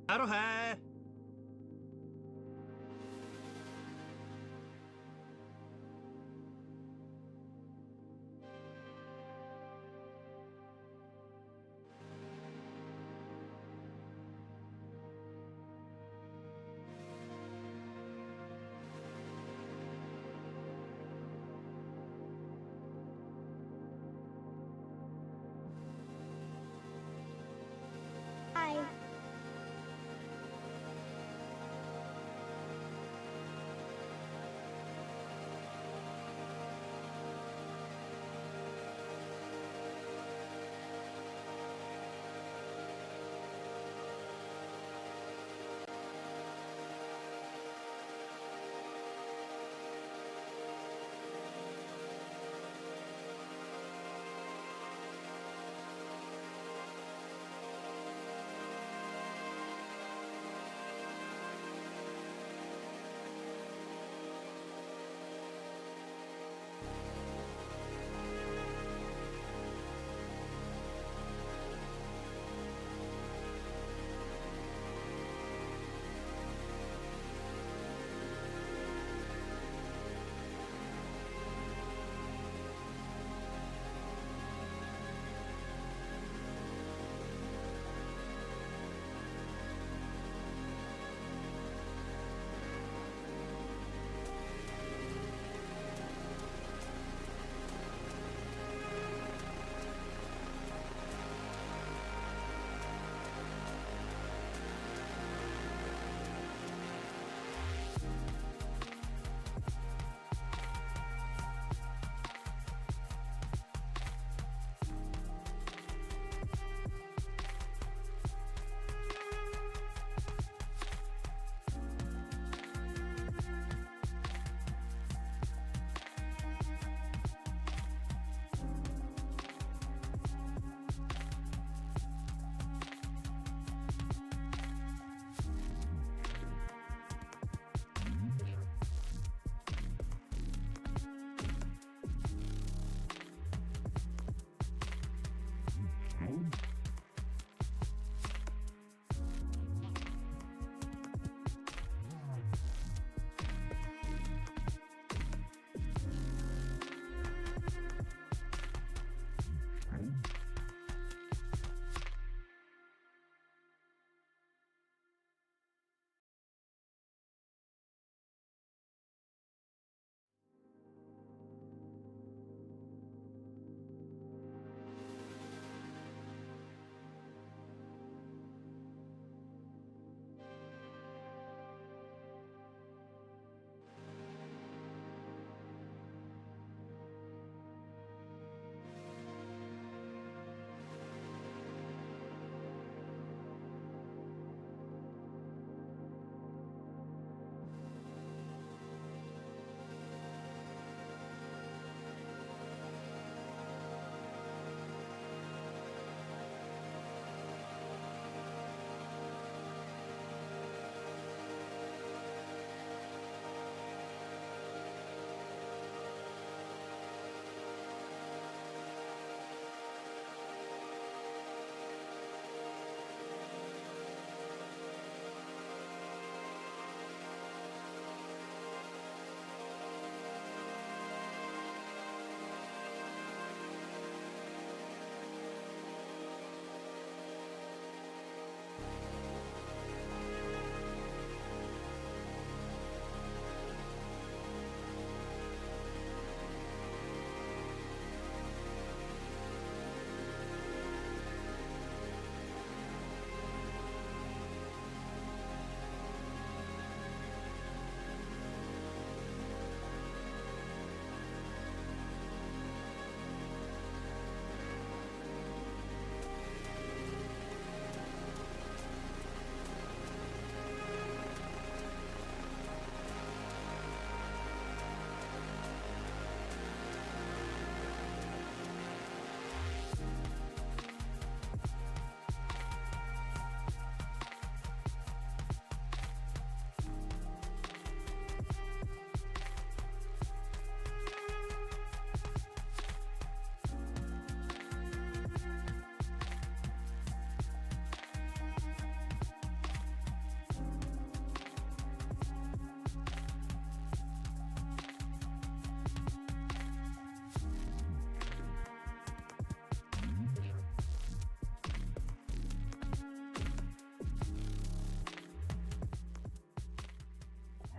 चारो है। Hi.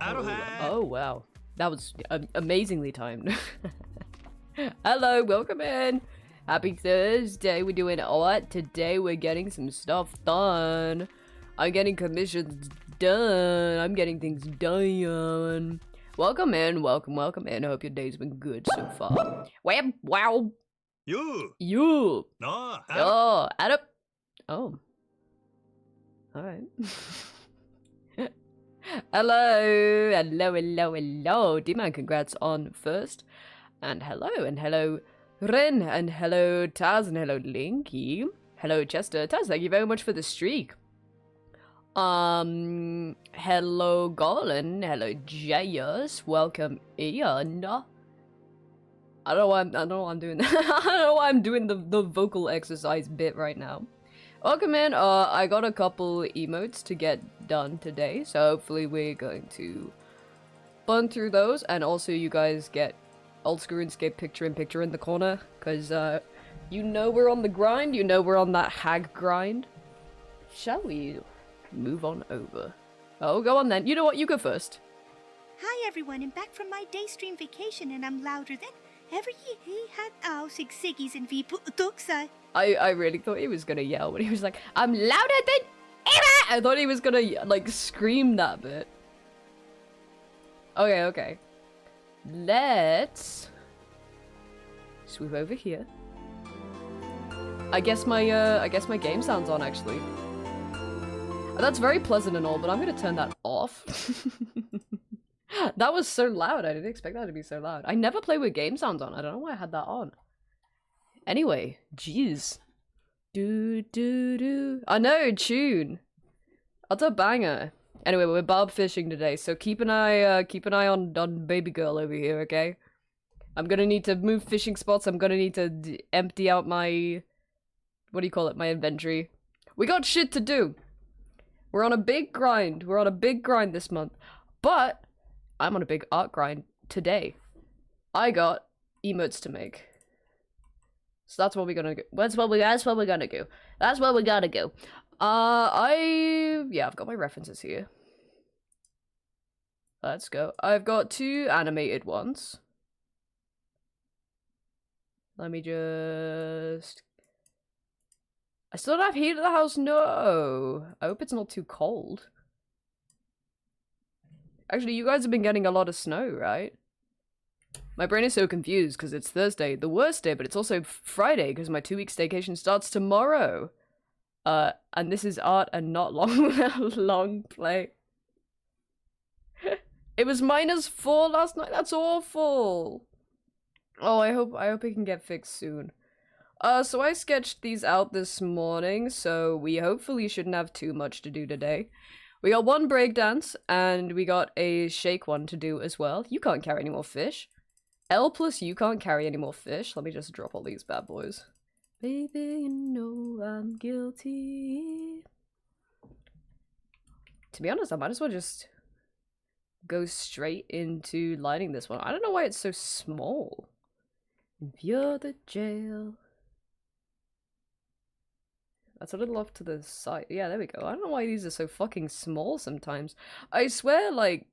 Oh, wow. That was amazingly timed. Hello, welcome in. Happy Thursday. We're doing art. Today we're getting some stuff done. I'm getting commissions done. I'm getting things done. Welcome in, welcome in. I hope your day's been good so far. Wow. You. No. Oh, Adam. Oh. Alright. Hello. D-Man, congrats on first. And hello, Ren, and hello, Taz, and hello, Linky. Hello, Chester. Taz, thank you very much for the streak. Hello, Garland. Hello, Jayus. Welcome, Ian. I don't know why I'm doing that. I don't know why I'm doing the vocal exercise bit right now. Welcome in. I got a couple emotes to get done today, so hopefully we're going to burn through those, and also you guys get old school RuneScape picture in the corner, because you know we're on the grind, you know we're on that hag grind. Shall we move on over? Oh, go on then. You know what? You go first. Hi everyone, I'm back from my day stream vacation and I'm louder than ever he had siggies and vi. I really thought he was gonna yell when he was like, I'm louder than ever! I thought he was gonna, like, scream that bit. Okay. Let's sweep over here. I guess my game sound's on, actually. That's very pleasant and all, but I'm gonna turn that off. That was so loud. I didn't expect that to be so loud. I never play with game sounds on. I don't know why I had that on. Anyway, jeez. I know, tune. That's a banger. Anyway, we're barb fishing today, so keep an eye on baby girl over here, okay? I'm gonna need to move fishing spots. I'm gonna need to empty out my, what do you call it, my inventory. We got shit to do. We're on a big grind. We're on a big grind this month, but I'm on a big art grind today. I got emotes to make. So that's what we're gonna do. That's what we're gonna do. That's what we gotta go. I've got my references here. Let's go. I've got 2 animated ones. Let me just... I still don't have heat at the house? No! I hope it's not too cold. Actually, you guys have been getting a lot of snow, right? My brain is so confused because it's Thursday, the worst day, but it's also Friday because my 2-week staycation starts tomorrow. And this is art and not long play. It was -4 last night. That's awful. Oh, I hope it can get fixed soon. So I sketched these out this morning, so we hopefully shouldn't have too much to do today. We got 1 breakdance, and we got a shake one to do as well. You can't carry any more fish. L plus you can't carry any more fish. Let me just drop all these bad boys. Baby, you know I'm guilty. To be honest, I might as well just go straight into lighting this one. I don't know why it's so small. If you're the jail. That's a little off to the side. Yeah, there we go. I don't know why these are so fucking small sometimes. I swear, like,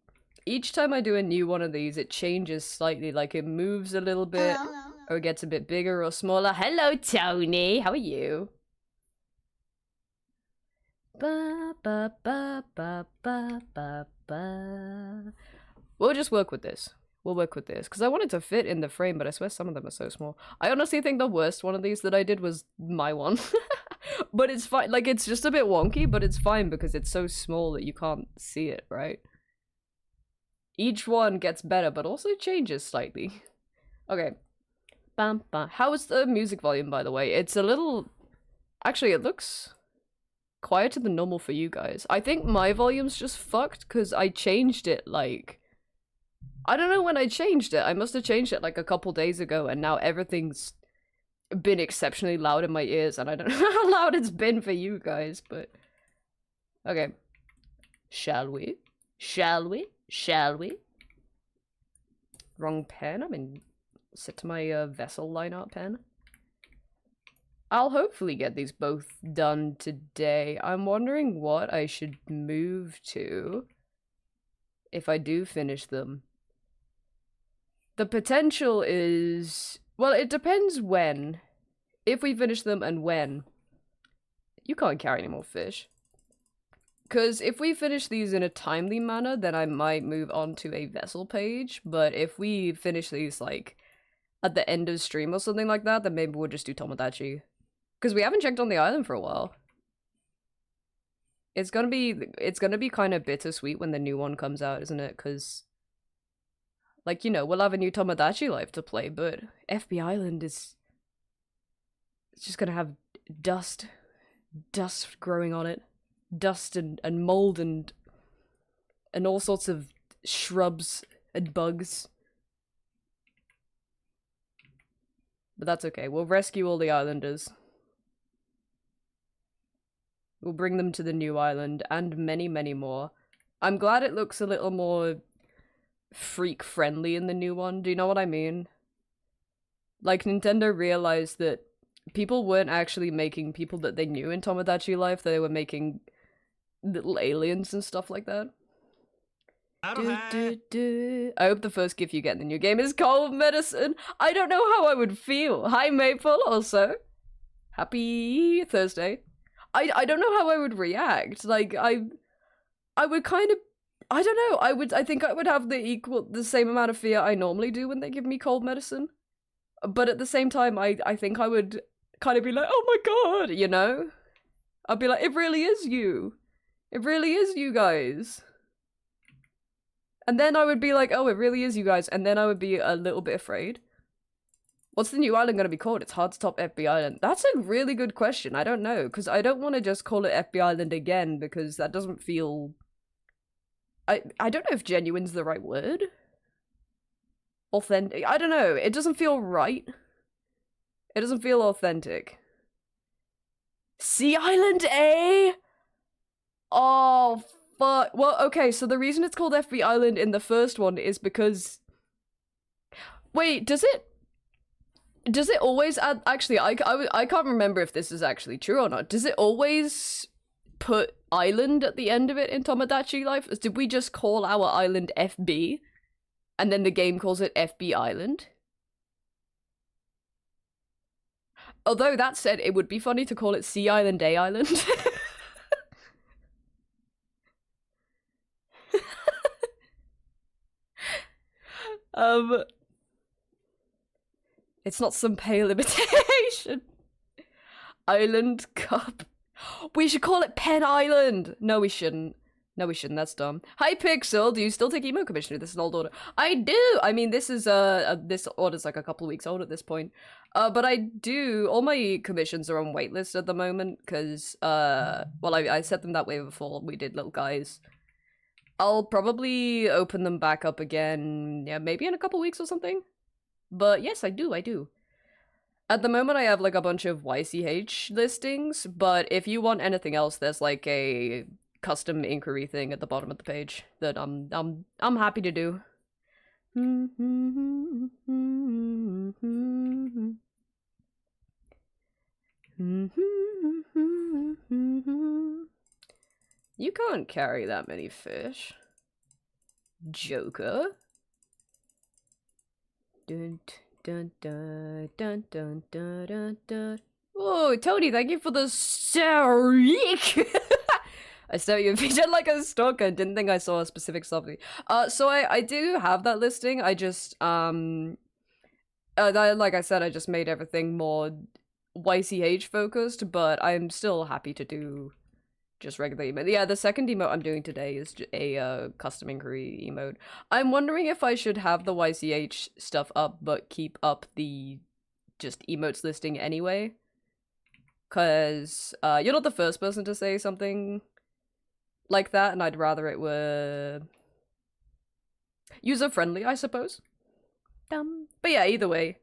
each time I do a new one of these, it changes slightly. Like, it moves a little bit, or it gets a bit bigger or smaller. Hello, Tony! How are you? Ba, ba, ba, ba, ba, ba, ba. We'll just work with this. We'll work with this. Because I wanted to fit in the frame, but I swear some of them are so small. I honestly think the worst one of these that I did was my one. But it's fine. Like, it's just a bit wonky, but it's fine because it's so small that you can't see it, right? Each one gets better, but also changes slightly. Okay. Bam, bam. How is the music volume, by the way? It's a little... Actually, it looks quieter than normal for you guys. I think my volume's just fucked because I changed it, like... I don't know when I changed it. I must have changed it, like, a couple days ago, and now everything's been exceptionally loud in my ears, and I don't know how loud it's been for you guys, but... Okay. Shall we? Shall we? Shall we? Wrong pen. I'm in. Set to my vessel line art pen. I'll hopefully get these both done today. I'm wondering what I should move to. if I do finish them, the potential is... Well, it depends when. If we finish them and when. You can't carry any more fish. Because if we finish these in a timely manner, then I might move on to a vessel page. But if we finish these, like, at the end of stream or something like that, then maybe we'll just do Tomodachi. Because we haven't checked on the island for a while. It's gonna be kind of bittersweet when the new one comes out, isn't it? Because, like, you know, we'll have a new Tomodachi life to play, but FB Island is... It's just gonna have dust growing on it. Dust and mold and all sorts of shrubs and bugs. But that's okay. We'll rescue all the islanders. We'll bring them to the new island and many, many more. I'm glad it looks a little more freak-friendly in the new one. Do you know what I mean? Like, Nintendo realized that people weren't actually making people that they knew in Tomodachi Life, they were making little aliens and stuff like that. I hope the first gift you get in the new game is cold medicine. I don't know how I would feel. Hi, Maple, also. Happy Thursday. I don't know how I would react. Like, I would kind of... I don't know. I think I would have the same amount of fear I normally do when they give me cold medicine. But at the same time, I think I would kind of be like, oh my god, you know? I'd be like, it really is you. It really is you guys. And then I would be like, oh, it really is you guys. And then I would be a little bit afraid. What's the new island going to be called? It's hard to top FB Island. That's a really good question. I don't know. Because I don't want to just call it FB Island again. Because that doesn't feel... I don't know if genuine's the right word. Authentic. I don't know. It doesn't feel right. It doesn't feel authentic. Sea Island A? Oh, fuck. Well, okay, so the reason it's called FB Island in the first one is because... Wait, does it always add... Actually, I can't remember if this is actually true or not. Does it always put island at the end of it in Tomodachi Life? Did we just call our island FB? And then the game calls it FB Island? Although, that said, it would be funny to call it Sea Island A Island. It's not some pale imitation. Island Cup. We should call it Pen Island. No, we shouldn't. No, we shouldn't. That's dumb. Hi, Pixel. Do you still take Emote Commissioner? This is an old order. I do. I mean, this is this order's like a couple of weeks old at this point. But I do. All my commissions are on waitlist at the moment because well, I set them that way before we did Little Guys. I'll probably open them back up again. Yeah, maybe in a couple weeks or something. But yes, I do. At the moment, I have like a bunch of YCH listings. But if you want anything else, there's like a custom inquiry thing at the bottom of the page that I'm happy to do. You can't carry that many fish, Joker. Dun dun dun dun dun dun dun dun. Oh, Tony, thank you for the steak. I saw you featured like a stalker. Didn't think I saw a specific something. So I do have that listing. I just like I said, I just made everything more YCH focused, but I'm still happy to do just regular emote. Yeah, the second emote I'm doing today is a custom inquiry emote. I'm wondering if I should have the YCH stuff up, but keep up the just emotes listing anyway. Cause you're not the first person to say something like that, and I'd rather it were user-friendly, I suppose. But yeah, either way,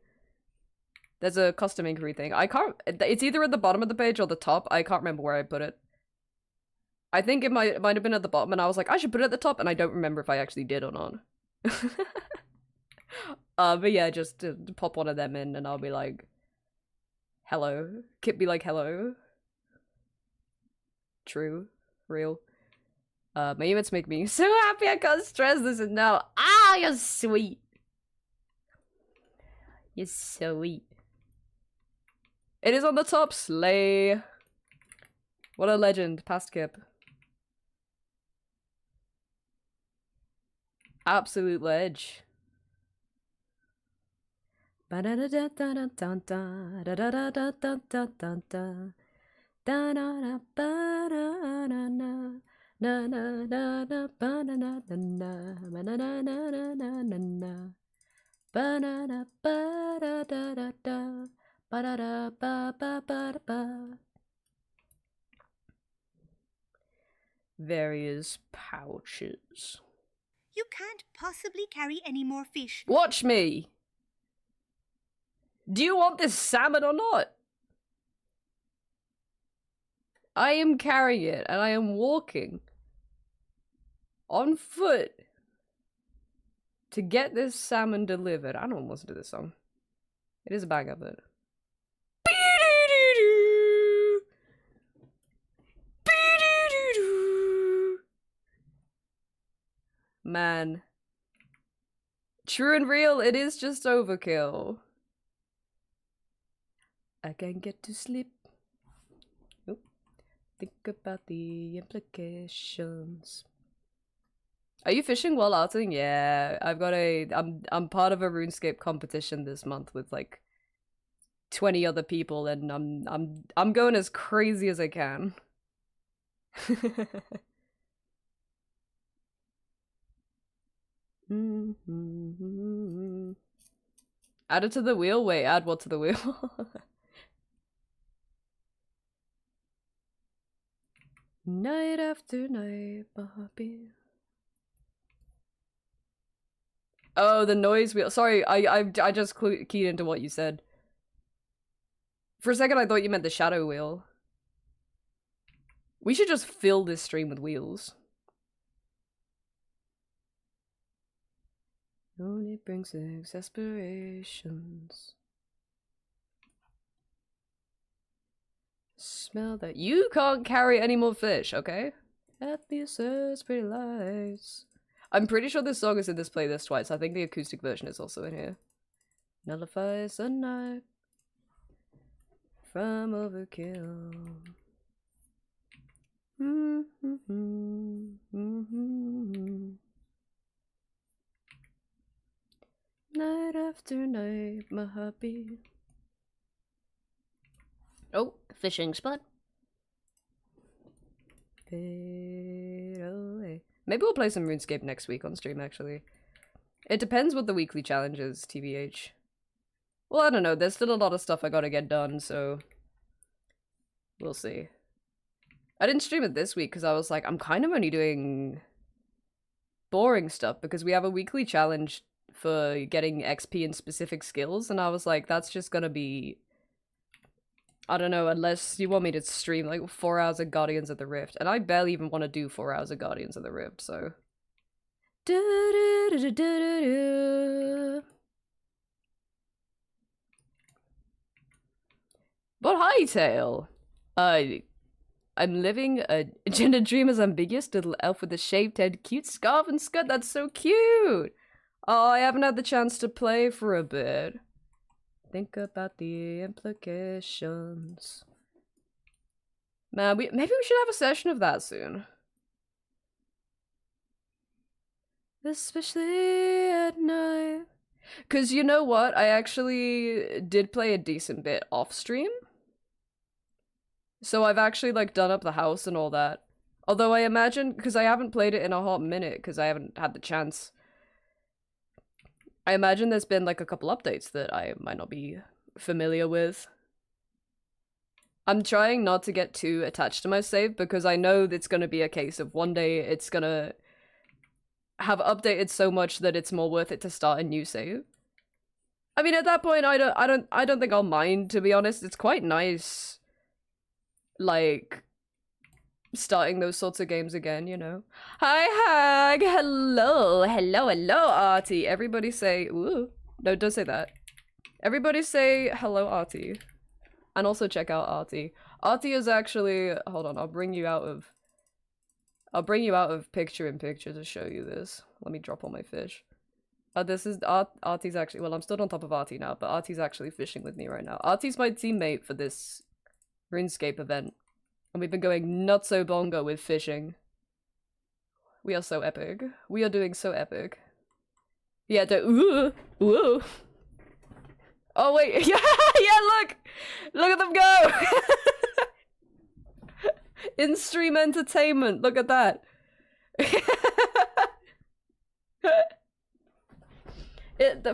there's a custom inquiry thing. I can't... It's either at the bottom of the page or the top. I can't remember where I put it. I think it might have been at the bottom, and I was like, I should put it at the top, and I don't remember if I actually did or not. But yeah, just to pop one of them in, and I'll be like, hello. Kip be like, hello. True. Real. My emotes make me so happy I can't stress this enough. Ah, you're sweet. You're sweet. It is on the top, slay. What a legend, past Kip. Absolute ledge. Various pouches. You can't possibly carry any more fish. Watch me! Do you want this salmon or not? I am carrying it, and I am walking on foot to get this salmon delivered. I don't want to listen to this song. It is a bang of it. Man. True and real, it is just overkill. I can't get to sleep. Oop. Think about the implications. Are you fishing while outing? Yeah, I've got I'm part of a RuneScape competition this month with like 20 other people, and I'm going as crazy as I can. Add it to the wheel? Wait, add what to the wheel? Night after night, Bobby. Oh, the noise wheel. Sorry, I just keyed into what you said. For a second, I thought you meant the shadow wheel. We should just fill this stream with wheels. Only brings exasperations. Smell that. You can't carry any more fish, okay? At the says pretty lights. I'm pretty sure this song is in this playlist twice. I think the acoustic version is also in here. Nullifies the night from overkill. Night after night, my hobby. Oh, fishing spot. Fade away. Maybe we'll play some RuneScape next week on stream, actually. It depends what the weekly challenge is, TBH. Well, I don't know. There's still a lot of stuff I gotta get done, so... we'll see. I didn't stream it this week because I was like, I'm kind of only doing boring stuff because we have a weekly challenge for getting XP in specific skills, and I was like, that's just gonna be... I don't know, unless you want me to stream like 4 hours of Guardians of the Rift, and I barely even want to do 4 hours of Guardians of the Rift, so... But Hightail! I'm living a gender dream as ambiguous little elf with a shaved head, cute scarf and skirt. That's so cute! Oh, I haven't had the chance to play for a bit. Think about the implications. Man, maybe we should have a session of that soon. Especially at night. Cause you know what? I actually did play a decent bit off stream. So I've actually like done up the house and all that. Although I imagine, because I haven't played it in a hot minute, because I haven't had the chance. I imagine there's been like a couple updates that I might not be familiar with. I'm trying not to get too attached to my save because I know it's going to be a case of one day it's going to have updated so much that it's more worth it to start a new save. I mean, at that point, I don't think I'll mind, to be honest. It's quite nice, like, starting those sorts of games again, you know. Hi, Hag! Hello! Hello, hello, Artie! Everybody say, ooh. No, don't say that. Everybody say, hello, Artie. And also check out Artie. Artie is actually, hold on, I'll bring you out of I'll bring you out of picture in picture to show you this. Let me drop all my fish. This is Artie's actually, well, I'm still on top of Artie now, but Artie's actually fishing with me right now. Artie's my teammate for this RuneScape event. And we've been going nutso bongo with fishing. We are so epic. We are doing so epic. Yeah, ooh. Oh wait, yeah, look! Look at them go! In-stream entertainment, look at that.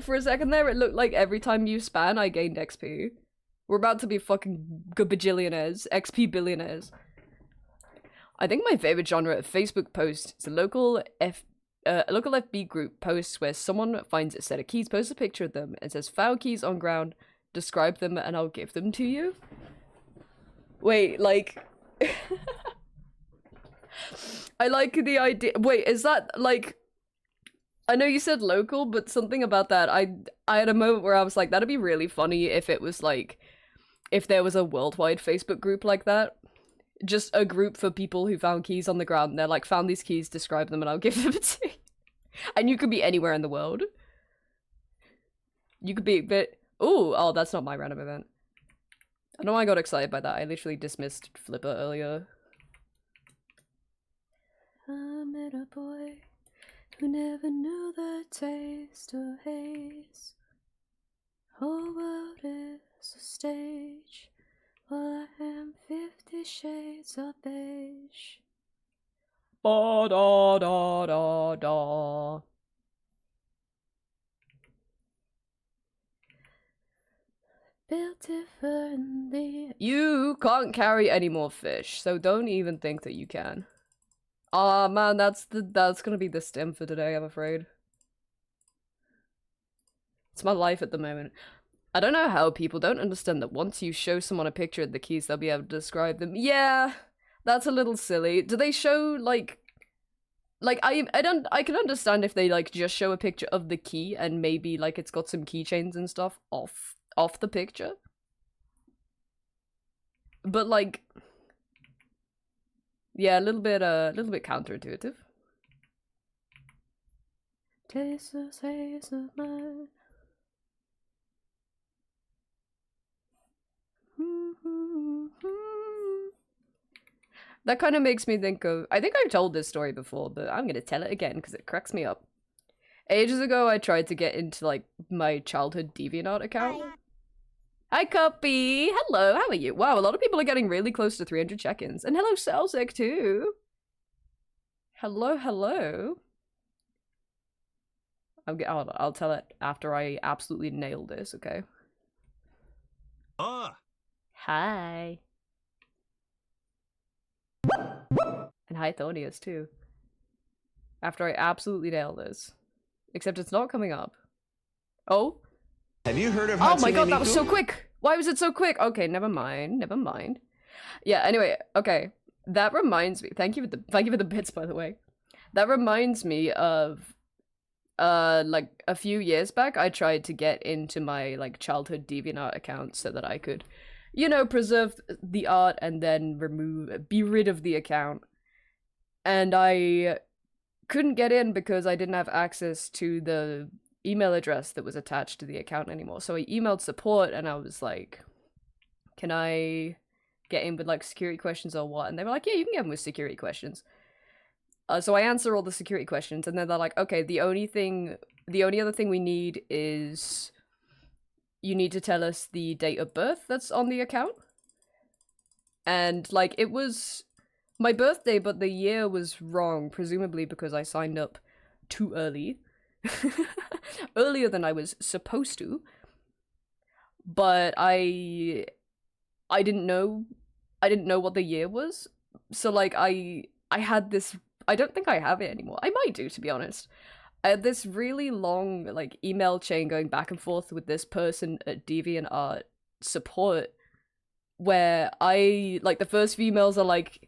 For a second there, it looked like every time you span, I gained XP. We're about to be fucking bajillionaires, XP billionaires. I think my favorite genre of Facebook post is a local FB group posts where someone finds a set of keys, posts a picture of them, and says, "Found keys on ground, describe them, and I'll give them to you." Wait, like... I like the idea. Wait, is that, like... I know you said local, but something about that, I had a moment where I was like, that'd be really funny if it was, like... If there was a worldwide Facebook group like that. Just a group for people who found keys on the ground, and they're like, "Found these keys, describe them, and I'll give them to you." And you could be anywhere in the world. You could be, but... Oh, that's not my random event. I know I got excited by that. I literally dismissed Flipper earlier. I met a boy who never knew the taste of haze. Whole world is a stage. Well, I am 50 shades of beige. Ba da da da da. Built differently. You can't carry any more fish, so don't even think that you can. Aw, man, that's gonna be the stem for today, I'm afraid. It's my life at the moment. I don't know how people don't understand that once you show someone a picture of the keys, they'll be able to describe them. Yeah, that's a little silly. Do they show, like I can understand if they, like, just show a picture of the key and maybe, like, it's got some keychains and stuff off the picture. But, like, yeah, a little bit counterintuitive. Taste the taste of mine. That kind of makes me think of... I think I've told this story before, but I'm gonna tell it again because it cracks me up. Ages ago, I tried to get into, like, my childhood DeviantArt account. Hi, Cuppy! Hello, how are you? Wow, a lot of people are getting really close to 300 check-ins. And hello, Celsec, too! Hello, hello. I'll tell it after I absolutely nail this, okay? Hi. And hi, Thonius, too. After I absolutely nail this. Except it's not coming up. Oh? Have you heard of Oh my god, that was so quick! Why was it so quick? Okay, never mind, never mind. Yeah, anyway, okay. That reminds me, thank you for the bits, by the way. That reminds me of, like, a few years back, I tried to get into my, like, childhood DeviantArt account so that I could, you know, preserve the art and then be rid of the account. And I couldn't get in because I didn't have access to the email address that was attached to the account anymore. So I emailed support and I was like, can I get in with, like, security questions or what? And they were like, yeah, you can get in with security questions. So I answer all the security questions and then they're like, okay, the only other thing we need is you need to tell us the date of birth that's on the account. And, like, it was my birthday, but the year was wrong, presumably because I signed up too early. Earlier than I was supposed to. But I didn't know what the year was. So, like, I had this, I don't think I have it anymore. I might do, to be honest. I had this really long, like, email chain going back and forth with this person at DeviantArt support where the first few emails are like,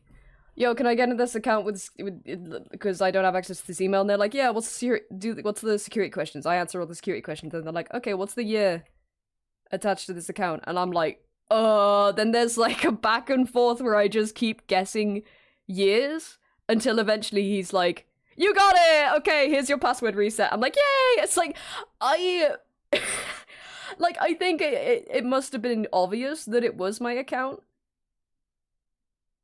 yo, can I get into this account with because I don't have access to this email? And they're like, yeah, what's the security questions? I answer all the security questions. And they're like, okay, what's the year attached to this account? And I'm like, then there's, like, a back and forth where I just keep guessing years until eventually he's like, you got it! Okay, here's your password reset. I'm like, yay! It's like, like, I think it must have been obvious that it was my account.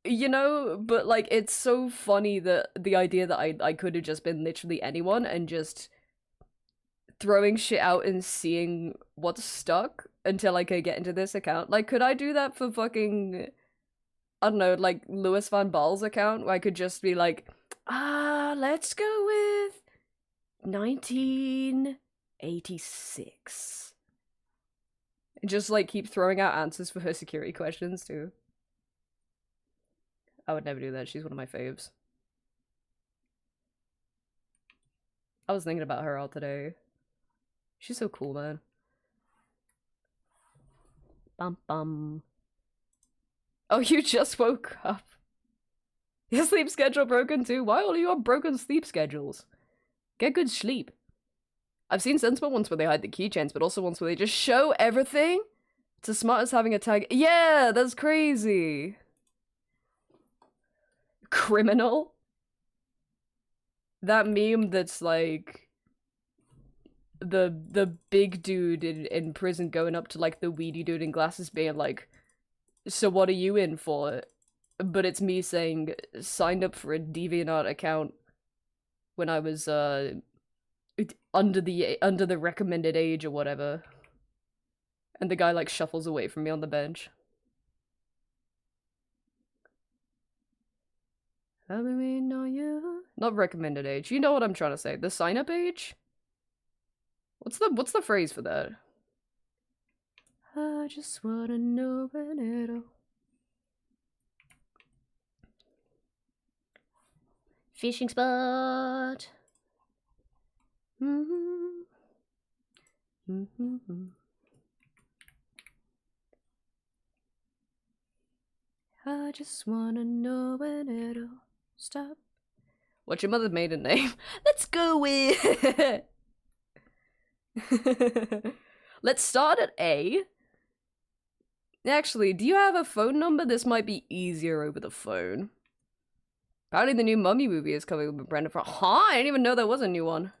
You know? But, like, it's so funny that the idea that I could have just been literally anyone and just throwing shit out and seeing what's stuck until I could get into this account. Like, could I do that for fucking, I don't know, like, Louis Van Gaal's account, where I could just be like, let's go with 1986. And just, like, keep throwing out answers for her security questions, too. I would never do that. She's one of my faves. I was thinking about her all today. She's so cool, man. Bum bum. Oh, you just woke up. Your sleep schedule broken too? Why all of you on broken sleep schedules? Get good sleep. I've seen sensible ones where they hide the keychains, but also ones where they just show everything. It's as smart as having a tag. Yeah, that's crazy. Criminal? That meme that's like the big dude in prison going up to like the weedy dude in glasses being like, so what are you in for? But it's me saying, signed up for a DeviantArt account when I was under the recommended age or whatever. And the guy like shuffles away from me on the bench. I've been waiting on you. Not recommended age. You know what I'm trying to say. The sign up age? What's the phrase for that? I just wanna know when it'll. Fishing spot. I just wanna know when it'll stop. What's your mother's maiden name? Let's go with. Let's start at A. Actually, do you have a phone number? This might be easier over the phone. Apparently the new Mummy movie is coming with Brendan Fraser. Huh? I didn't even know there was a new one.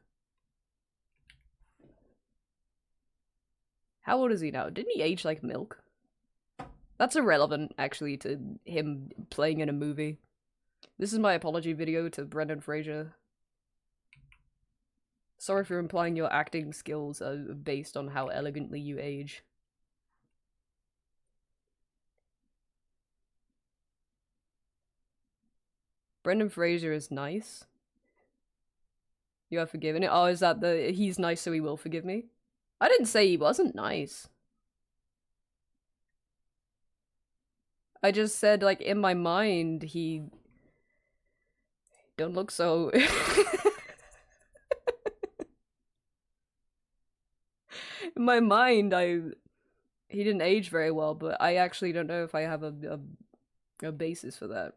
How old is he now? Didn't he age like milk? That's irrelevant, actually, to him playing in a movie. This is my apology video to Brendan Fraser. Sorry for implying your acting skills are based on how elegantly you age. Brendan Fraser is nice. You are forgiven it. Oh, is that the he's nice so he will forgive me? I didn't say he wasn't nice. I just said, like, in my mind, he don't look so. In my mind, he didn't age very well, but I actually don't know if I have a basis for that.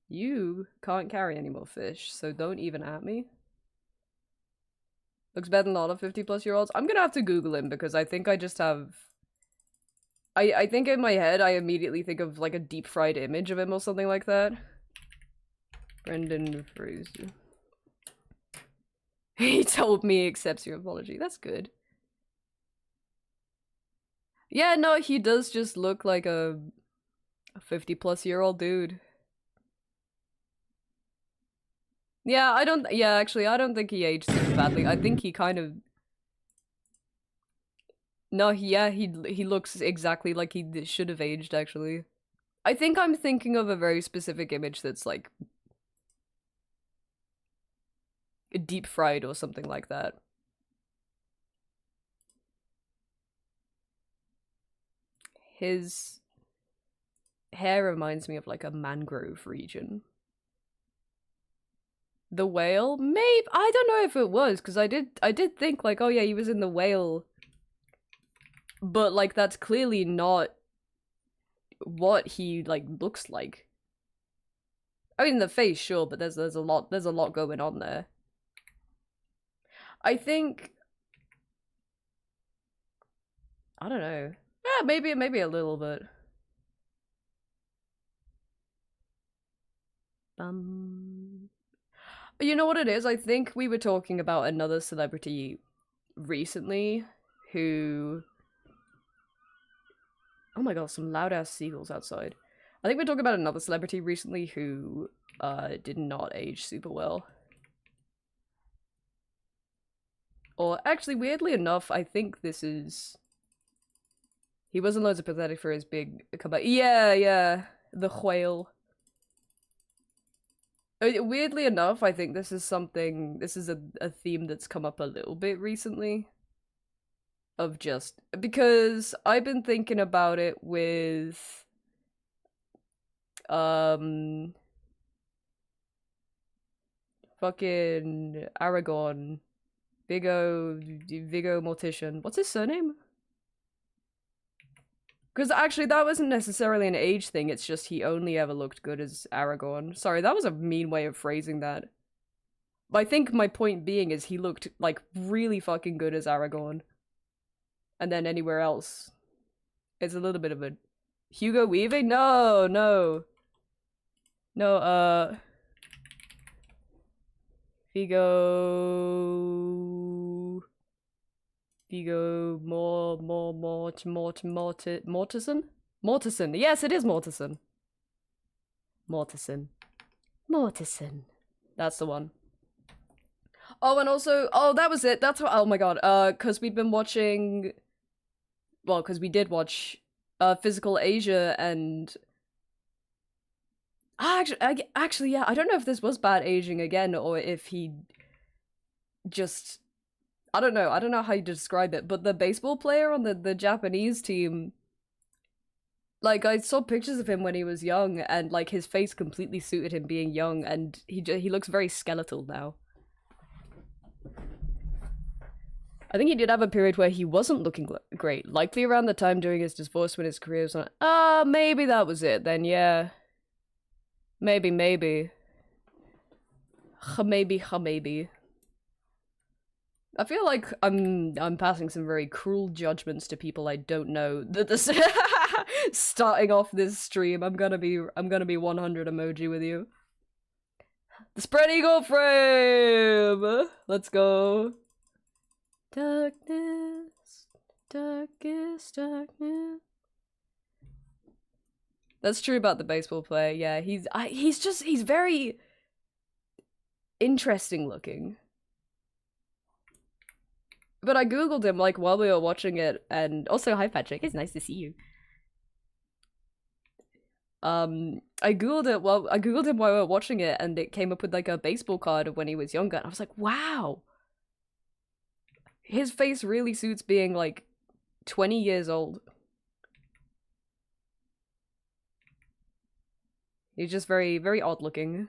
You can't carry any more fish, so don't even at me. Looks better than a lot of 50-plus-year-olds. I'm gonna have to Google him because I think I just have. I think in my head I immediately think of like a deep fried image of him or something like that. Brendan Fraser. He told me he accepts your apology. That's good. Yeah, no, he does just look like a 50-plus-year-old dude. Yeah, actually, I don't think he aged super badly. I think he kind of. No, he looks exactly like he should have aged, actually. I think I'm thinking of a very specific image that's like deep fried or something like that. His hair reminds me of like a mangrove region. The Whale? Maybe. I don't know if it was, because I did think like, oh yeah, he was in The Whale. But like that's clearly not what he like looks like. I mean the face, sure, but there's a lot going on there. I think I don't know. Yeah, maybe a little bit. Bum. You know what it is? I think we were talking about another celebrity recently who... Oh my god, some loud-ass seagulls outside. I think we're talking about another celebrity recently who did not age super well. Or actually, weirdly enough, I think this is... He wasn't loads of pathetic for his big comeback. Yeah, the whale. Weirdly enough, I think this is something... This is a theme that's come up a little bit recently. Of just... Because I've been thinking about it with... Fucking Aragon. Vigo Mortician. What's his surname? Because actually, that wasn't necessarily an age thing, it's just he only ever looked good as Aragorn. Sorry, that was a mean way of phrasing that. But I think my point being is he looked, like, really fucking good as Aragorn. And then anywhere else, it's a little bit of a... Hugo Weaving? No, no. No, Vigo Mortensen? Mortensen. Yes, it is Mortensen. Mortensen. That's the one. Oh, and also, oh, that was it. That's what, oh my god. Because we've been watching, well, because we did watch Physical Asia and actually, yeah, I don't know if this was bad aging again or if he just... I don't know how you describe it, but the baseball player on the Japanese team, like, I saw pictures of him when he was young, and, like, his face completely suited him being young, and he looks very skeletal now. I think he did have a period where he wasn't looking great, likely around the time during his divorce when his career was on... maybe that was it then, yeah. Maybe. Maybe. I feel like I'm passing some very cruel judgments to people I don't know. Starting off this stream, I'm gonna be 100 emoji with you. The spread eagle frame. Let's go. Darkness, darkest darkness. That's true about the baseball player. Yeah, he's very interesting looking. But I googled him, like, while we were watching it, and also, hi Patrick, it's nice to see you. I googled him while we were watching it, and it came up with, like, a baseball card of when he was younger, and I was like, wow! His face really suits being, like, 20 years old. He's just very, very odd looking.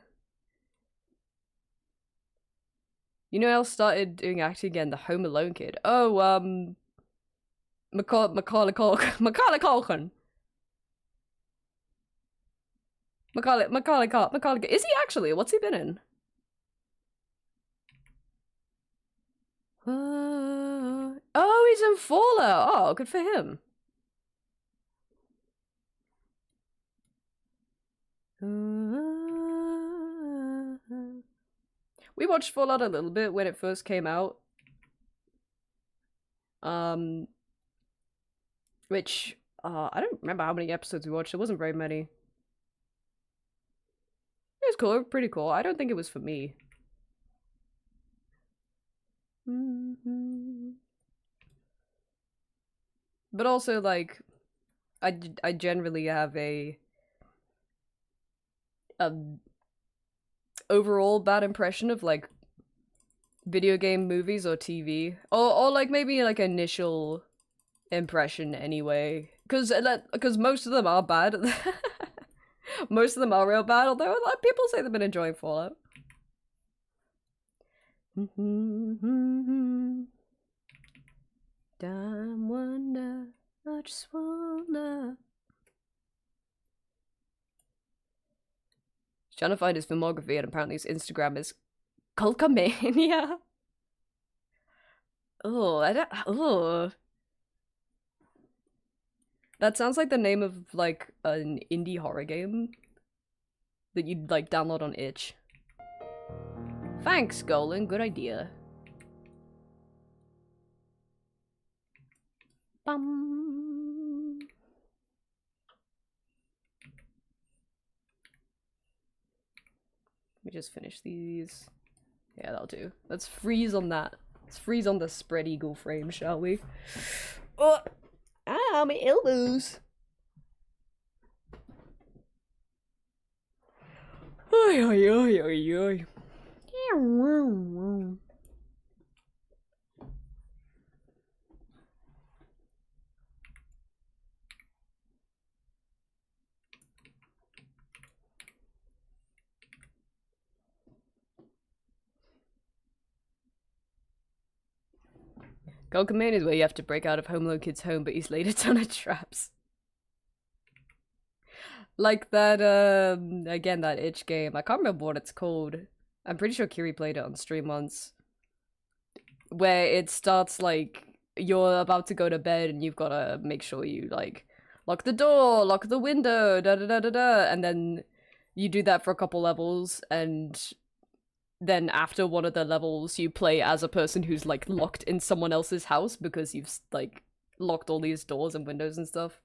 You know who else started doing acting again? The Home Alone kid. Oh, Macaulay Culkin. Macaulay. Is he actually? What's he been in? Oh, he's in Fallout. Oh, good for him. We watched Fallout a little bit when it first came out. Which, I don't remember how many episodes we watched. It wasn't very many. It was cool, pretty cool. I don't think it was for me. But also, like, I generally have a overall bad impression of, like, video game, movies, or TV. Or like, maybe, like, initial impression anyway. Because most of them are bad. Most of them are real bad, although a lot of people say they've been enjoying Fallout. Time wonder, I just wonder. Trying to find his filmography, and apparently his Instagram is Kulkamania. Oh, I don't. Oh, that sounds like the name of, like, an indie horror game. that you'd like download on itch. Thanks, Golan. Good idea. Bum. Let me just finish these. Yeah, that'll do. Let's freeze on that. Let's freeze on the spread eagle frame, shall we? Oh! Ah, my elbows! Oi, oi, oi, oi, oi. Golden is where you have to break out of Home Alone Kid's home, but he's laid a ton of traps. Like that, again, that itch game. I can't remember what it's called. I'm pretty sure Kiri played it on stream once. Where it starts like, you're about to go to bed and you've gotta make sure you, like, lock the door, lock the window, da-da-da-da-da, and then you do that for a couple levels, and then after one of the levels you play as a person who's like locked in someone else's house because you've like locked all these doors and windows and stuff.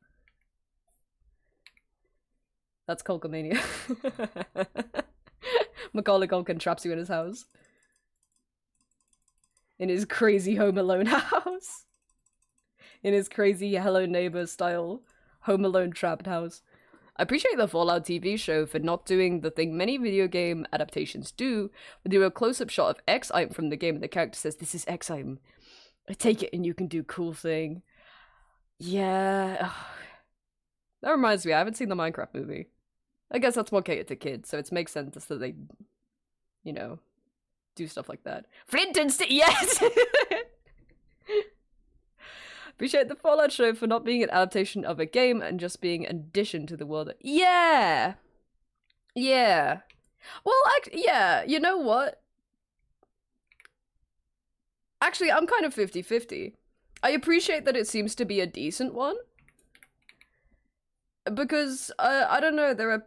That's Culkamania. Macaulay Culkin traps you in his house. In his crazy Home Alone house. In his crazy Hello Neighbor style Home Alone trapped house. I appreciate the Fallout TV show for not doing the thing many video game adaptations do, where they do a close-up shot of X item from the game and the character says, "This is X item. I take it and you can do cool thing." Yeah. That reminds me, I haven't seen the Minecraft movie. I guess that's more catered to kids, so it makes sense that they, you know, do stuff like that. Flint and Steel, yes! Appreciate the Fallout show for not being an adaptation of a game and just being an addition to the world. Yeah! Yeah. Well, yeah, you know what? Actually, I'm kind of 50-50. I appreciate that it seems to be a decent one. Because, I don't know, there are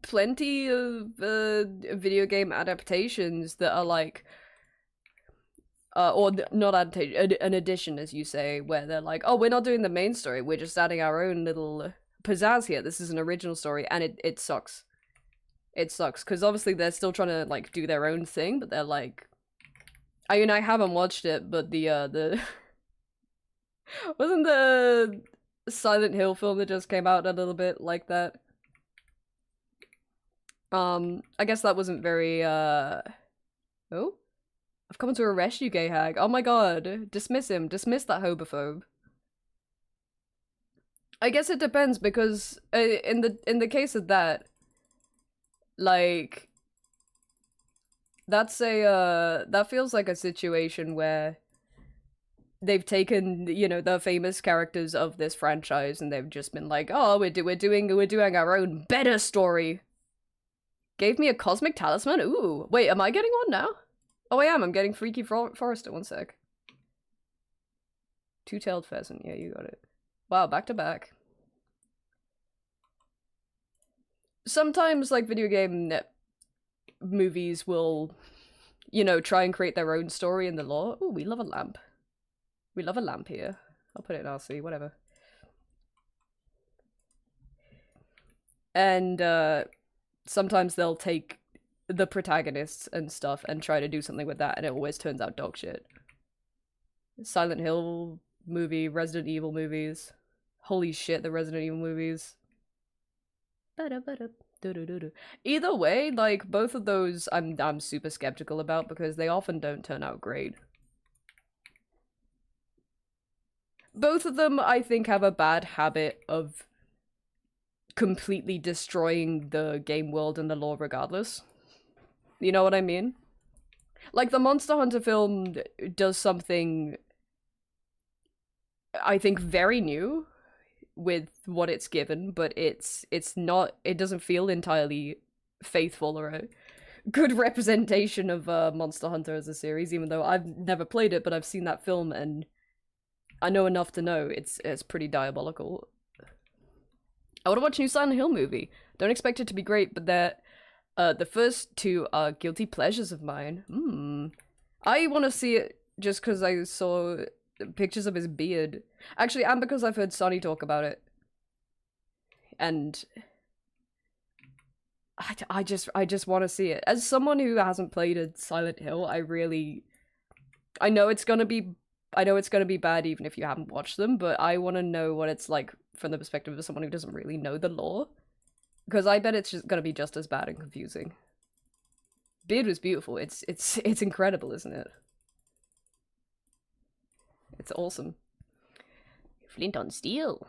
plenty of video game adaptations that are like, or not adaptation, an addition, as you say, where they're like, oh, we're not doing the main story, we're just adding our own little pizzazz here. This is an original story, and it sucks. It sucks, because obviously they're still trying to, like, do their own thing, but they're like... I mean, I haven't watched it, but the wasn't the Silent Hill film that just came out a little bit like that? I guess that wasn't very, Oh? I've come to arrest you, gay hag. Oh my god. Dismiss him. Dismiss that homophobe. I guess it depends, because in the case of that, like, that's a, that feels like a situation where they've taken, you know, the famous characters of this franchise and they've just been like, oh, we're doing our own better story. Gave me a cosmic talisman? Ooh. Wait, am I getting one now? Oh, I am. I'm getting Freaky Forester. One sec. Two-tailed pheasant. Yeah, you got it. Wow, back to back. Sometimes, like, video game movies will, you know, try and create their own story in the lore. Ooh, we love a lamp. We love a lamp here. I'll put it in RC, whatever. And, sometimes they'll take the protagonists and stuff and try to do something with that, and it always turns out dog shit. Silent Hill movie, Resident Evil movies. Holy shit, the Resident Evil movies. Either way, like, both of those I'm super skeptical about because they often don't turn out great. Both of them, I think, have a bad habit of completely destroying the game world and the lore regardless. You know what I mean? Like, the Monster Hunter film does something, I think, very new with what it's given, but it's not, it doesn't feel entirely faithful or a good representation of Monster Hunter as a series, even though I've never played it, but I've seen that film and I know enough to know it's pretty diabolical. I want to watch a new Silent Hill movie. Don't expect it to be great, but The first two are guilty pleasures of mine. I want to see it just because I saw pictures of his beard. Actually, and because I've heard Sonny talk about it. And I just want to see it. As someone who hasn't played a Silent Hill, I know it's gonna be bad even if you haven't watched them, but I want to know what it's like from the perspective of someone who doesn't really know the lore. Because I bet it's just gonna be just as bad and confusing. Beard was beautiful. It's incredible, isn't it? It's awesome. Flint on steel.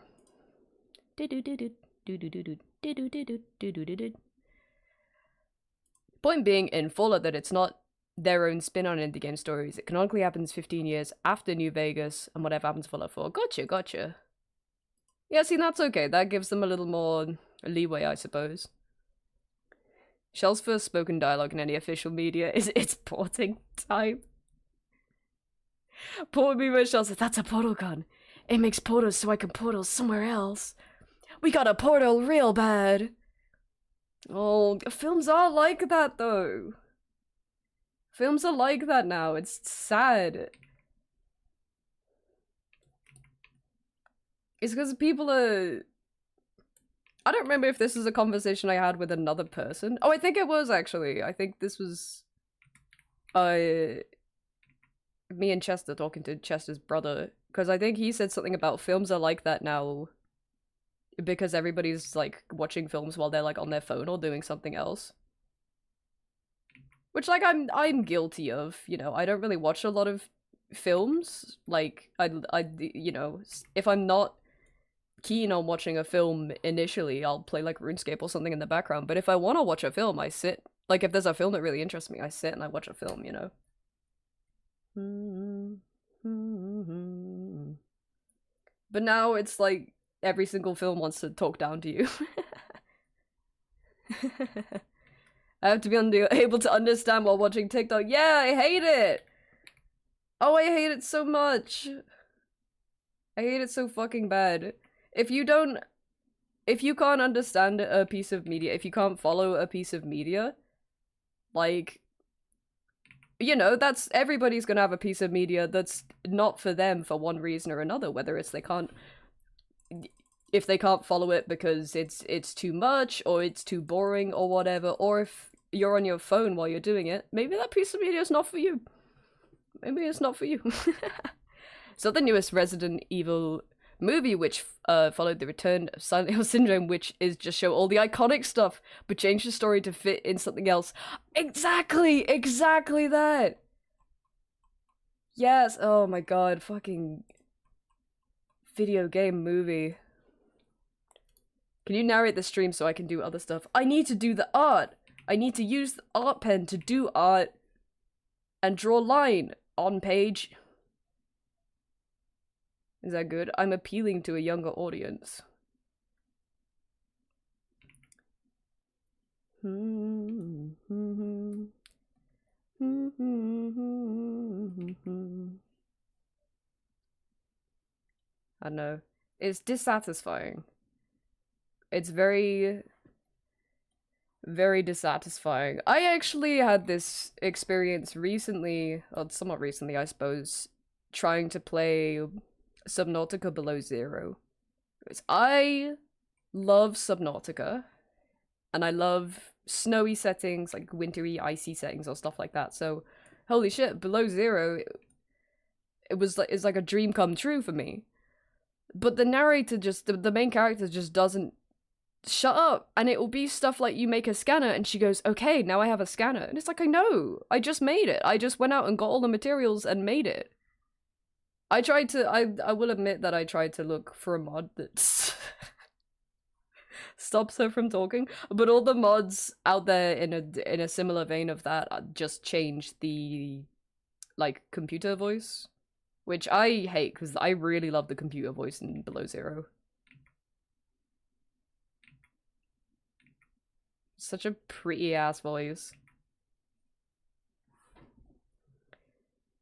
Point being in Fallout that it's not their own spin on indie game stories. It canonically happens 15 years after New Vegas and whatever happens to Fallout 4. Gotcha. Yeah, see, that's okay. That gives them a little more leeway, I suppose. Shell's first spoken dialogue in any official media is it's porting time. Poor me when Shell said, that's a portal gun. It makes portals so I can portal somewhere else. We got a portal real bad. Oh, films are like that though. Films are like that now. It's sad. It's because people are... I don't remember if this is a conversation I had with another person. Oh, I think it was actually. I think this was... me and Chester talking to Chester's brother. Because I think he said something about films are like that now. Because everybody's, like, watching films while they're, like, on their phone or doing something else. Which, like, I'm guilty of, you know. I don't really watch a lot of films. Like, you know, if I'm not keen on watching a film initially, I'll play, like, RuneScape or something in the background. But if I want to watch a film, I sit. Like, if there's a film that really interests me, I sit and I watch a film, you know. But now it's like every single film wants to talk down to you. I have to be able to understand while watching TikTok. Yeah, I hate it! Oh, I hate it so much! I hate it so fucking bad. If you can't understand a piece of media, if you can't follow a piece of media, like, you know, that's, everybody's gonna have a piece of media that's not for them for one reason or another, whether it's if they can't follow it because it's too much, or it's too boring, or whatever, or if you're on your phone while you're doing it, maybe that piece of media is not for you. Maybe it's not for you. So the newest Resident Evil movie, which followed the return of Silent Hill Syndrome, which is just show all the iconic stuff, but change the story to fit in something else. Exactly that! Yes, oh my god, fucking video game movie. Can you narrate the stream so I can do other stuff? I need to do the art! I need to use the art pen to do art and draw line on page. Is that good? I'm appealing to a younger audience. I don't know. It's dissatisfying. It's very, very dissatisfying. I actually had this experience recently, or somewhat recently, I suppose, trying to play Subnautica Below Zero. I love Subnautica, and I love snowy settings, like wintry, icy settings or stuff like that, so holy shit, Below Zero, it's like a dream come true for me. But the narrator just, the main character just doesn't shut up, and it will be stuff like you make a scanner and she goes, okay, now I have a scanner, and it's like, I know, I just made it, I just went out and got all the materials and made it. I tried to, I will admit that I tried to look for a mod that stops her from talking, but all the mods out there in a similar vein of that just change the, like, computer voice, which I hate, because I really love the computer voice in Below Zero. Such a pretty ass voice.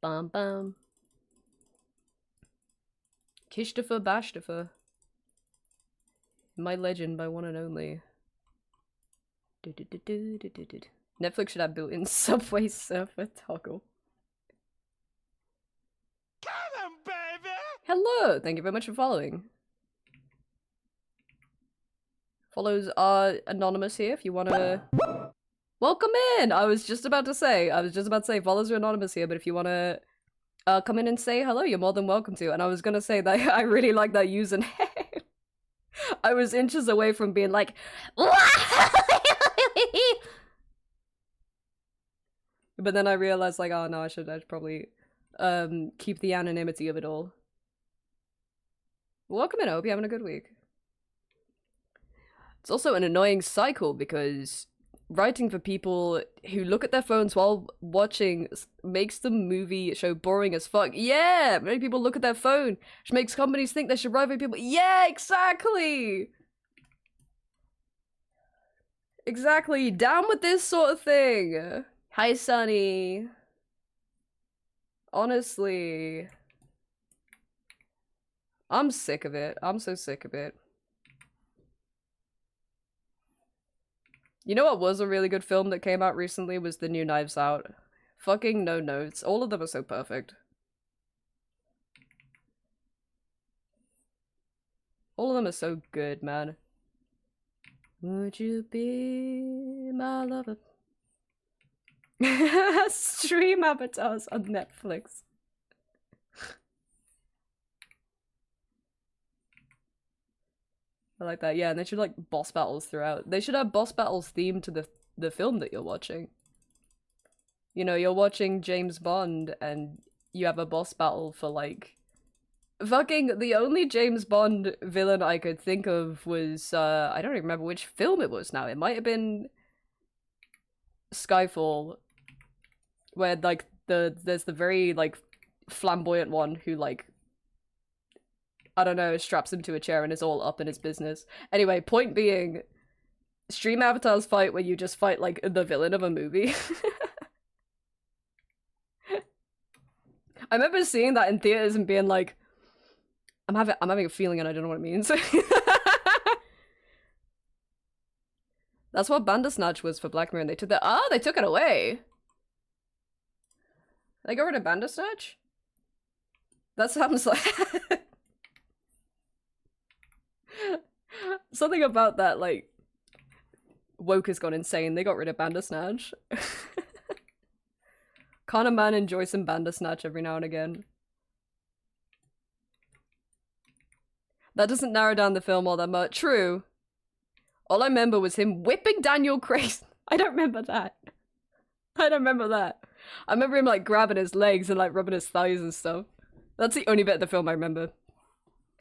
Bum bum. Kishtafa Bashtafa. My legend by one and only. Netflix should have built-in Subway Surfer toggle. Come on, baby! Hello! Thank you very much for following. Follows are anonymous here if you wanna... Welcome in! I was just about to say, follows are anonymous here, but if you wanna come in and say hello, you're more than welcome to. And I was gonna say that I really like that username. I was inches away from being like... But then I realized, like, oh no, I should probably keep the anonymity of it all. Welcome in, I hope you're having a good week. It's also an annoying cycle because writing for people who look at their phones while watching makes the movie show boring as fuck. Yeah! Many people look at their phone, which makes companies think they should write for people. Yeah, exactly! Exactly, down with this sort of thing! Hi, Sunny. Honestly. I'm sick of it. I'm so sick of it. You know what was a really good film that came out recently was the new Knives Out. Fucking no notes. All of them are so perfect. All of them are so good, man. Would you be my lover? Stream avatars on Netflix. I like that. Yeah, and they should like boss battles throughout. They should have boss battles themed to the film that you're watching. You know, you're watching James Bond and you have a boss battle for like fucking the only James Bond villain I could think of was I don't even remember which film it was now. It might have been Skyfall, where like there's the very like flamboyant one who like I don't know, straps him to a chair and is all up in his business. Anyway, point being, stream avatars fight where you just fight like the villain of a movie. I remember seeing that in theaters and being like, I'm having a feeling and I don't know what it means. That's what Bandersnatch was for Black Mirror, and they took that. They took it away. They got rid of Bandersnatch? That sounds like something about that, like, woke has gone insane. They got rid of Bandersnatch. Can't a man enjoy some Bandersnatch every now and again? That doesn't narrow down the film all that much. True. All I remember was him whipping Daniel Craig. I don't remember that. I don't remember that. I remember him, like, grabbing his legs and, like, rubbing his thighs and stuff. That's the only bit of the film I remember.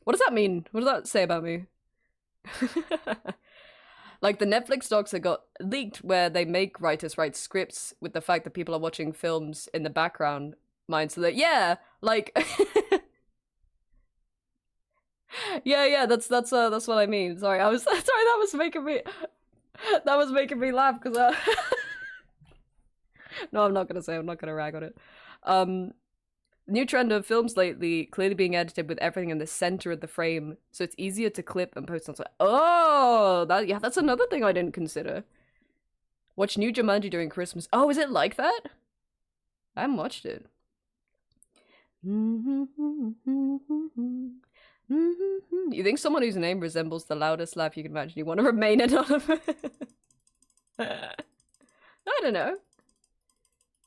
What does that mean? What does that say about me? Like, the Netflix docs that got leaked where they make writers write scripts with the fact that people are watching films in the background mind, so that, yeah, like... yeah, that's what I mean. Sorry, that was making me laugh, because, no, I'm not gonna rag on it. New trend of films lately, clearly being edited with everything in the center of the frame, so it's easier to clip and post on. Oh, that's another thing I didn't consider. Watch new Jumanji during Christmas. Oh, is it like that? I haven't watched it. You think someone whose name resembles the loudest laugh you can imagine, you want to remain anonymous? I don't know.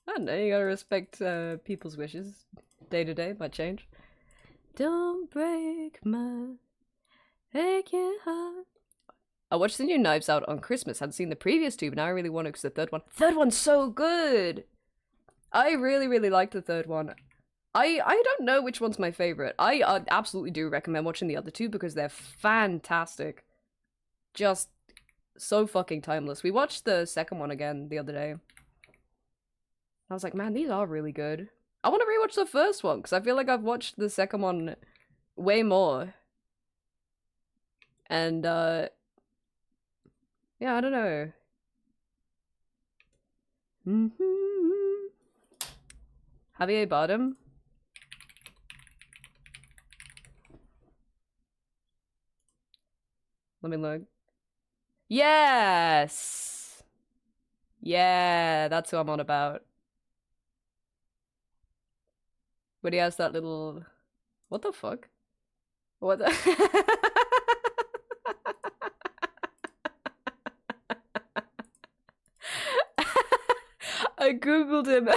You gotta respect people's wishes. Day to day might change. Don't break my aching heart. I watched the new Knives Out on Christmas. Hadn't seen the previous two, but now I really want to because the third one's so good. I really, really liked the third one. I don't know which one's my favorite. I absolutely do recommend watching the other two because they're fantastic. Just so fucking timeless. We watched the second one again the other day. I was like, man, these are really good. I want to rewatch the first one, because I feel like I've watched the second one way more. And, yeah, I don't know. Javier Bardem? Let me look. Yes! Yeah, that's who I'm on about. When he has that little... What the fuck? What the... I googled him.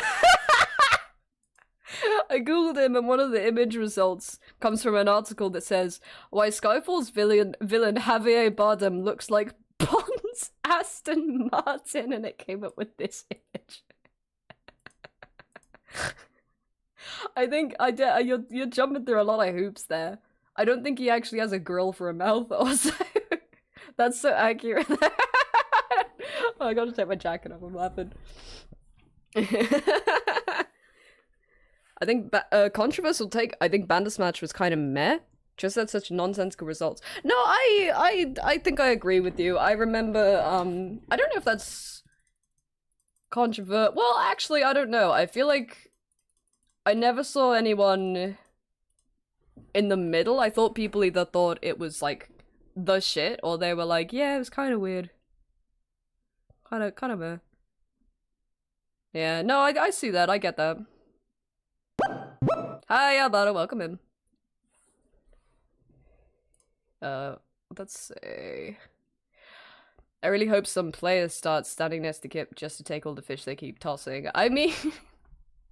I googled him, and one of the image results comes from an article that says why Skyfall's villain Javier Bardem looks like Bond's Aston Martin, and it came up with this image. I think you're jumping through a lot of hoops there. I don't think he actually has a grill for a mouth, also. That's so accurate. Oh, I gotta take my jacket off. I'm laughing. I think controversial take. I think Bandersnatch was kind of meh. Just had such nonsensical results. No, I think I agree with you. I remember. I don't know if that's controversial. Well, actually, I don't know. I feel like I never saw anyone in the middle. I thought people either thought it was like the shit, or they were like, yeah, it was kind of weird. Kind of a. Yeah, no, I see that. I get that. Hi, Alberto, welcome in. Let's see. I really hope some players start standing next to Kip just to take all the fish they keep tossing. I mean,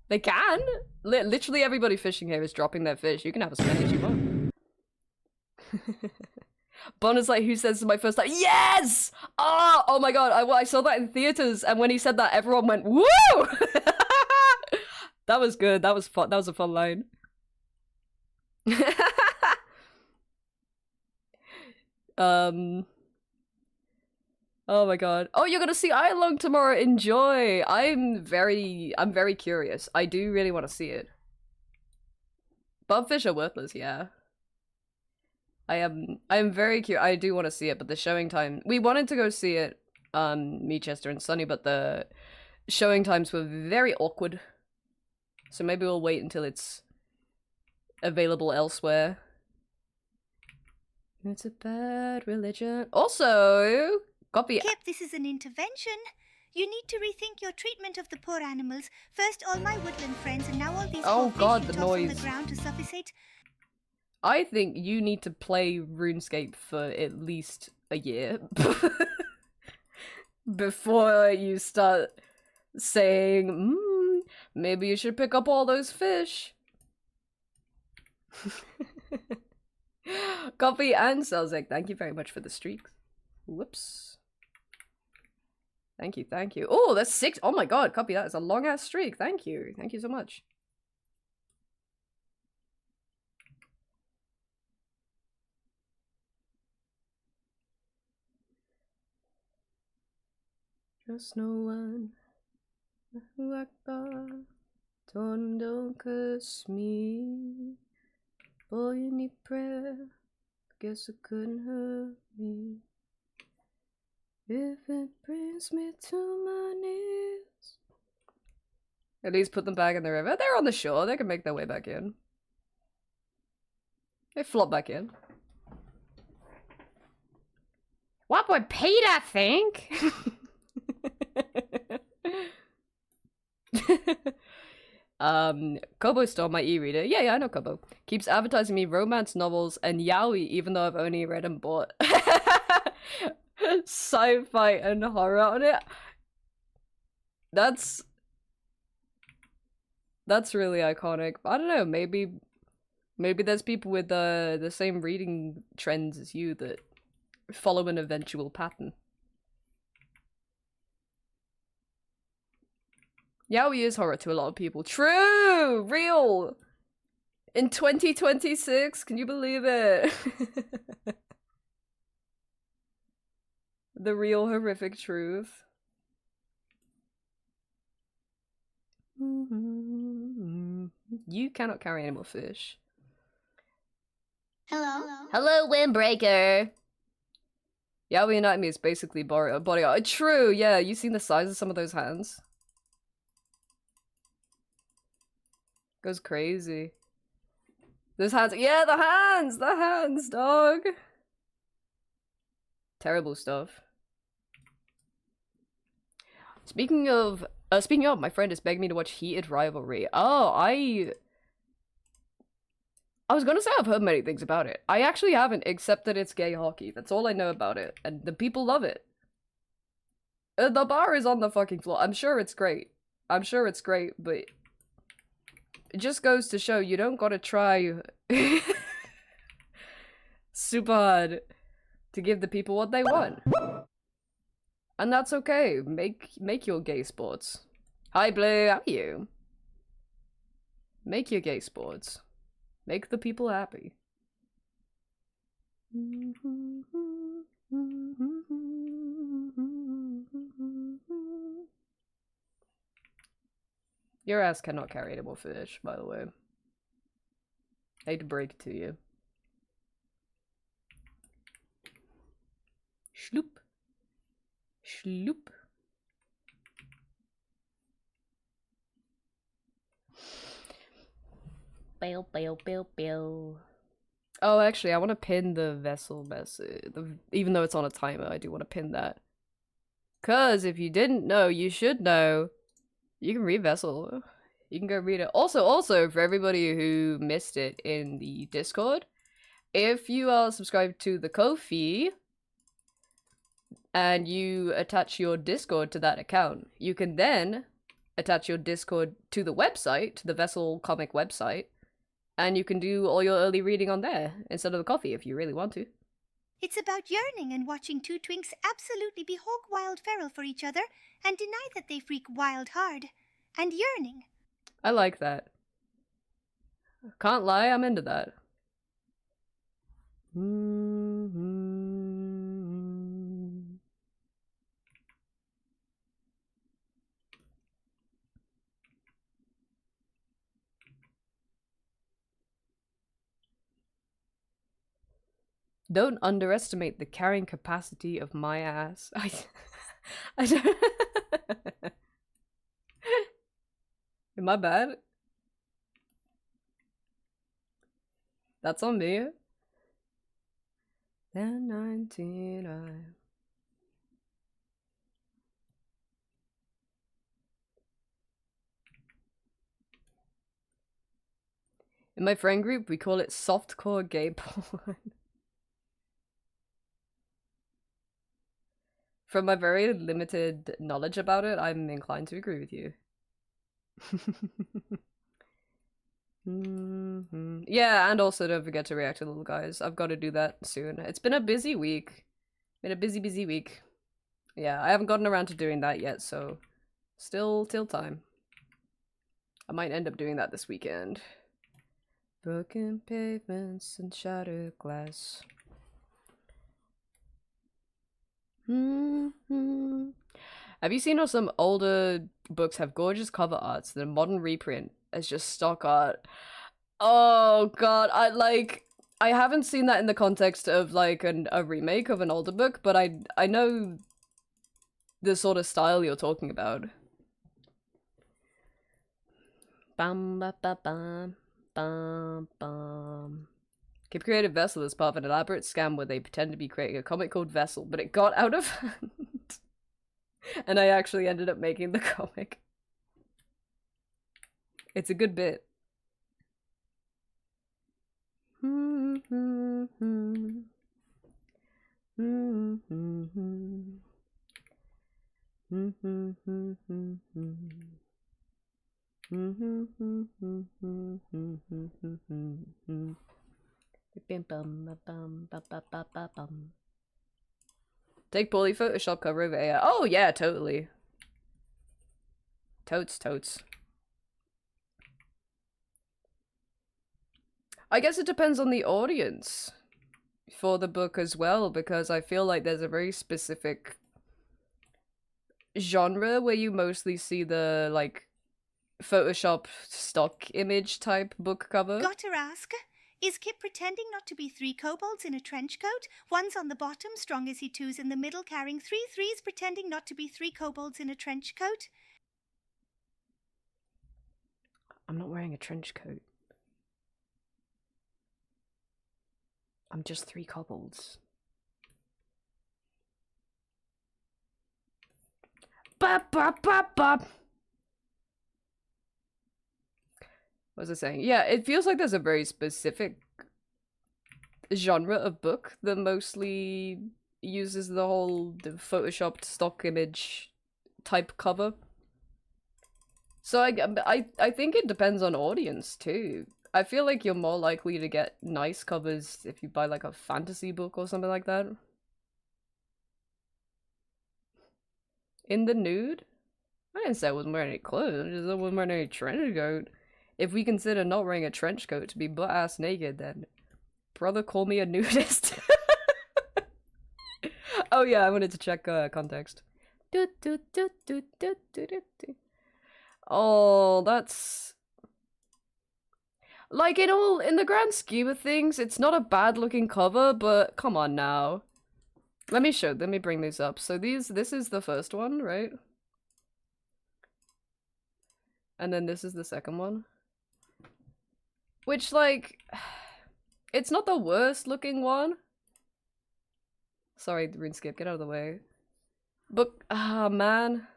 they can. Literally everybody fishing here is dropping their fish. You can have as many as you want. Bon is like, who says my first time? Yes! Oh my god, I saw that in theaters, and when he said that, everyone went, woo! That was good. That was fun. That was a fun line. Oh my god. Oh, you're gonna see Long tomorrow. Enjoy. I'm very curious. I do really want to see it. Bobfish are worthless, yeah. I am very curious. I do want to see it, but the showing time. We wanted to go see it, me, Chester, and Sunny, but the showing times were very awkward. So maybe we'll wait until it's available elsewhere. It's a bad religion. Also, copy. Kip, this is an intervention. You need to rethink your treatment of the poor animals. First, all my woodland friends, and now all these oh god, fish the you toss noise on the ground to suffocate. I think you need to play RuneScape for at least a year before you start saying, maybe you should pick up all those fish. Copy and Selzek, thank you very much for the streaks. Whoops. Thank you, thank you. Oh, that's 6. Oh my god, copy, that is a long ass streak. Thank you. Thank you so much. Just no one who Akbar don't curse me. Boy, you need prayer. Guess it couldn't hurt me. If it brings me to my knees. At least put them back in the river. They're on the shore. They can make their way back in. They flop back in. What would Peter think? Kobo stole my e-reader. Yeah, I know Kobo. Keeps advertising me romance novels and yaoi, even though I've only read and bought sci-fi and horror on it. That's really iconic. I don't know, maybe there's people with the same reading trends as you that follow an eventual pattern. Yaoi is horror to a lot of people. True! Real! In 2026? Can you believe it? The real horrific truth. You cannot carry any more fish. Hello? Hello, Windbreaker! Yaoi Anatomy is basically body art. True, yeah, you seen the size of some of those hands? Goes crazy. Those hands, yeah, the hands, dog. Terrible stuff. Speaking of, my friend is begging me to watch Heated Rivalry. Oh, I was gonna say I've heard many things about it. I actually haven't, except that it's gay hockey. That's all I know about it, and the people love it. The bar is on the fucking floor. I'm sure it's great. I'm sure it's great, but it just goes to show you don't gotta try super hard to give the people what they want. And that's okay. Make your gay sports. Hi Blue, how are you? Make your gay sports. Make the people happy. Your ass cannot carry any more fish, by the way. I hate to break it to you. Schloop. Schloop. Bill, bill, bill, bill. Oh, actually, I want to pin the vessel message. Even though it's on a timer, I do want to pin that. Cause if you didn't know, you should know. You can read Vessel. You can go read it. Also, for everybody who missed it in the Discord, if you are subscribed to the Ko-fi and you attach your Discord to that account, you can then attach your Discord to the website, to the Vessel comic website, and you can do all your early reading on there instead of the coffee if you really want to. It's about yearning and watching two twinks absolutely be hog wild feral for each other and deny that they freak wild hard. And yearning. I like that. Can't lie, I'm into that. Don't underestimate the carrying capacity of my ass. I don't. Am I bad? That's on me. Then 19 In my friend group, we call it softcore gay porn. From my very limited knowledge about it, I'm inclined to agree with you. Yeah, and also don't forget to react to little guys. I've got to do that soon. It's been a busy week. Been a busy week. Yeah, I haven't gotten around to doing that yet, so still till time. I might end up doing that this weekend. Broken pavements and shattered glass. Have you seen how some older books have gorgeous cover arts? The modern reprint is just stock art. Oh god, I haven't seen that in the context of like a remake of an older book, but I know the sort of style you're talking about. Bum ba ba bum bum bum. Keep Creative Vessel is part of an elaborate scam where they pretend to be creating a comic called Vessel, but it got out of hand. And I actually ended up making the comic. It's a good bit. Take poorly Photoshop cover over AI. Oh yeah, totally. Totes. I guess it depends on the audience for the book as well, because I feel like there's a very specific genre where you mostly see the like Photoshop stock image type book cover. Gotta ask, is Kip pretending not to be three kobolds in a trench coat? One's on the bottom, strong as he two's in the middle, carrying three threes, pretending not to be three kobolds in a trench coat? I'm not wearing a trench coat. I'm just three kobolds. Bop, bop, bop, bop. What was I saying? Yeah, it feels like there's a very specific genre of book that mostly uses the whole photoshopped stock image type cover. So I think it depends on audience too. I feel like you're more likely to get nice covers if you buy like a fantasy book or something like that. In the nude? I didn't say I wasn't wearing any clothes, I just wasn't wearing any trench coat. If we consider not wearing a trench coat to be butt-ass naked, then brother, call me a nudist. Oh yeah, I wanted to check context. Oh, that's... Like, in the grand scheme of things, it's not a bad-looking cover, but come on now. Let me bring these up. So this is the first one, right? And then this is the second one. Which, like, it's not the worst looking one. Sorry, RuneScape, get out of the way. But, man.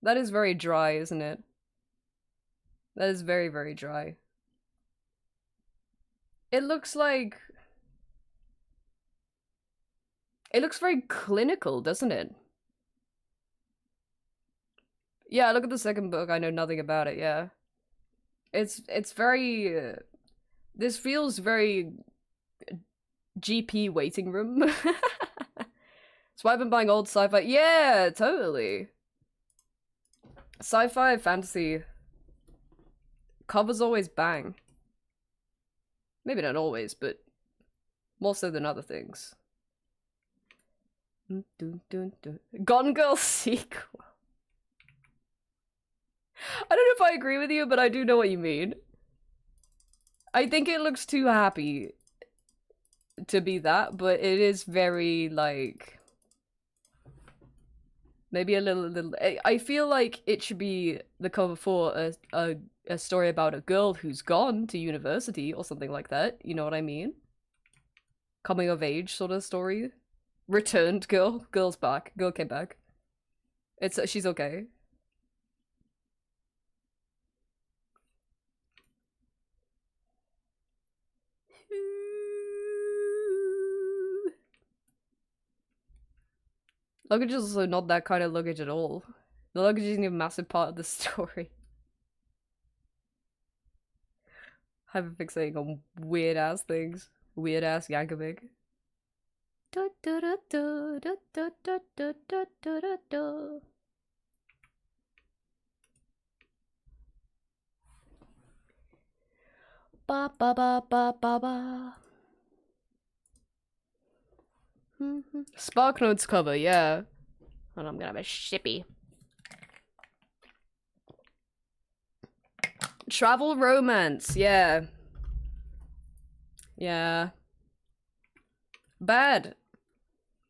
That is very dry, isn't it? That is very, very dry. It looks like... It looks very clinical, doesn't it? Yeah, look at the second book, I know nothing about it, yeah. It's very... this feels very... GP waiting room. That's why I've been buying old sci-fi. Yeah, totally. Sci-fi, fantasy. Covers always bang. Maybe not always, but more so than other things. Gone Girl sequel. I don't know if I agree with you, but I do know what you mean. I think it looks too happy to be that, but it is very, like... Maybe a little... I feel like it should be the cover for a story about a girl who's gone to university or something like that. You know what I mean? Coming of age sort of story. Returned girl. Girl's back. Girl came back. She's okay. Luggage is also not that kind of luggage at all. The luggage isn't even a massive part of the story. Hyperfixating on weird ass things. Weird ass Yankovic. Ba ba ba ba ba ba. Sparknotes cover, yeah. And I'm gonna have a shippy. Travel romance, yeah. Yeah. Bad.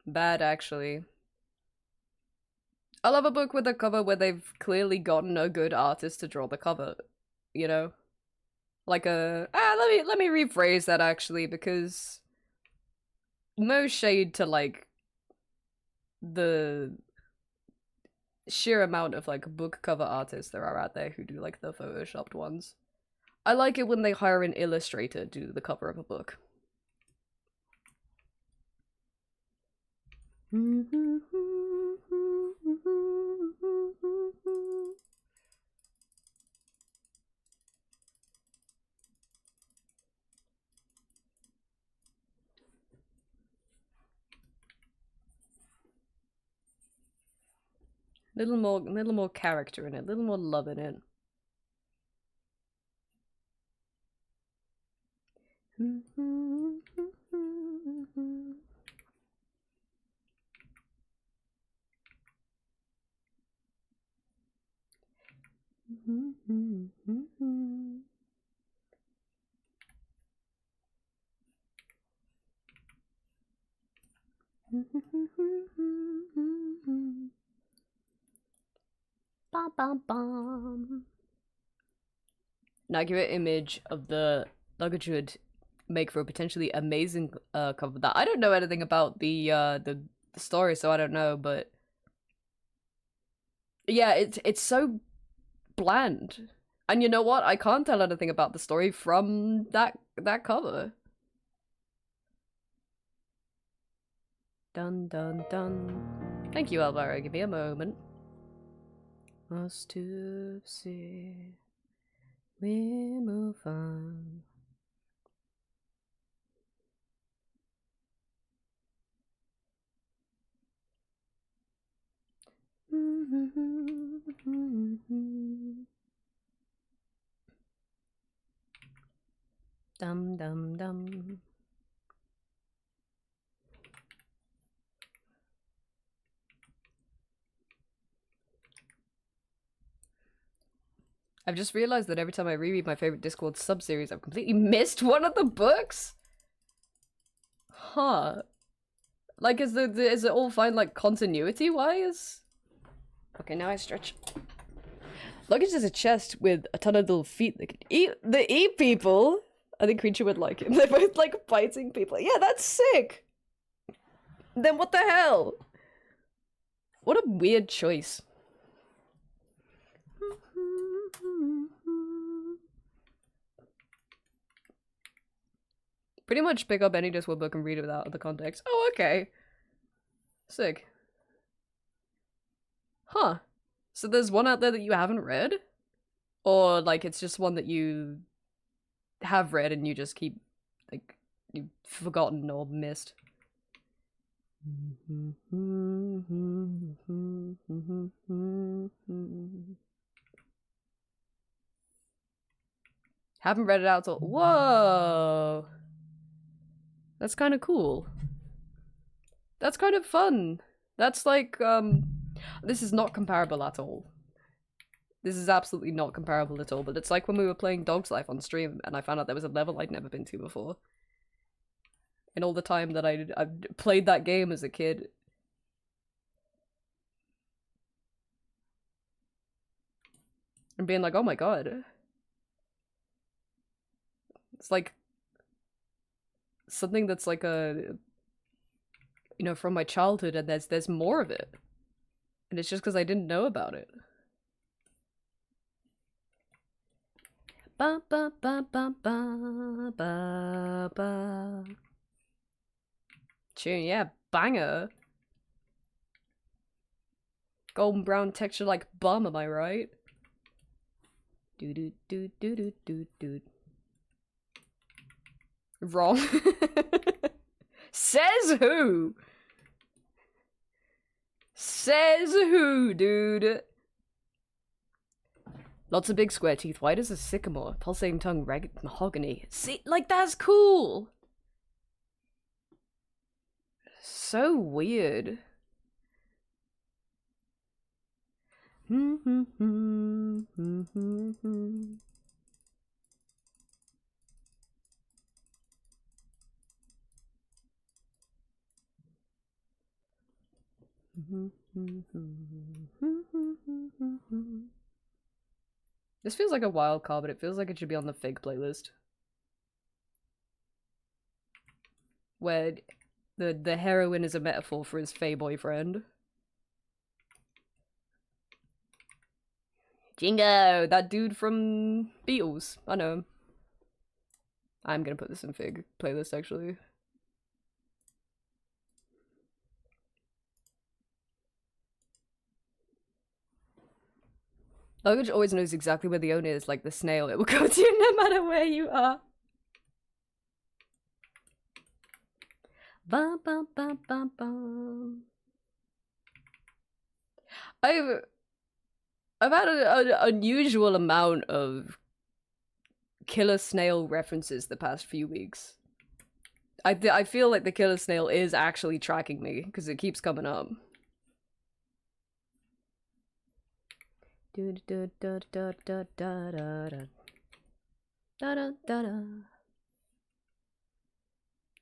Bad, actually. I love a book with a cover where they've clearly gotten a good artist to draw the cover, you know? Like a... let me rephrase that, actually, because... No shade to, like, the sheer amount of, like, book cover artists there are out there who do, like, the photoshopped ones. I like it when they hire an illustrator to do the cover of a book. Little more character in it, little more love in it. Bum, bum, bum. An accurate image of the luggage would make for a potentially amazing cover. That I don't know anything about the story, so I don't know, but Yeah, it's so bland. And you know what? I can't tell anything about the story from that cover. Dun dun dun. Thank you, Elvira. Give me a moment. Must to see. We move on. Dum dum dum. I've just realized that every time I reread my favorite Discord sub-series, I've completely missed one of the books. Huh. Like, is it all fine, like, continuity-wise? Okay, now I stretch. Luggage is a chest with a ton of little feet that can eat people. I think Creature would like it. They're both, like, biting people. Yeah, that's sick! Then what the hell? What a weird choice. Pretty much pick up any Discworld book and read it without the context. Oh, okay. Sick. Huh. So there's one out there that you haven't read? Or, like, it's just one that you have read and you just keep, like, you've forgotten or missed? Haven't read it out till— whoa! That's kind of cool. That's kind of fun. That's like, this is not comparable at all. This is absolutely not comparable at all, but it's like when we were playing Dog's Life on stream and I found out there was a level I'd never been to before. And all the time that I played that game as a kid. And being like, oh my god. It's like something that's like a, you know, from my childhood, and there's more of it. And it's just because I didn't know about it. Ba ba ba ba ba ba ba. Tune, yeah, banger. Golden brown texture like bum, am I right? Do do do do do do do. Wrong. Says who? Says who, dude? Lots of big square teeth, white as a sycamore, pulsating tongue, ragged mahogany. See, like, that's cool! So weird. This feels like a wild card, but it feels like it should be on the Fig playlist. Where the heroine is a metaphor for his fey boyfriend. Jingo! That dude from Beatles. I know him. I'm gonna put this in Fig playlist, actually. Luggage always knows exactly where the owner is, like the snail. It will go to you no matter where you are. Bum, bum, bum, bum, bum. I've had an unusual amount of killer snail references the past few weeks. I feel like the killer snail is actually tracking me because it keeps coming up. Then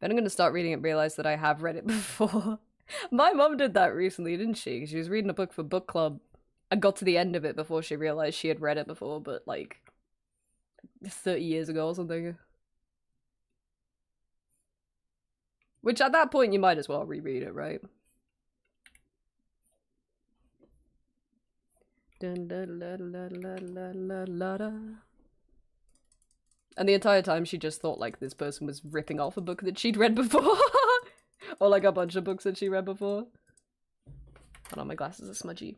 I'm gonna start reading it and realize that I have read it before. My mom did that recently, didn't she? She was reading a book for book club and got to the end of it before she realized she had read it before, but like 30 years ago or something. Which at that point you might as well reread it, right? Dun, la, la, la, la, la, la, la, la. And the entire time she just thought like this person was ripping off a book that she'd read before. Or like a bunch of books that she read before. Hold on, my glasses are smudgy.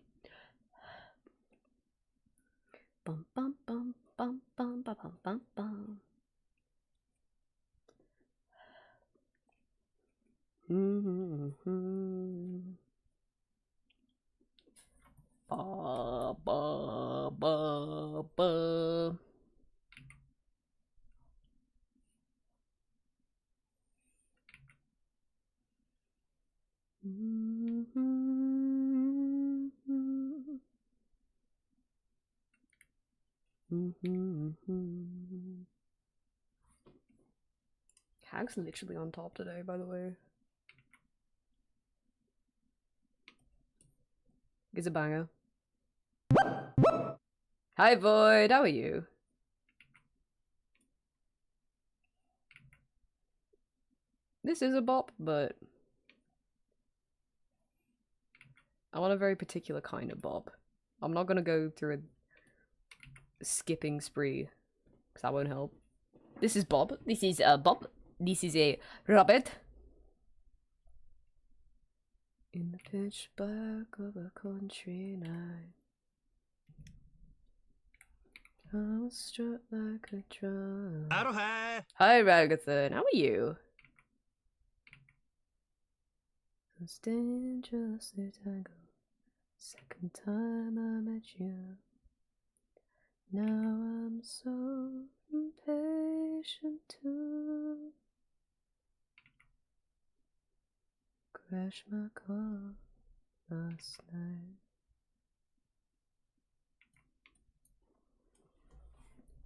Bum bum bum bum bum bum bum bum bum. Ba ba ba ba. Hag's literally on top today, by the way. It's a banger. Hi Void, how are you? This is a bop, but I want a very particular kind of bop. I'm not gonna go through a skipping spree, because that won't help. This is Bob. This is a Bob. This is a Robert. In the pitch black of a country night, I was struck like a drum. Hi. Hi Ragathon, how are you? It's dangerously tangled. Second time I met you. Now I'm so impatient to crash my car last night.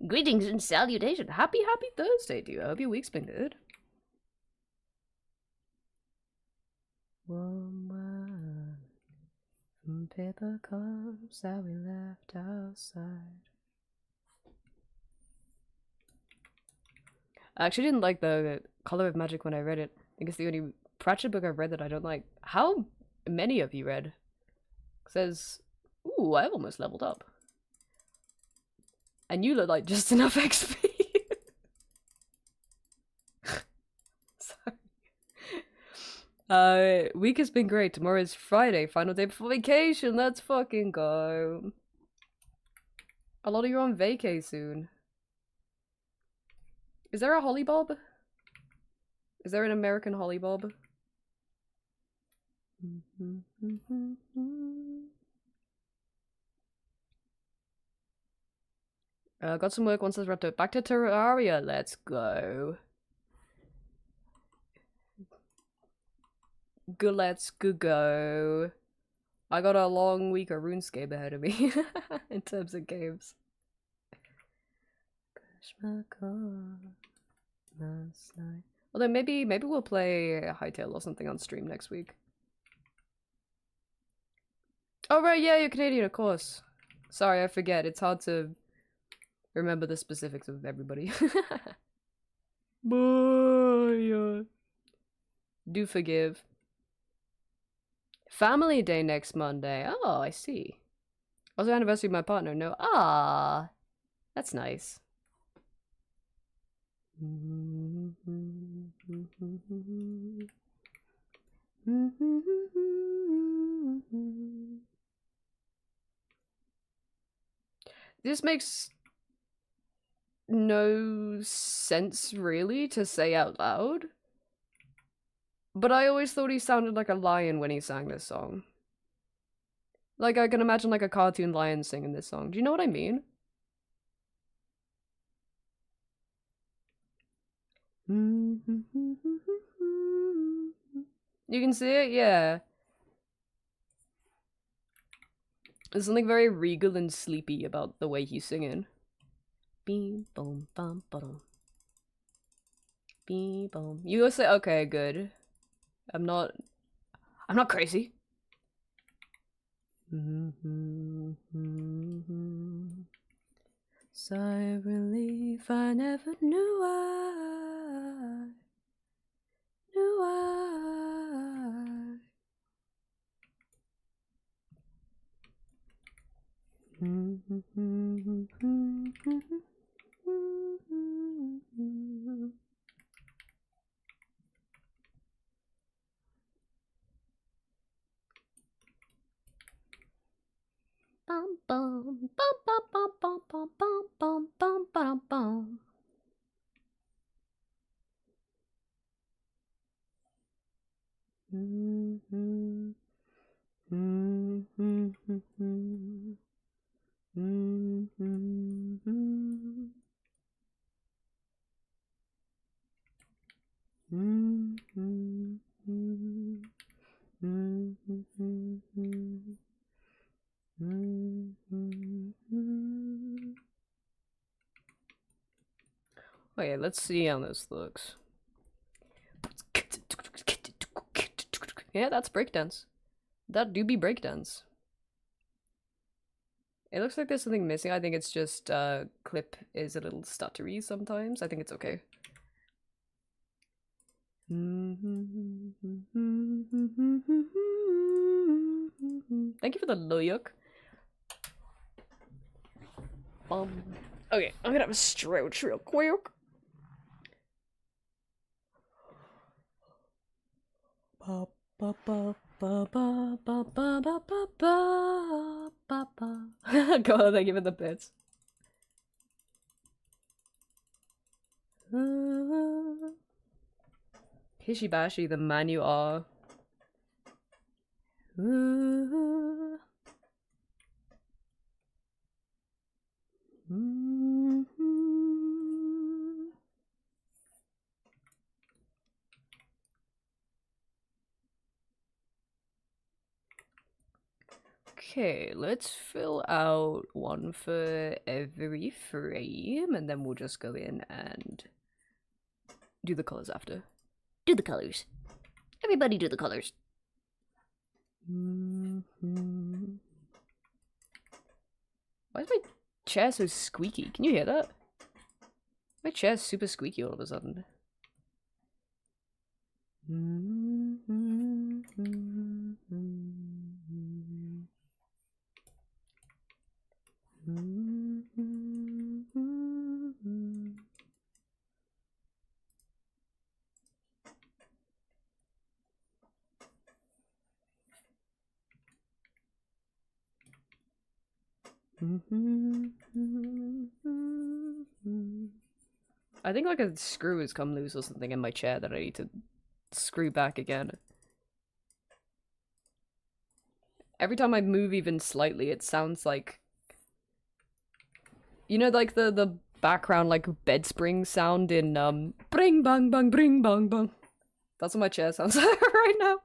Greetings and salutations. Happy Thursday to you. I hope your week's been good. Warm wine from paper cups that we left outside. I actually didn't like the Color of Magic when I read it. I think it's the only Pratchett book I've read that I don't like. How many of you read? It says, ooh, I've almost leveled up. And you look like just enough XP. Sorry. Week has been great. Tomorrow is Friday, final day before vacation. Let's fucking go. A lot of you are on vacay soon. Is there a Holly Bob? Is there an American Holly Bob? Got some work once it's wrapped up. Back to Terraria. Let's go. Let's go. I got a long week of RuneScape ahead of me in terms of games. Crash my car last night. Although maybe we'll play Hytale or something on stream next week. Oh right, yeah, you're Canadian, of course. Sorry, I forget. It's hard to remember the specifics of everybody. Boy, do forgive. Family day next Monday. Oh, I see. Also anniversary of my partner. No. Ah, that's nice. This makes no sense really to say out loud. But I always thought he sounded like a lion when he sang this song. Like, I can imagine like a cartoon lion singing this song. Do you know what I mean? You can see it? Yeah. There's something very regal and sleepy about the way he's singing. Beam, boom, bum, bum. Beam, boom. You go say, okay, good. I'm not crazy. Sigh of relief, I never knew I Bum bum bum bum bum bum bum bum bum bum bum. Okay, let's see how this looks. Yeah, that's breakdance. That do be breakdance. It looks like there's something missing. I think it's just clip is a little stuttery sometimes. I think it's okay. Thank you for the loyuk. Okay, I'm gonna have a stretch real quick. Ba ba ba ba ba ba ba ba ba ba ba. God, thank you for the bits. Hishibashi, the man you are. Okay, let's fill out one for every frame, and then we'll just go in and do the colors after. Do the colors. Everybody do the colors. Why is my chair so squeaky? Can you hear that? My chair's super squeaky all of a sudden. I think like a screw has come loose or something in my chair that I need to screw back again. Every time I move even slightly, it sounds like, you know, like the background like bed spring sound in bring bang bang bring bang bang. That's what my chair sounds like right now.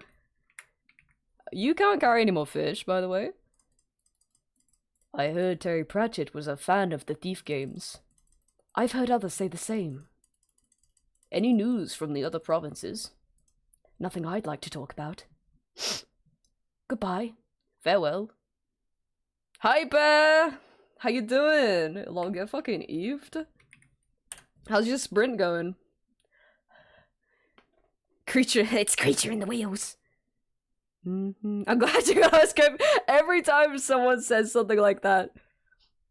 You can't carry any more fish, by the way. I heard Terry Pratchett was a fan of the Thief games. I've heard others say the same. Any news from the other provinces? Nothing I'd like to talk about. Goodbye. Farewell. Hi, Bear! How you doing? Longer fucking Eved? How's your sprint going? Creature, it's creature in the wheels. I'm glad you guys came. Every time someone says something like that,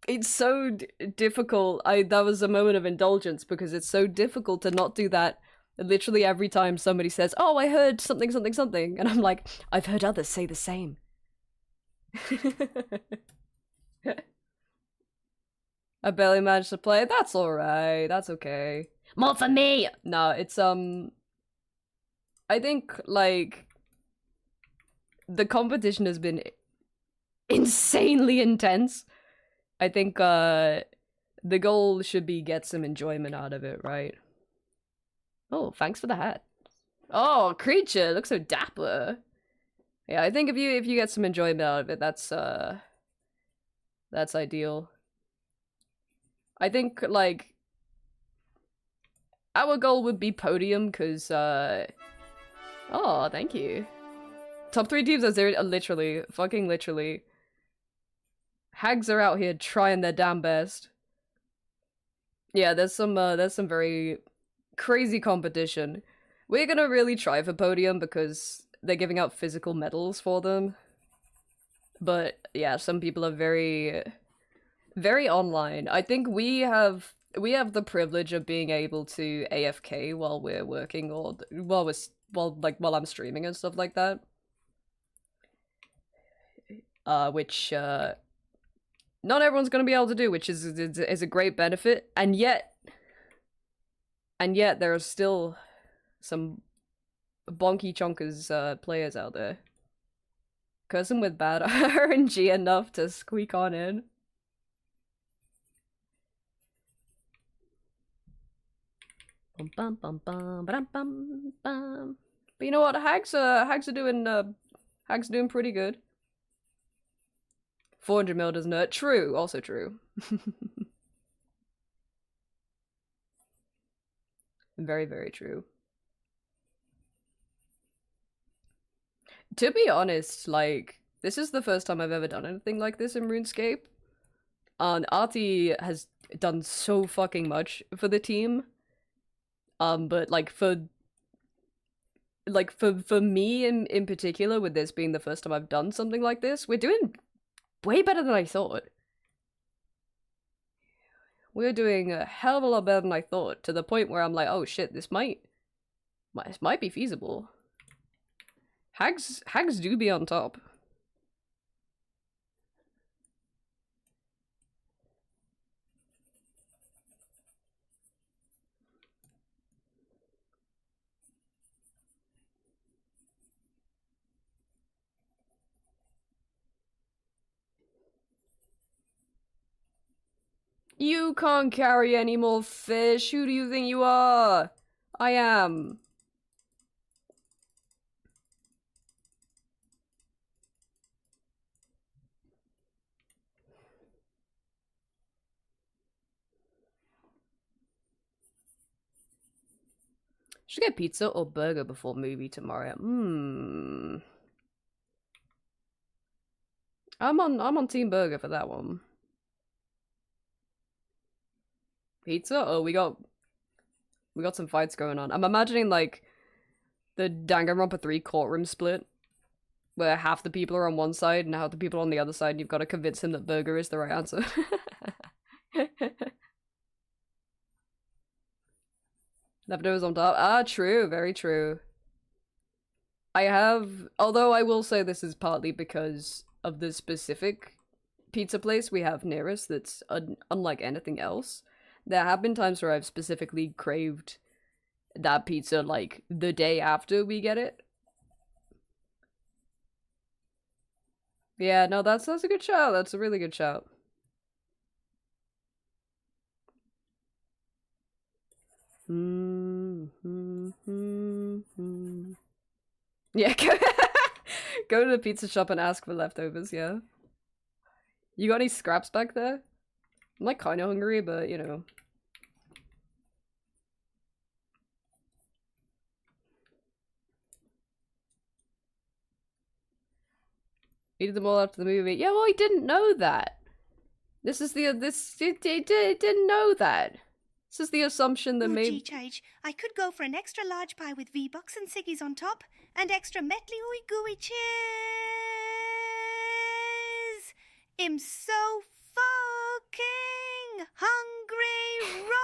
it's so difficult. That was a moment of indulgence because it's so difficult to not do that. Literally every time somebody says, "Oh, I heard something, something, something," and I'm like, "I've heard others say the same." I barely managed to play. That's alright. That's okay. More for me! No, it's, I think, like, the competition has been insanely intense. I think, the goal should be get some enjoyment out of it, right? Oh, thanks for the hat. Oh, creature, looks so dapper. Yeah, I think if you get some enjoyment out of it, that's ideal. I think, like, our goal would be podium, because, oh, thank you. Top 3 teams are literally, fucking literally. Hags are out here trying their damn best. Yeah, there's some very crazy competition. We're gonna really try for podium because they're giving out physical medals for them. But yeah, some people are very Very online. I think we have the privilege of being able to AFK while we're working or while I'm streaming and stuff like that. Which not everyone's gonna be able to do, which is a great benefit, and yet there are still some bonky chonkers players out there. Cursing with bad RNG enough to squeak on in. Bum bum bum bum bum bum bum. But you know what? Hags are doing pretty good. 400 mil doesn't hurt. True, also true. Very, very true. To be honest, like, this is the first time I've ever done anything like this in RuneScape. And Artie has done so fucking much for the team. But like for me in particular, with this being the first time I've done something like this, we're doing way better than I thought. We're doing a hell of a lot better than I thought, to the point where I'm like, oh shit, this might be feasible. Hags do be on top. You can't carry any more fish. Who do you think you are? I am. Should get pizza or burger before movie tomorrow. I'm on Team Burger for that one. Pizza? Oh, we got some fights going on. I'm imagining like the Danganronpa 3 courtroom split, where half the people are on one side and half the people on the other side, and you've got to convince him that burger is the right answer. Leftovers on top. Ah, true, very true. Although I will say this is partly because of the specific pizza place we have near us that's unlike anything else. There have been times where I've specifically craved that pizza like the day after we get it. Yeah, no, that's a good shout. That's a really good shout. Yeah, go to the pizza shop and ask for leftovers, yeah. You got any scraps back there? I'm like kinda hungry, but you know. Eated them all after the movie. Yeah, well, I didn't know that. It didn't know that. This is the assumption that maybe. I could go for an extra large pie with V-Bucks and Siggy's on top, and extra metly ooey gooey cheers. I'm so fucking hungry raw.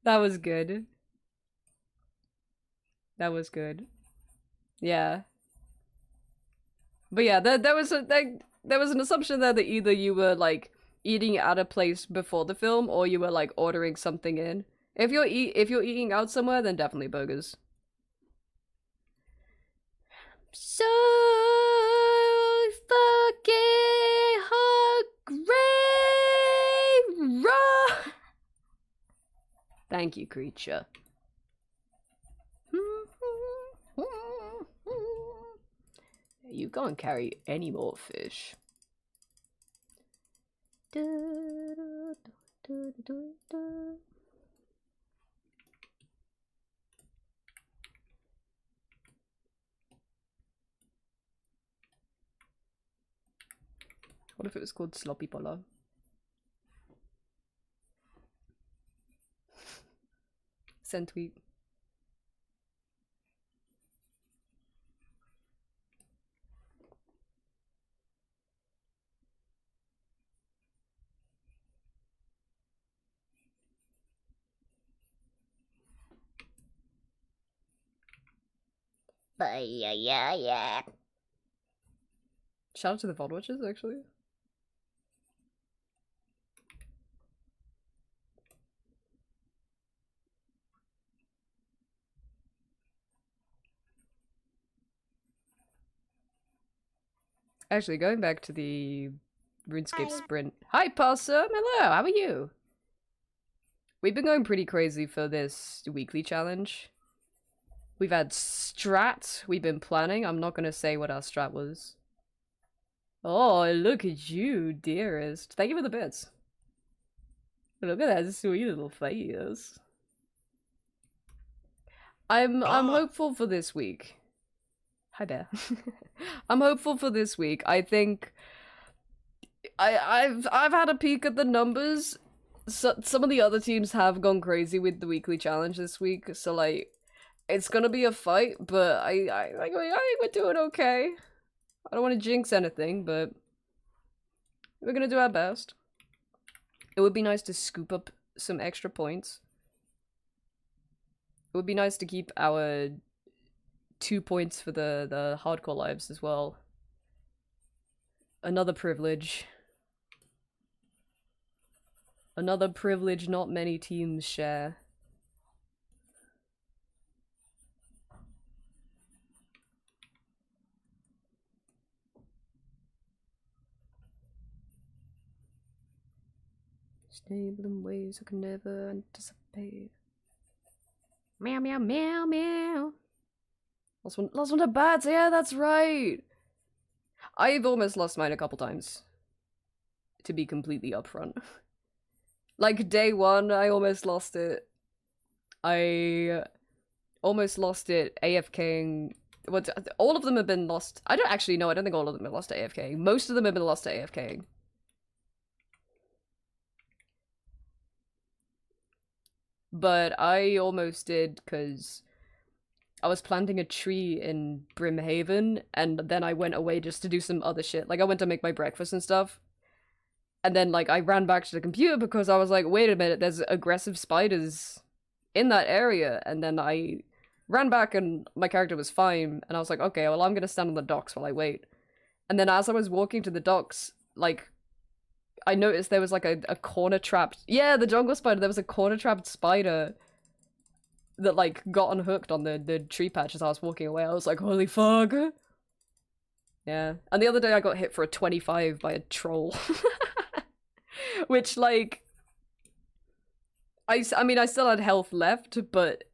That was good. That was good. Yeah. But yeah, there was an assumption there that either you were like eating at a place before the film or you were like ordering something in. If you're eating out somewhere, then definitely burgers. So fucking hungry raw. Thank you, creature. You can't carry any more fish. What if it was called Sloppy Polo? Send tweet. Yeah. Shout out to the VOD watchers, actually. Actually, going back to the RuneScape sprint. Hi, Possum! Hello, how are you? We've been going pretty crazy for this weekly challenge. We've had strat we've been planning. I'm not gonna say what our strat was. Oh, look at you, dearest. Thank you for the bits. Look at that sweet little face. I'm hopeful for this week. Hi there. I'm hopeful for this week. I think I've had a peek at the numbers. So, some of the other teams have gone crazy with the weekly challenge this week, so like it's gonna be a fight, but I think we're doing okay. I don't want to jinx anything, but we're gonna do our best. It would be nice to scoop up some extra points. It would be nice to keep our 2 points for the hardcore lives as well. Another privilege. Another privilege not many teams share. Stable in ways I can never anticipate. Meow meow meow meow. Last one to bats. Yeah, that's right. I've almost lost mine a couple times. To be completely upfront. Like day one, I almost lost it. I almost lost it AFKing. What? All of them have been lost. I don't actually know. I don't think all of them have lost to AFK. Most of them have been lost to AFKing. But I almost did because I was planting a tree in Brimhaven, and then I went away just to do some other shit. Like, I went to make my breakfast and stuff. And then, like, I ran back to the computer because I was like, wait a minute, there's aggressive spiders in that area. And then I ran back and my character was fine. And I was like, okay, well, I'm gonna stand on the docks while I wait. And then as I was walking to the docks, like, I noticed there was like a corner trapped. Yeah, the jungle spider. There was a corner trapped spider that like got unhooked on the tree patch as I was walking away. I was like, holy fuck. Yeah. And the other day I got hit for a 25 by a troll. Which like I mean I still had health left, but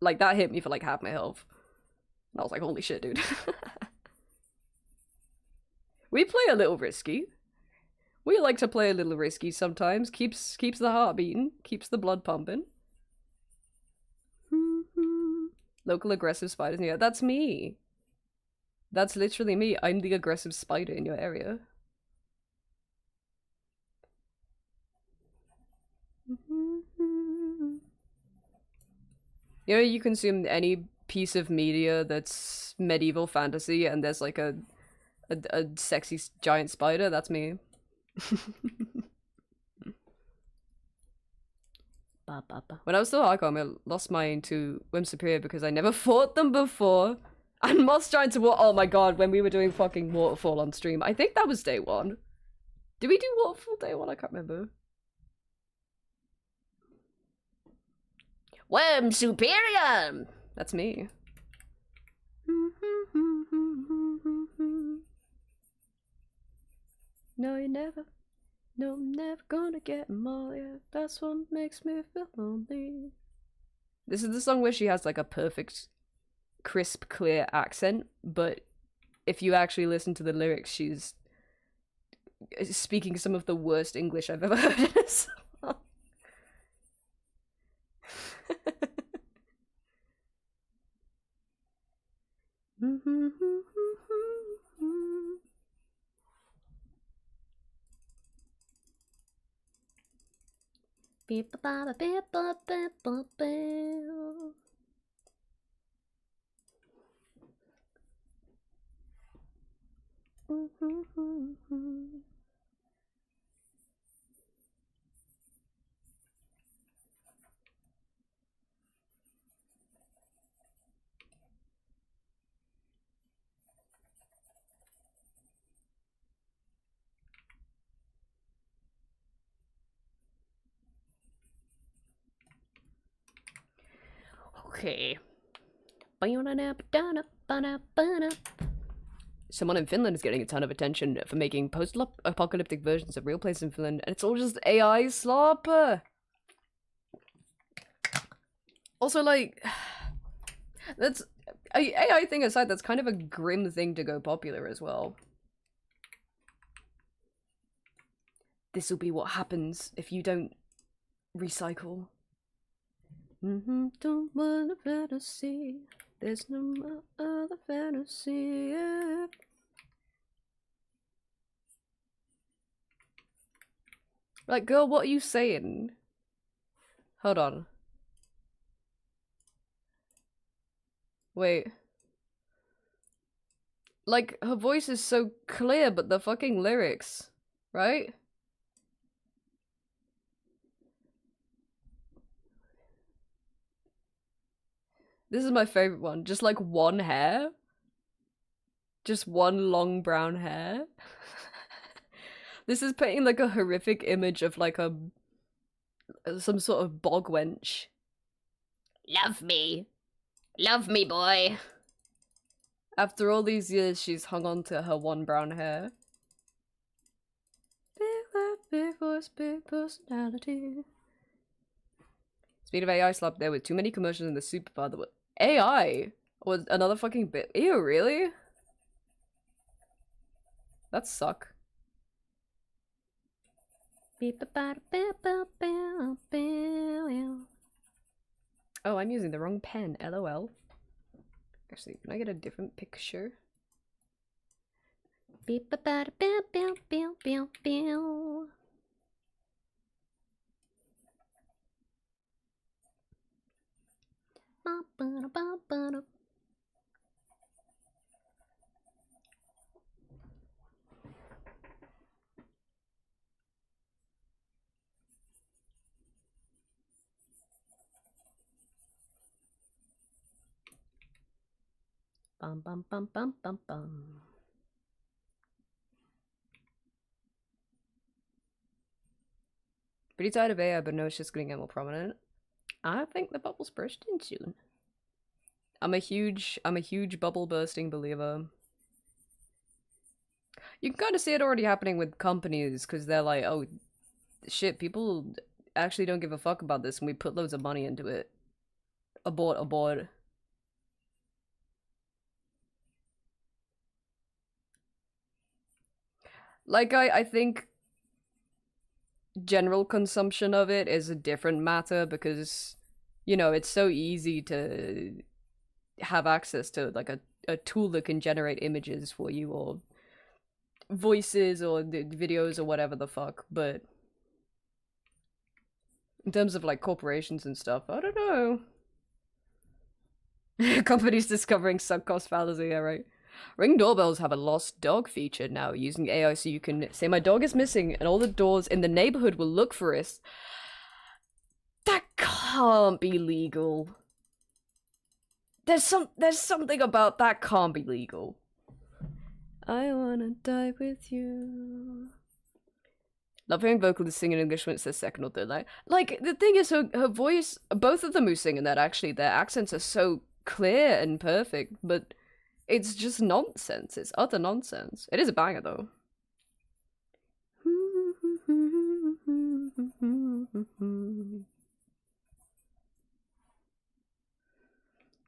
like that hit me for like half my health. And I was like, holy shit, dude. We play a little risky. We like to play a little risky sometimes. Keeps the heart beating, keeps the blood pumping. Local aggressive spiders. Yeah, that's me. That's literally me. I'm the aggressive spider in your area. You know, you consume any piece of media that's medieval fantasy and there's like a sexy giant spider, that's me. When I was still hardcore, I lost mine to Wim Superior because I never fought them before. And Moss trying to oh my god, when we were doing fucking Waterfall on stream. I think that was day one. Did we do Waterfall day one? I can't remember. Wim Superior! That's me. No, you never. No, I'm never gonna get them all, yeah. That's what makes me feel lonely. This is the song where she has like a perfect, crisp, clear accent, but if you actually listen to the lyrics, she's speaking some of the worst English I've ever heard in a song. Okay. Someone in Finland is getting a ton of attention for making post-apocalyptic versions of real places in Finland, and it's all just AI slop. Also, like, that's AI thing aside, that's kind of a grim thing to go popular as well. This will be what happens if you don't recycle. Don't want a fantasy. There's no other fantasy. Yeah. Like, girl, what are you saying? Hold on. Wait. Like, her voice is so clear, but the fucking lyrics, right? This is my favorite one. Just like one hair. Just one long brown hair. This is painting like a horrific image of like some sort of bog wench. Love me. Love me, boy. After all these years, she's hung on to her one brown hair. Big laugh, big voice, big personality. Speed of AI slap there with too many commercials in the superpower. AI was another fucking bit. Ew, really? That suck. Oh, I'm using the wrong pen. LOL. Actually, can I get a different picture? Bum bum bum bum bum bum. Pretty tired of AI, but no, it's just gonna get more prominent. I think the bubble's bursting soon. I'm a huge bubble bursting believer. You can kind of see it already happening with companies, because they're like, oh, shit, people actually don't give a fuck about this, and we put loads of money into it. Abort, abort. Like, I think general consumption of it is a different matter, because, you know, it's so easy to have access to, like, a tool that can generate images for you, or voices, or videos, or whatever the fuck, but in terms of, like, corporations and stuff, I don't know. Companies discovering sunk cost fallacy, yeah, right. Ring doorbells have a lost dog feature now, using AI so you can say my dog is missing and all the doors in the neighborhood will look for us. That can't be legal. There's something about that can't be legal. I wanna die with you. Love hearing vocalists sing in English when it's their second or third line. Like, the thing is, her voice, both of them who sing in that, actually, their accents are so clear and perfect, but it's just nonsense. It's utter nonsense. It is a banger, though.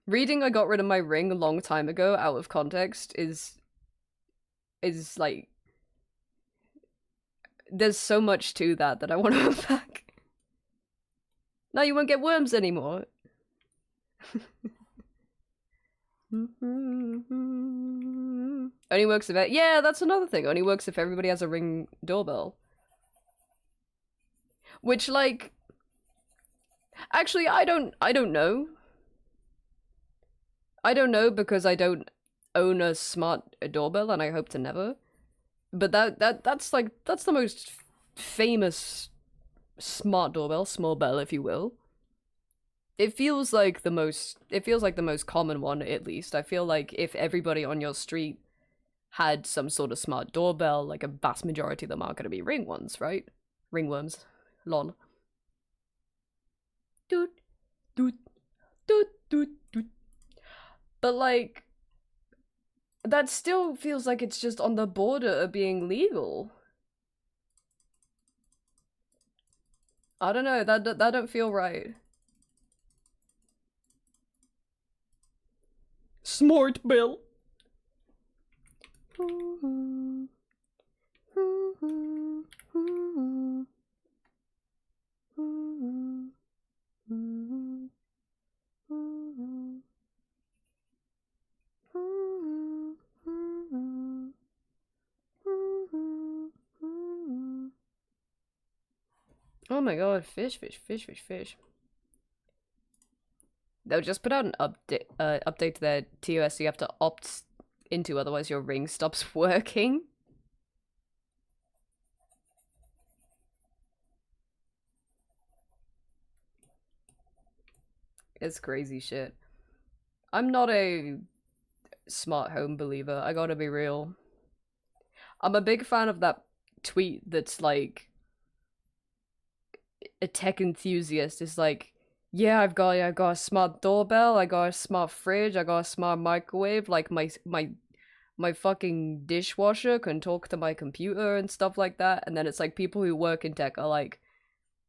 Reading I got rid of my ring a long time ago out of context is like, there's so much to that I want to unpack. Now you won't get worms anymore. Only works if yeah, that's another thing. Only works if everybody has a Ring doorbell. Which, like, actually, I don't know. I don't know because I don't own a smart doorbell, and I hope to never. But that's the most famous smart doorbell, small bell, if you will. It feels like the most common one, at least. I feel like if everybody on your street had some sort of smart doorbell, like, a vast majority of them are going to be Ring ones, right? Ringworms. Lol. Doot, doot, doot, But like, that still feels like it's just on the border of being legal. I don't know, that don't feel right. Smart Bill. Oh my god, fish. They'll just put out an update to their TOS you have to opt into, otherwise your ring stops working. It's crazy shit. I'm not a smart home believer, I gotta be real. I'm a big fan of that tweet that's like, a tech enthusiast is like, yeah, I've got a smart doorbell, I got a smart fridge, I got a smart microwave, like my fucking dishwasher can talk to my computer and stuff like that. And then it's like people who work in tech are like,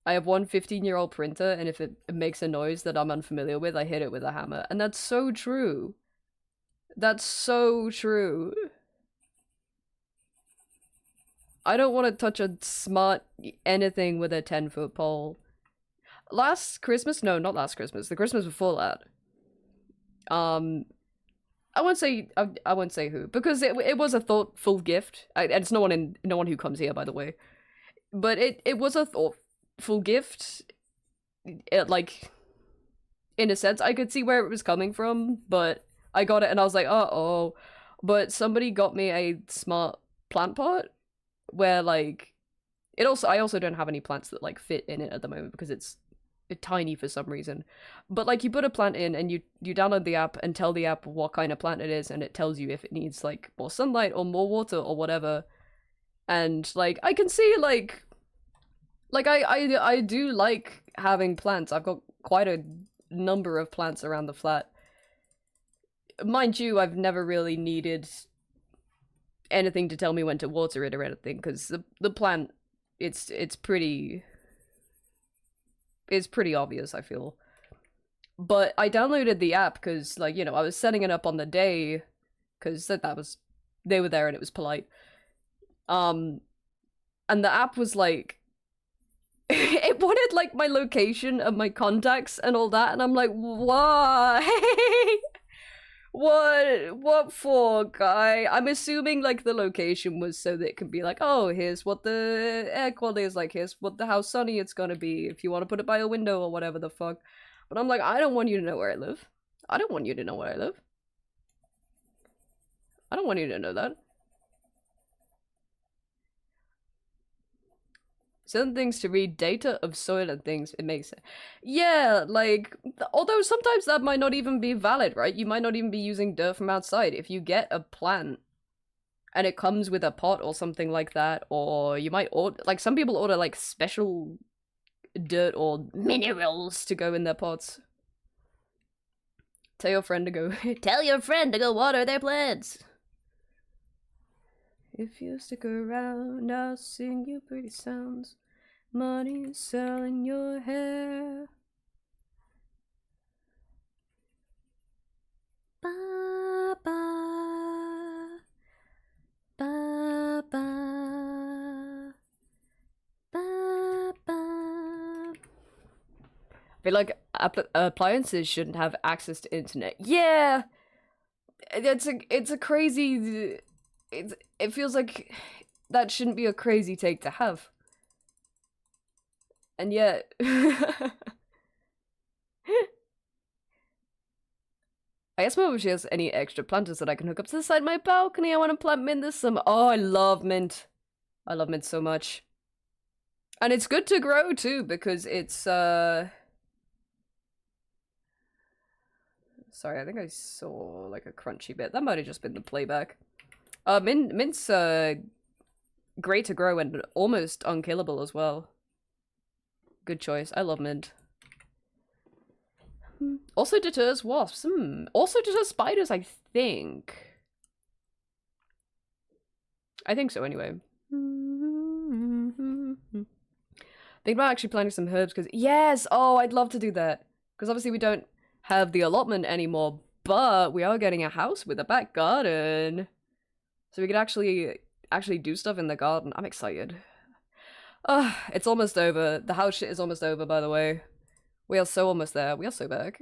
I have one 15-year-old printer, and if it makes a noise that I'm unfamiliar with, I hit it with a hammer. And that's so true. That's so true. I don't want to touch a smart anything with a 10-foot pole. Last Christmas? No, not last Christmas. The Christmas before that. I won't say who, because it was a thoughtful gift. It's no one who comes here, by the way. But it was a thoughtful gift. Like, in a sense, I could see where it was coming from, but I got it and I was like, uh-oh. But somebody got me a smart plant pot, where like, I also don't have any plants that like fit in it at the moment because it's tiny for some reason. But like, you put a plant in and you download the app and tell the app what kind of plant it is, and it tells you if it needs like more sunlight or more water or whatever. And like, I can see like I do like having plants. I've got quite a number of plants around the flat. Mind you, I've never really needed anything to tell me when to water it or anything, because the plant, it's pretty obvious, I feel. But I downloaded the app because, like, you know, I was setting it up on the day because they were there and it was polite. And the app was like, it wanted like my location and my contacts and all that, and I'm like, why? What for, guy? I'm assuming like the location was so that it can be like, oh, here's what the air quality is like, here's how sunny it's gonna be if you want to put it by a window or whatever the fuck. But I'm like, I don't want you to know where I live. I don't want you to know where I live. I don't want you to know that. Certain things to read data of soil and things, it makes sense. Yeah, like, although sometimes that might not even be valid, right? You might not even be using dirt from outside. If you get a plant and it comes with a pot or something like that, or you might order, like, some people order like special dirt or minerals to go in their pots. Tell your friend to go water their plants. If you stick around, I'll sing you pretty sounds. Money selling your hair. Ba ba ba ba ba ba. I feel like appliances shouldn't have access to internet. Yeah, it's a crazy. It feels like that shouldn't be a crazy take to have. And yet... I guess maybe if she has any extra planters that I can hook up to the side of my balcony. I want to plant mint this summer. Oh, I love mint. I love mint so much. And it's good to grow too, because it's, Sorry, I think I saw like a crunchy bit. That might have just been the playback. Mint's great to grow and almost unkillable as well. Good choice. I love mint. Also deters wasps. Also deters spiders, I think. I think so, anyway. Think about actually planting some herbs, because... Yes! Oh, I'd love to do that. Because obviously we don't have the allotment anymore, but we are getting a house with a back garden. So we could actually do stuff in the garden. I'm excited. It's almost over. The house shit is almost over, by the way. We are so almost there. We are so back.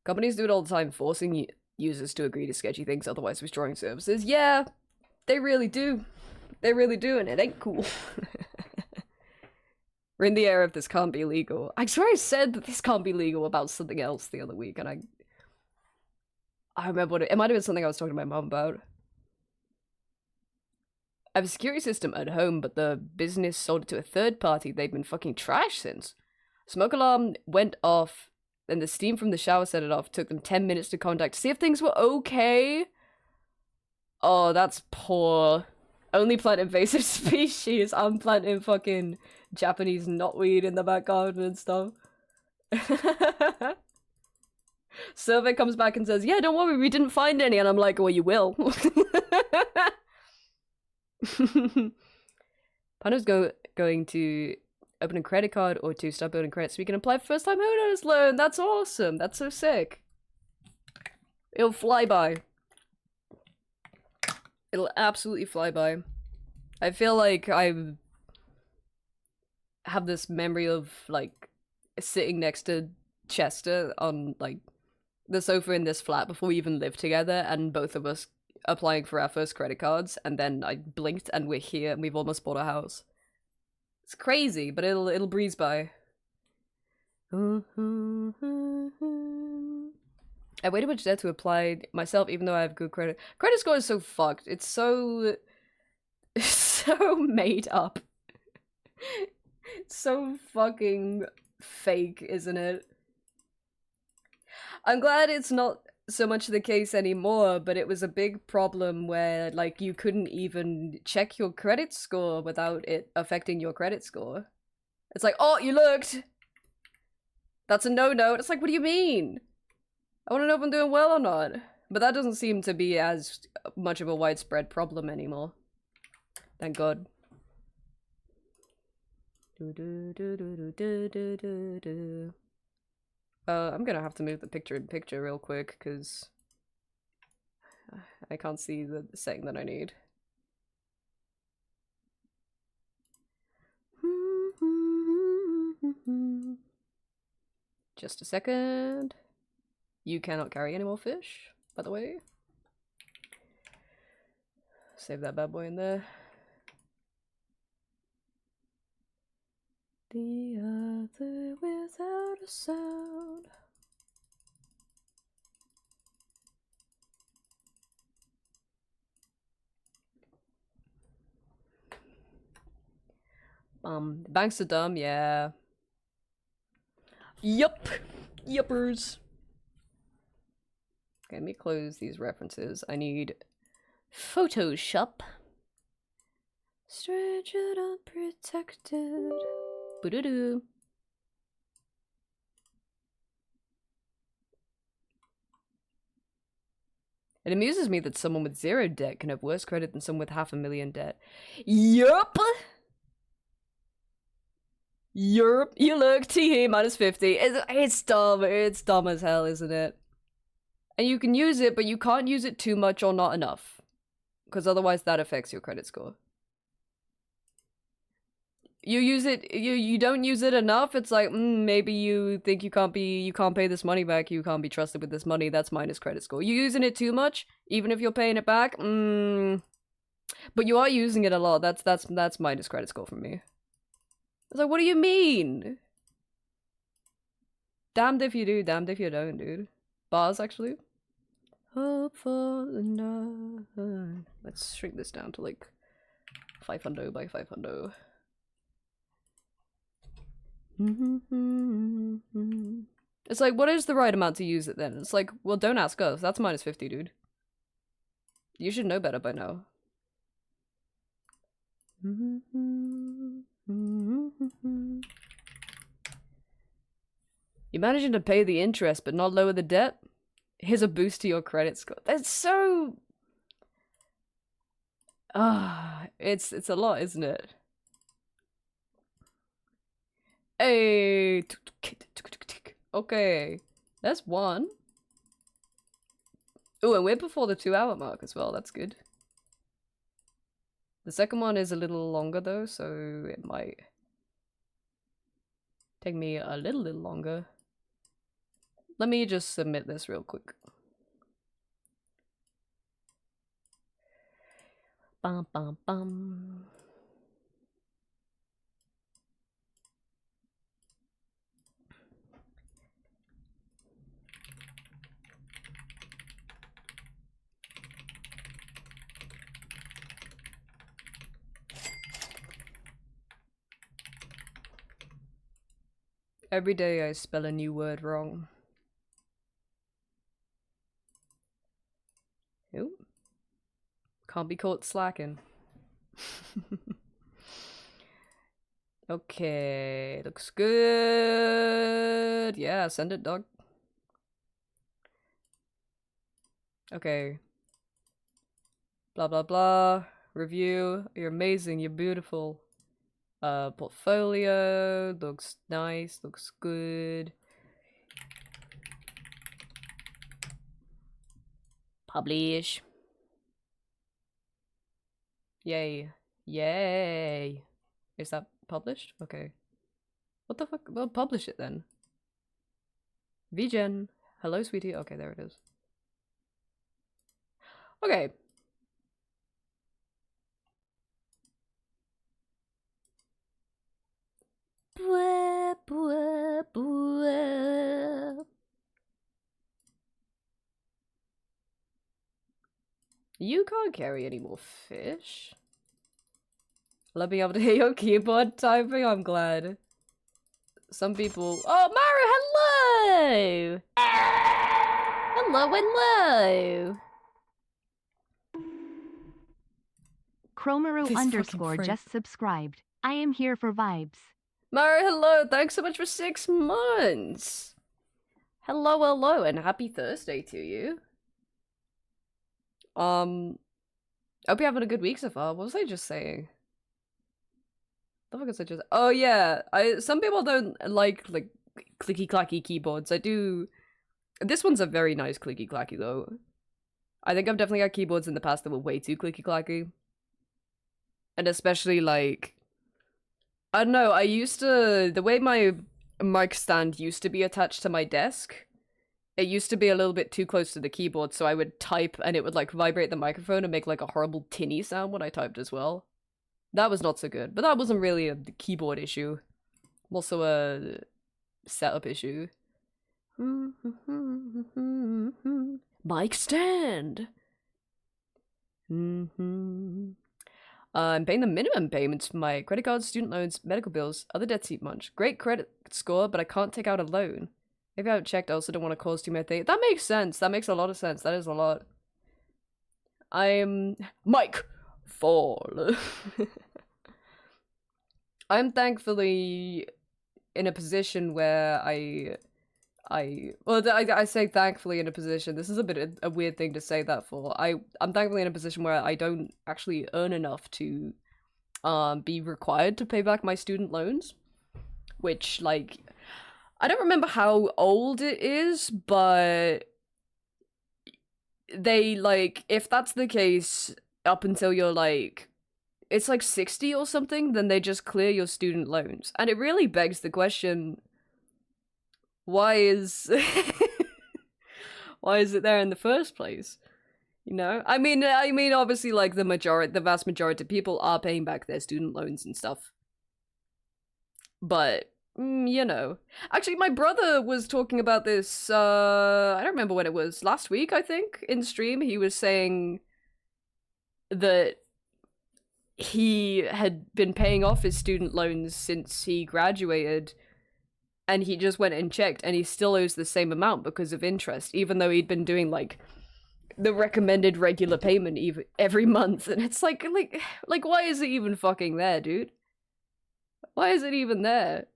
Companies do it all the time, forcing users to agree to sketchy things, otherwise withdrawing services. Yeah, they really do. They really do, and it ain't cool. We're in the era of this can't be legal. I swear I said that this can't be legal about something else the other week, and I remember what it might have been something I was talking to my mom about. I have a security system at home, but the business sold it to a third party. They've been fucking trash since. Smoke alarm went off, then the steam from the shower set it off. Took them 10 minutes to contact to see if things were okay. Oh, that's poor. Only plant invasive species. I'm planting fucking Japanese knotweed in the back garden and stuff. Survey comes back and says, yeah, don't worry, we didn't find any. And I'm like, well, you will. Pando's going to open a credit card or to start building credit so we can apply for first-time homeowners loan. That's awesome. That's so sick. It'll fly by. It'll absolutely fly by. I feel like I have this memory of, like, sitting next to Chester on, like, the sofa in this flat before we even lived together, and both of us applying for our first credit cards, and then I blinked and we're here and we've almost bought a house. It's crazy, but it'll breeze by. I waited much there to apply myself, even though I have good credit. Credit score is so fucked. It's so made up. It's so fucking fake, isn't it? I'm glad it's not so much the case anymore, but it was a big problem where, like, you couldn't even check your credit score without it affecting your credit score. It's like, oh, you looked! That's a no-no. It's like, what do you mean? I want to know if I'm doing well or not. But that doesn't seem to be as much of a widespread problem anymore. Thank God. I'm gonna have to move the picture-in-picture real quick, because I can't see the setting that I need. Just a second. You cannot carry any more fish, by the way. Save that bad boy in there. The other without a sound. The banks are dumb, yeah. Yup. Yuppers. Okay, let me close these references. I need Photoshop. Strange and unprotected. Boo-doo-doo. It amuses me that someone with 0 debt can have worse credit than someone with 500,000 debt. Yup! Yup! You look, T minus 50. It's dumb. It's dumb as hell, isn't it? And you can use it, but you can't use it too much or not enough. Because otherwise that affects your credit score. You use it, you don't use it enough, it's like, maybe you think you can't pay this money back, you can't be trusted with this money, that's minus credit score. You're using it too much, even if you're paying it back, but you are using it a lot, that's minus credit score for me. It's like, what do you mean? Damned if you do, damned if you don't, dude. Bars, actually. Hope for the night. Let's shrink this down to, like, 500 by 500. It's like, what is the right amount to use it then? It's like, well, don't ask us. That's minus 50, dude. You should know better by now. You're managing to pay the interest but not lower the debt? Here's a boost to your credit score. That's so... it's a lot, isn't it? Hey! Okay. That's one. Oh, and we're before the 2-hour mark as well. That's good. The second one is a little longer though, so it might take me a little longer. Let me just submit this real quick. Bum bum bum. Every day I spell a new word wrong. Ooh. Can't be caught slacking. Okay, looks good. Yeah, send it, dog. Okay. Blah blah blah. Review. You're amazing, you're beautiful. Portfolio. Looks nice, looks good. Publish. Yay. Yay. Is that published? Okay. What the fuck? Well, publish it then. VGen. Hello, sweetie. Okay, there it is. Okay. Bwah, bwah, bwah. You can't carry any more fish. Let me able to hear your keyboard typing. I'm glad. Some people. Oh, Maru, hello! Hello, hello! Chromaru This underscore fucking just subscribed. I am here for vibes. Maru, hello! Thanks so much for 6 months! Hello, hello, and happy Thursday to you. Hope you're having a good week so far. What was I just saying? The fuck is I just? Oh yeah, some people don't like clicky clacky keyboards. I do. This one's a very nice clicky clacky though. I think I've definitely had keyboards in the past that were way too clicky clacky, and especially like, I don't know. I used to the way my mic stand used to be attached to my desk. It used to be a little bit too close to the keyboard, so I would type and it would like vibrate the microphone and make like a horrible tinny sound when I typed as well. That was not so good, but that wasn't really a keyboard issue. Also a setup issue. Mic stand! I'm paying the minimum payments for my credit cards, student loans, medical bills, other debts eat much. Great credit score, but I can't take out a loan. If I haven't checked, I also don't want to cause too many things. That makes sense. That makes a lot of sense. That is a lot. I'm... Mike! Fall. I'm thankfully in a position where I say thankfully in a position. This is a bit a weird thing to say that for. I'm thankfully in a position where I don't actually earn enough to be required to pay back my student loans, which like I don't remember how old it is, but they like if that's the case up until you're like it's like 60 or something, then they just clear your student loans. And it really begs the question, why is why is it there in the first place? You know? I mean obviously like the vast majority of people are paying back their student loans and stuff. But you know. Actually, my brother was talking about this, I don't remember when it was, last week, I think, in stream. He was saying that he had been paying off his student loans since he graduated, and he just went and checked, and he still owes the same amount because of interest, even though he'd been doing, like, the recommended regular payment every month. And it's like, why is it even fucking there, dude? Why is it even there?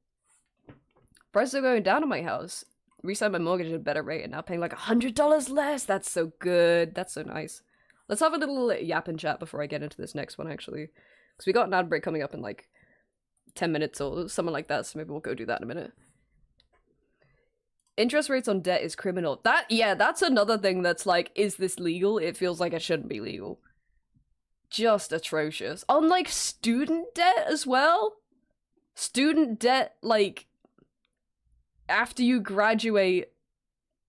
Prices are going down on my house. Resigned my mortgage at a better rate and now paying like $100 less. That's so good. That's so nice. Let's have a little yap and chat before I get into this next one, actually. Because we got an ad break coming up in like 10 minutes or something like that, so maybe we'll go do that in a minute. Interest rates on debt is criminal. That's another thing that's like, is this legal? It feels like it shouldn't be legal. Just atrocious. On like student debt as well? Student debt, like, after you graduate,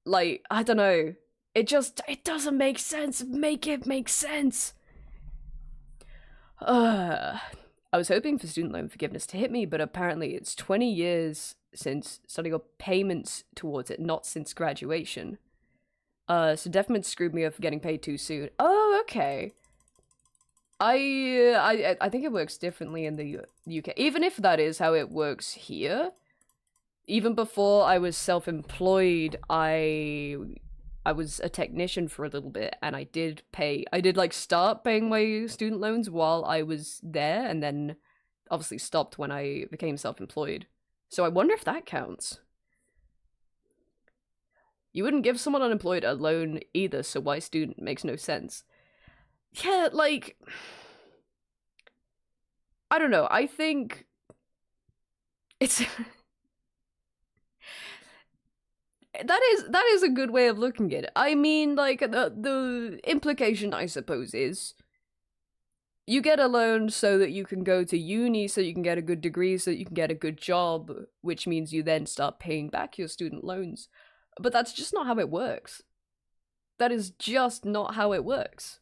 like, I don't know. It doesn't make sense. Make it make sense. I was hoping for student loan forgiveness to hit me, but apparently it's 20 years since starting up payments towards it, not since graduation. So Defmint screwed me up for getting paid too soon. Oh, okay. I think it works differently in the UK. Even if that is how it works here, even before I was self-employed, I was a technician for a little bit, and I did like start paying my student loans while I was there, and then obviously stopped when I became self-employed. So I wonder if that counts. You wouldn't give someone unemployed a loan either, so why student makes no sense. Yeah, like, I don't know, I think it's that is a good way of looking at it. I mean, like, the implication, I suppose, is you get a loan so that you can go to uni, so you can get a good degree, so that you can get a good job, which means you then start paying back your student loans. But that's just not how it works. That is just not how it works.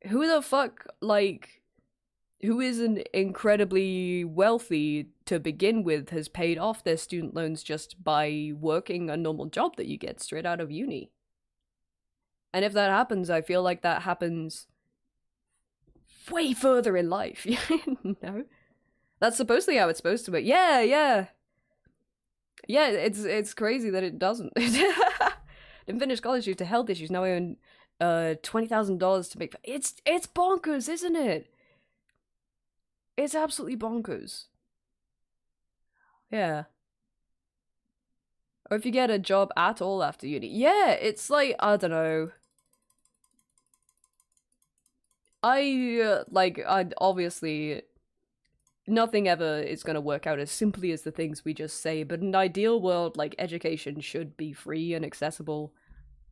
Who the fuck, like, who isn't incredibly wealthy to begin with has paid off their student loans just by working a normal job that you get straight out of uni? And if that happens, I feel like that happens way further in life, you know? That's supposedly how it's supposed to be. Yeah, it's crazy that it doesn't. Didn't finish college due to health issues, now I own $20,000 to make. It's bonkers, isn't it? It's absolutely bonkers. Yeah. Or if you get a job at all after uni. Yeah, it's like, I don't know. I obviously, nothing ever is gonna work out as simply as the things we just say, but in an ideal world, like, education should be free and accessible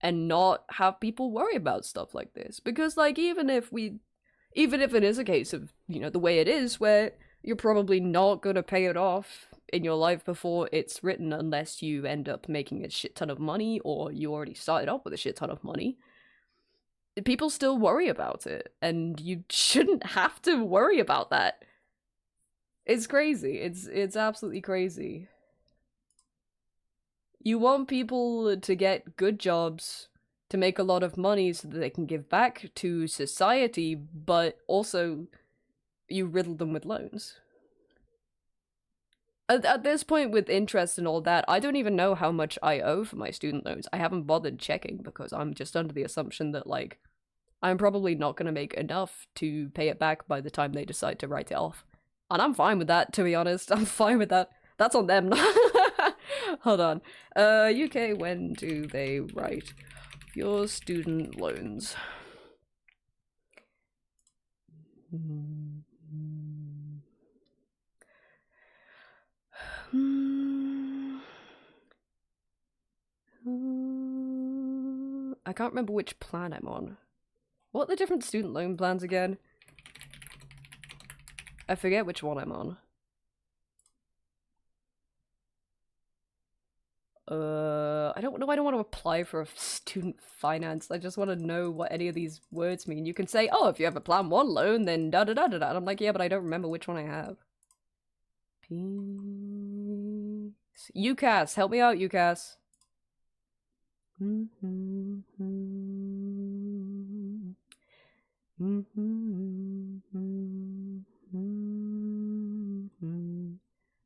and not have people worry about stuff like this. Because, like, even if it is a case of, you know, the way it is, where you're probably not gonna pay it off in your life before it's written unless you end up making a shit ton of money, or you already started off with a shit ton of money, people still worry about it, and you shouldn't have to worry about that. It's crazy. It's absolutely crazy. You want people to get good jobs, to make a lot of money so that they can give back to society, but also you riddle them with loans. At this point, with interest and all that, I don't even know how much I owe for my student loans. I haven't bothered checking because I'm just under the assumption that, like, I'm probably not going to make enough to pay it back by the time they decide to write it off. And I'm fine with that, to be honest. I'm fine with that. That's on them. Hold on. UK, when do they write your student loans? I can't remember which plan I'm on. What are the different student loan plans again? I forget which one I'm on. I don't know, I don't want to apply for a student finance. I just want to know what any of these words mean. You can say, oh, if you have a plan 1 loan, then da-da-da-da-da. And I'm like, yeah, but I don't remember which one I have. UCAS, help me out, UCAS.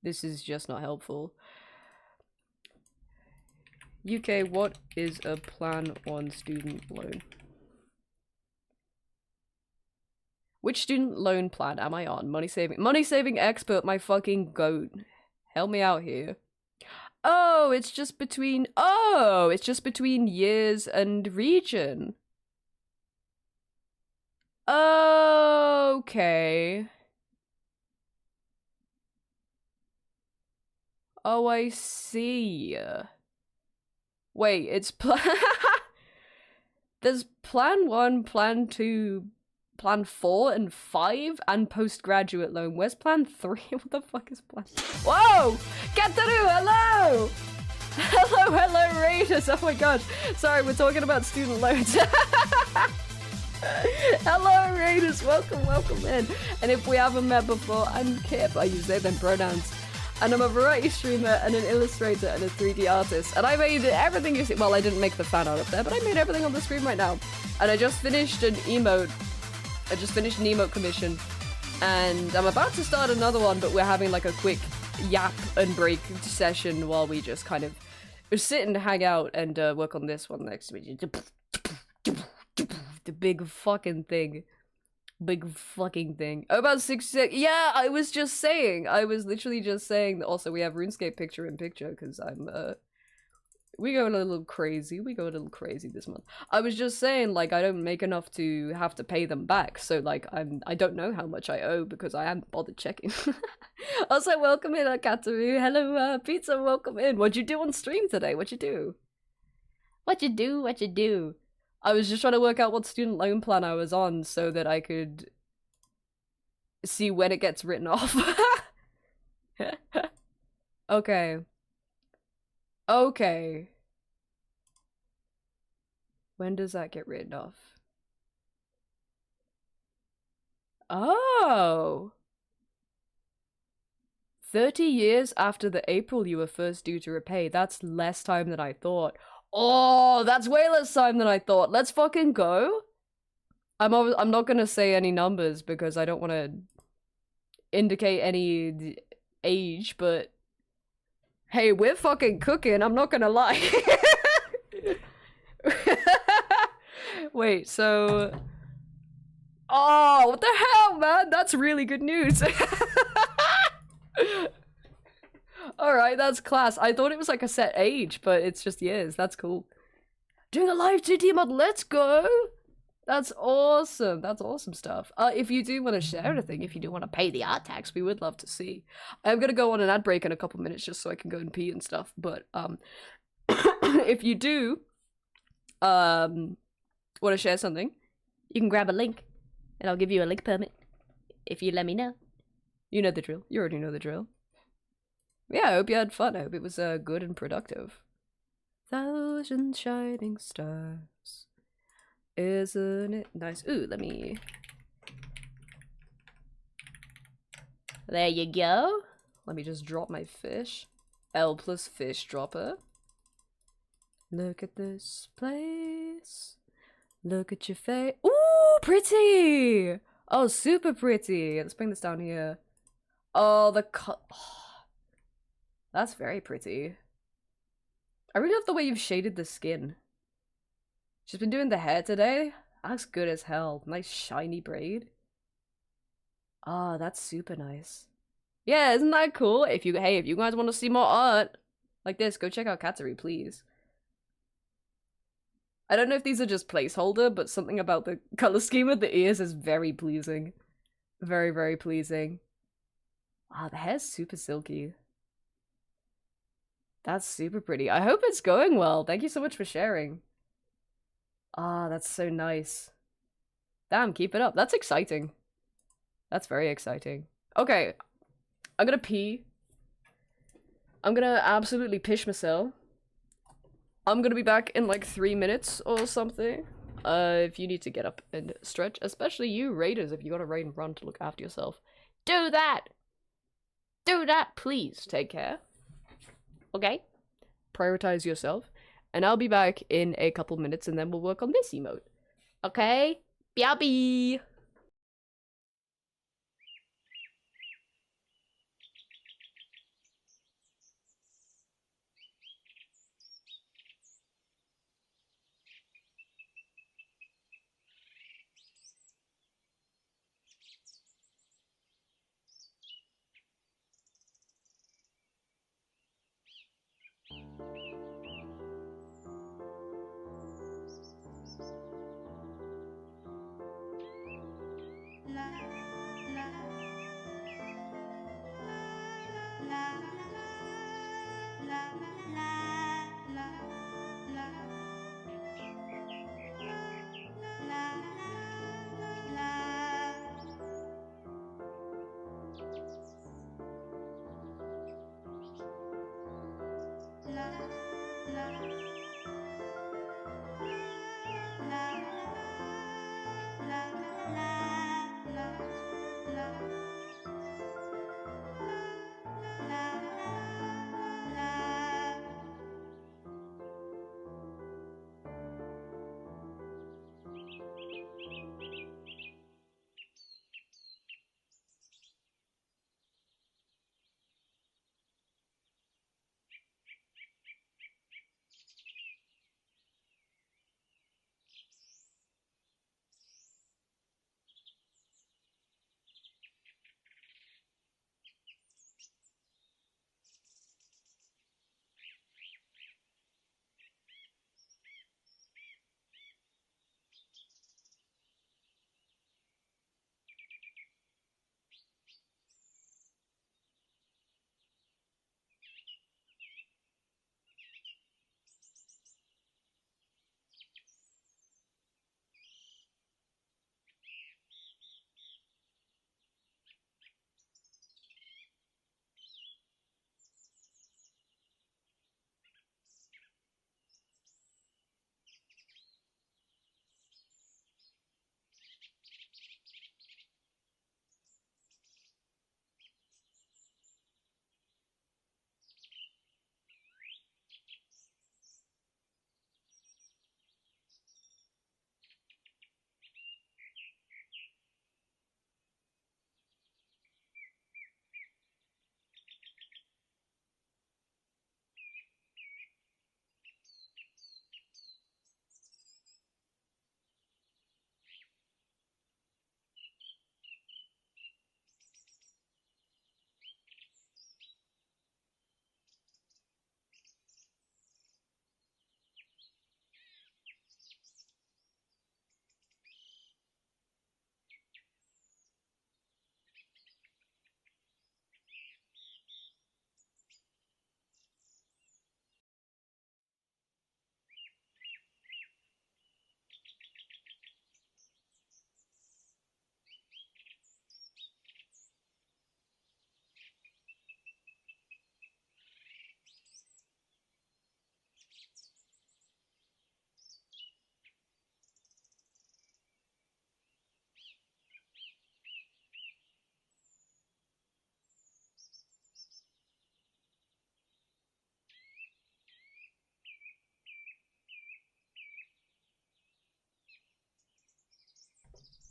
This is just not helpful. UK, what is a plan 1 student loan? Which student loan plan am I on? Money saving expert, my fucking goat. Help me out here. Oh, it's just between. Oh, it's just between years and region. Okay. Oh, I see. Wait, it's There's plan 1, plan 2, plan 4, and 5, and postgraduate loan. Where's plan 3? What the fuck is plan? Whoa! Kataru, hello! Hello, Raiders! Oh my gosh. Sorry, we're talking about student loans. Hello, Raiders! Welcome in. And if we haven't met before, I'm Kip. I use they, them pronouns. And I'm a variety streamer and an illustrator and a 3D artist. And I made everything you see. Well, I didn't make the fan art up there, but I made everything on the screen right now. And I just finished an emote. I just finished an emote commission. And I'm about to start another one, but we're having like a quick yap and break session while we just kind of sit and hang out and work on this one next week. The big fucking thing. Big fucking thing. Oh, about 66. Yeah, I was just saying. I was literally just saying that also we have RuneScape picture in picture because I'm, we go a little crazy. We go a little crazy this month. I was just saying, like, I don't make enough to have to pay them back. So, like, I don't know how much I owe because I haven't bothered checking. Also, welcome in, Kataru. Hello, Pizza, welcome in. What'd you do on stream today? What'd you do? What'd you do? I was just trying to work out what student loan plan I was on so that I could see when it gets written off. Okay. When does that get written off? Oh. 30 years after the April you were first due to repay. That's less time than I thought. Oh, that's way less time than I thought. Let's fucking go. I'm not gonna say any numbers because I don't want to indicate any age, but hey, we're fucking cooking. I'm not gonna lie. Wait, so... Oh, what the hell, man? That's really good news. Alright, that's class. I thought it was like a set age, but it's just years. That's cool. Doing a live 2D mod, let's go! That's awesome. That's awesome stuff. If you do want to share anything, if you do want to pay the art tax, we would love to see. I'm gonna go on an ad break in a couple minutes just so I can go and pee and stuff, but, if you do, want to share something, you can grab a link, and I'll give you a link permit, if you let me know. You know the drill. You already know the drill. Yeah, I hope you had fun. I hope it was good and productive. Thousand shining stars. Isn't it nice? Ooh, let me... There you go. Let me just drop my fish. L plus fish dropper. Look at this place. Look at your face. Ooh, pretty! Oh, super pretty. Let's bring this down here. Oh, the cut. Oh. That's very pretty. I really love the way you've shaded the skin. She's been doing the hair today. That looks good as hell. Nice shiny braid. Ah, that's super nice. Yeah, isn't that cool? If you guys want to see more art like this, go check out Katsuri, please. I don't know if these are just placeholder, but something about the color scheme of the ears is very pleasing. Very, very pleasing. Ah, the hair's super silky. That's super pretty. I hope it's going well. Thank you so much for sharing. Ah, that's so nice. Damn, keep it up. That's exciting. That's very exciting. Okay, I'm gonna pee. I'm gonna absolutely pish myself. I'm gonna be back in like 3 minutes or something. If you need to get up and stretch, especially you raiders, if you gotta raid and run to look after yourself, do that! Do that, please. Take care. Okay? Prioritize yourself. And I'll be back in a couple minutes and then we'll work on this emote. Okay? Biabi!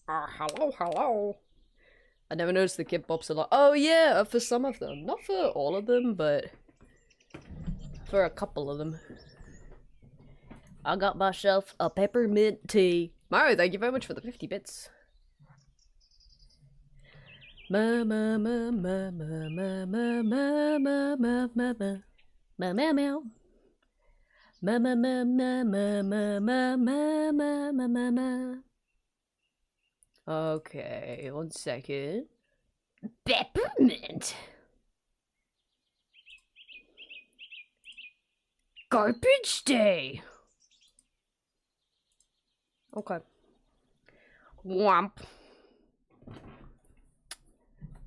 Hello, hello. I never noticed the kid bops a lot. Oh yeah, for some of them. Not for all of them, but for a couple of them. I got myself a peppermint tea. Mario, thank you very much for the 50 bits. Ma ma ma ma ma ma ma ma ma ma ma ma ma ma meow. Ma ma ma ma ma ma ma ma ma ma ma ma. Okay, 1 second. Peppermint. Garbage day. Okay. Womp.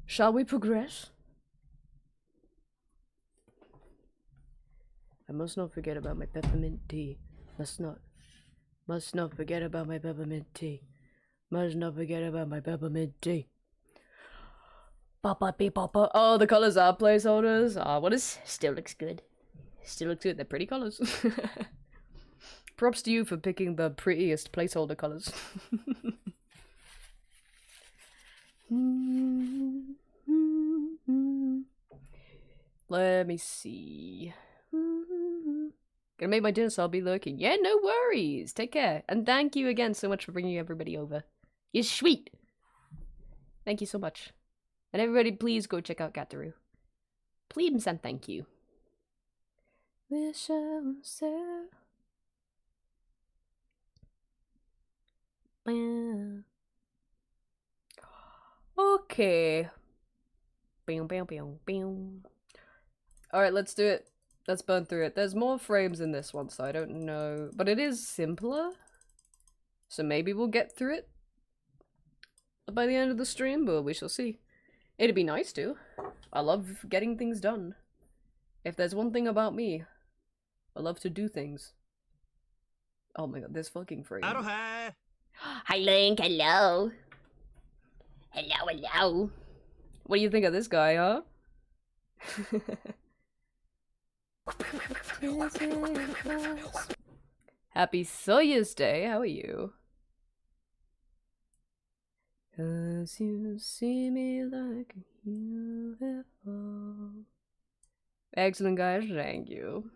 Shall we progress? I must not forget about my peppermint tea. Must not forget about my peppermint tea. Must not forget about my peppermint tea. Papa pee papa. Oh, the colors are placeholders. What is? Still looks good. Still looks good. They're pretty colors. Props to you for picking the prettiest placeholder colors. Let me see. Gonna make my dinner, so I'll be lurking. Yeah, no worries. Take care. And thank you again so much for bringing everybody over. You're sweet. Thank you so much. And everybody, please go check out Gataru. Please and thank you. Wish I was there. Okay. Alright, let's do it. Let's burn through it. There's more frames in this one, so I don't know. But it is simpler. So maybe we'll get through it by the end of the stream, but we shall see. It'd be nice to. I love getting things done. If there's one thing about me, I love to do things. Oh my god, this fucking frame. Hi. Hi Link, hello. Hello, hello. What do you think of this guy, huh? Happy Soyuz Day, how are you? 'Cause you see me like a UFO. Excellent, guys, thank you.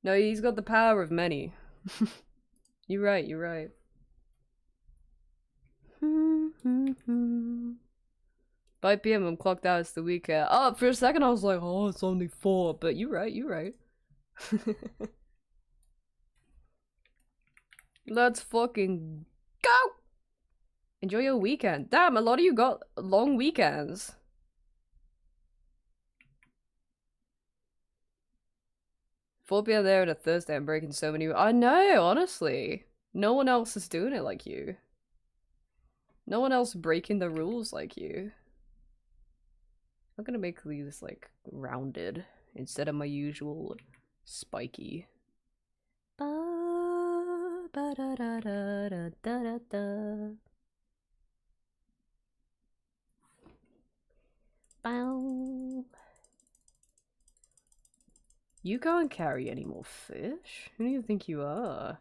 No, he's got the power of many. You're right, you're right. 5 PM, I'm clocked out, it's the weekend. Oh, for a second I was like, oh, it's only 4, but you're right, you're right. Let's fucking go! Enjoy your weekend. Damn, a lot of you got long weekends. $4 PM there on a Thursday, I'm breaking so many. I know, honestly. No one else is doing it like you. No one else breaking the rules like you. I'm gonna make these like rounded instead of my usual spiky. Ba, ba, da, da, da, da, da, da. Bow. You can't carry any more fish? Who do you think you are?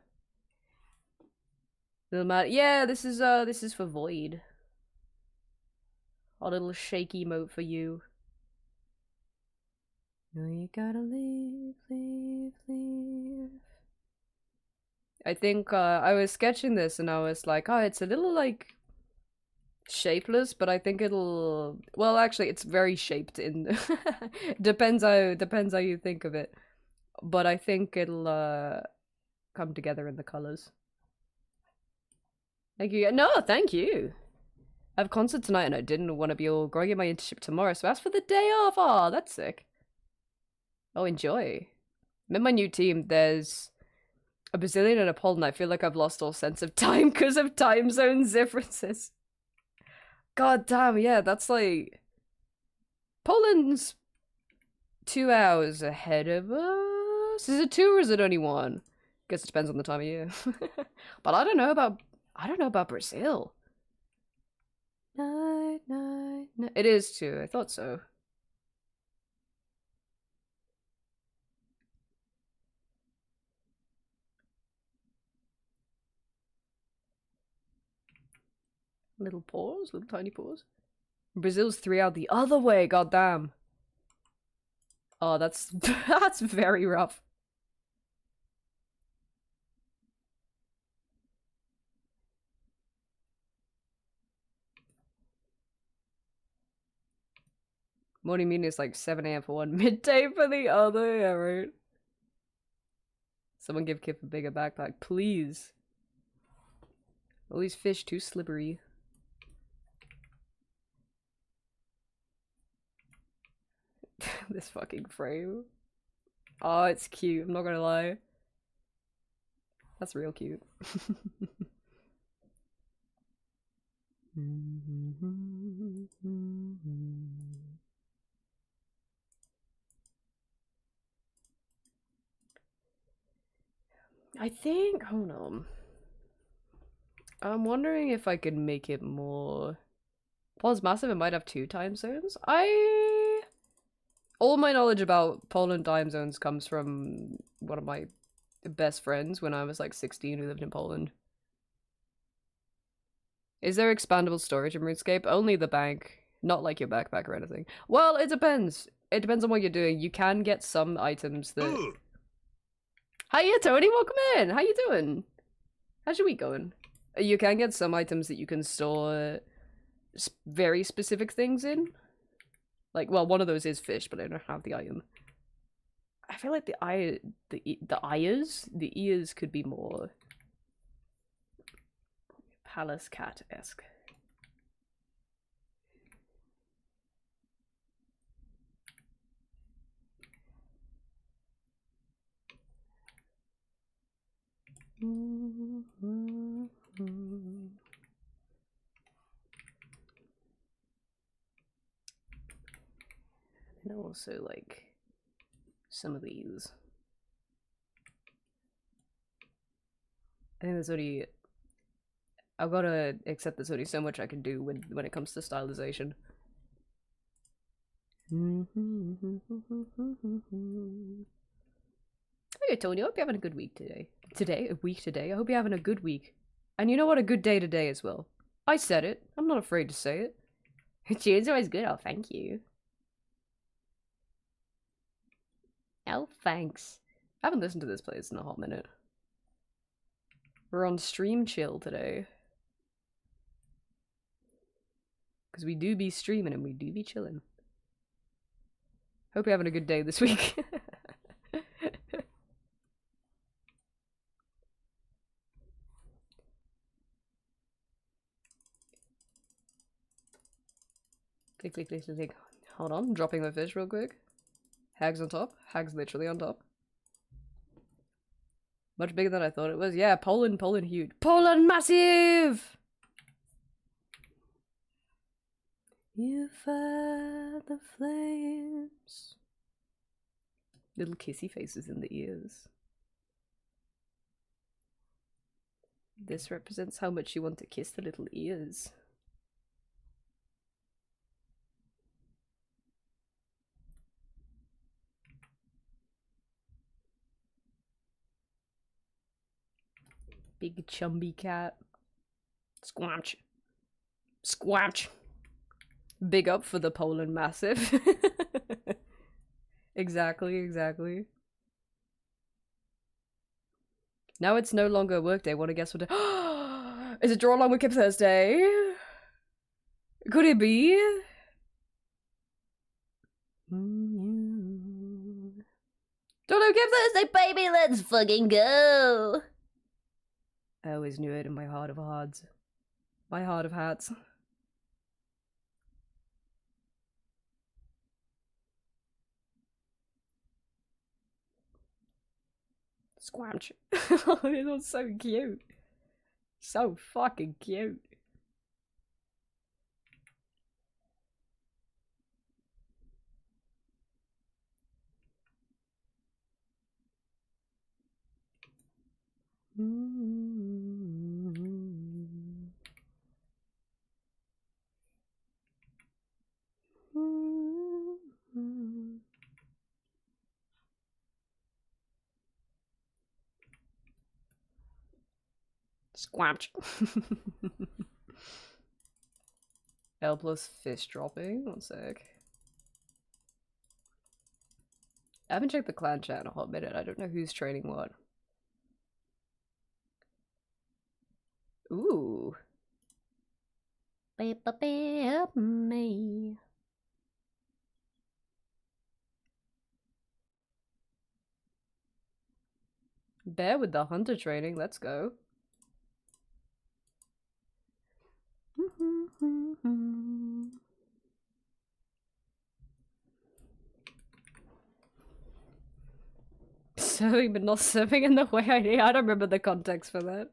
Little man, yeah, this is for Void. A little shaky emote for you. No, you gotta leave, leave, leave. I think I was sketching this and I was like, oh, it's a little like shapeless, but I think it'll. Well, actually, it's very shaped in. depends how you think of it, but I think it'll come together in the colors. Thank you. No, thank you. I have a concert tonight and I didn't want to be all groggy at my internship tomorrow, so I asked for the day off. Oh, that's sick. Oh, enjoy. I'm in my new team. There's a Brazilian and a Poland. I feel like I've lost all sense of time because of time zone differences. God damn, yeah, that's like... Poland's 2 hours ahead of us. Is it 2 or is it only 1? Guess it depends on the time of year. But I don't know about Brazil. Night, night, night. It is 2. I thought so. Little paws, little tiny paws. Brazil's 3 out the other way, goddamn. Oh, that's that's very rough. Morning meeting is like 7 a.m. for one, midday for the other. Yeah, right. Someone give Kip a bigger backpack, please. All these fish too slippery. This fucking frame. Oh, it's cute. I'm not gonna lie. That's real cute. I think, hold on. I'm wondering if I could make it more... Poland's massive, it might have 2 time zones. All my knowledge about Poland time zones comes from one of my best friends when I was like 16 who lived in Poland. Is there expandable storage in RuneScape? Only the bank, not like your backpack or anything. Well, it depends. It depends on what you're doing. You can get some items that... Hiya, Tony, welcome in! How you doing? How's your week going? You can get some items that you can store very specific things in. Like, well, one of those is fish, but I don't have the item. I feel like the ears could be more palace cat-esque. And also, like, some of these. I think there's only... I've gotta accept there's only so much I can do when it comes to stylization. Hey Tony, I hope you're having a good week today. Today? I hope you're having a good week. And you know what? A good day today as well. I said it. I'm not afraid to say it. Cheers always good. Oh, thank you. Oh, thanks. I haven't listened to this place in a hot minute. We're on stream chill today. Because we do be streaming and we do be chilling. Hope you're having a good day this week. Click, click, click, click, click. Hold on, dropping the fish real quick. Hags on top. Hags literally on top. Much bigger than I thought it was. Yeah, Poland huge. Poland massive! You fight the flames. Little kissy faces in the ears. This represents how much you want to kiss the little ears. Big chumby cat. Squamch. Squamch. Big up for the Poland massive. Exactly, exactly. Now it's no longer a work day. Want to guess what day? Is it Draw Along with Kip Thursday? Could it be? Draw Along with Kip Thursday, baby! Let's fucking go! I always knew it in my heart of hearts. My heart of hats. Squamch. Oh, this one's so cute. So fucking cute. Squamch. L plus fist dropping. One sec. I haven't checked the clan chat in a hot minute. I don't know who's trading what. Ooh. Help me. Bear with the hunter training. Let's go. Serving but not serving in the way I need. I don't remember the context for that.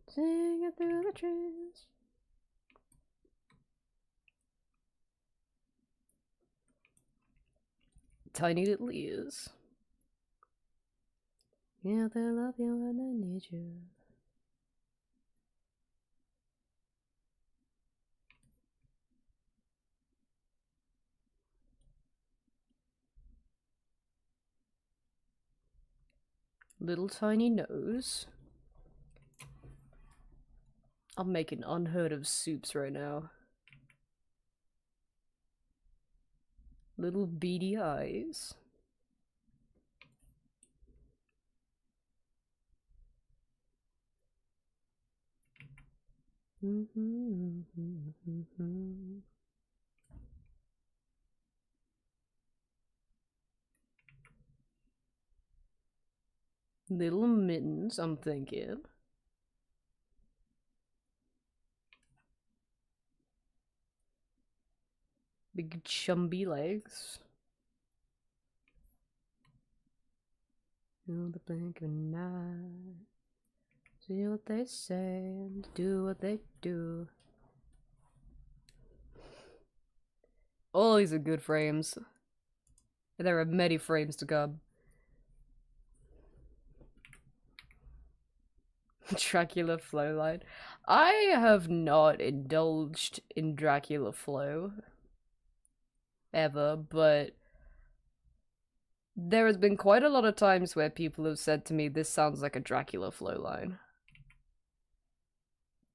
Singing through the trees. Tiny little ears. Yeah, they love you when they need you. Little tiny nose. I'm making unheard of soups right now. Little beady eyes. Little mittens, I'm thinking. Big chumby legs. In the blink of an eye. See what they say and do what they do. All these are good frames. There are many frames to come. Dracula flow line. I have not indulged in Dracula flow ever, but there has been quite a lot of times where people have said to me, this sounds like a Dracula flow line.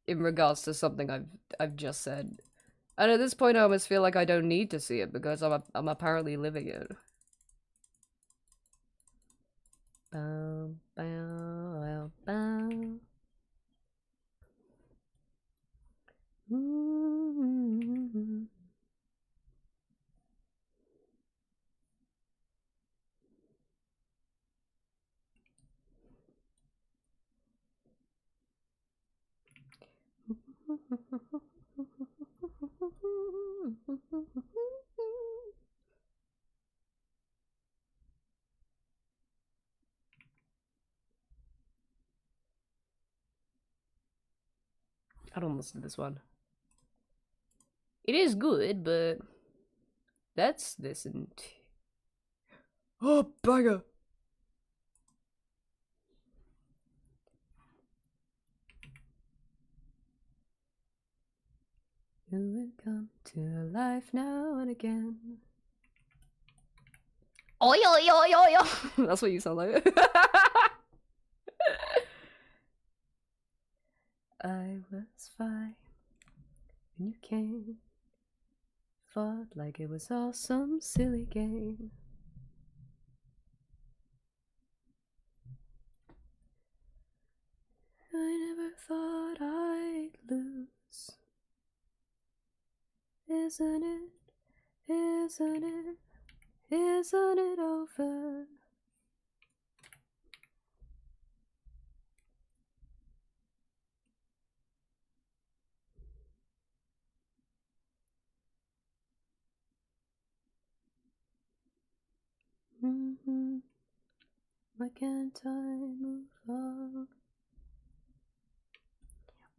In regards to something I've just said. And at this point I almost feel like I don't need to see it because I'm apparently living it. Bow, bow, bow, bow. I don't listen to this one. It is good, but that's listen to. Oh, bugger! You will come to life now and again. Oi, oi, oi, oi, oi! That's what you sound like. I was fine when you came. Fought like it was all some silly game. I never thought I'd lose. Isn't it? Isn't it? Isn't it over? Why can't I move on?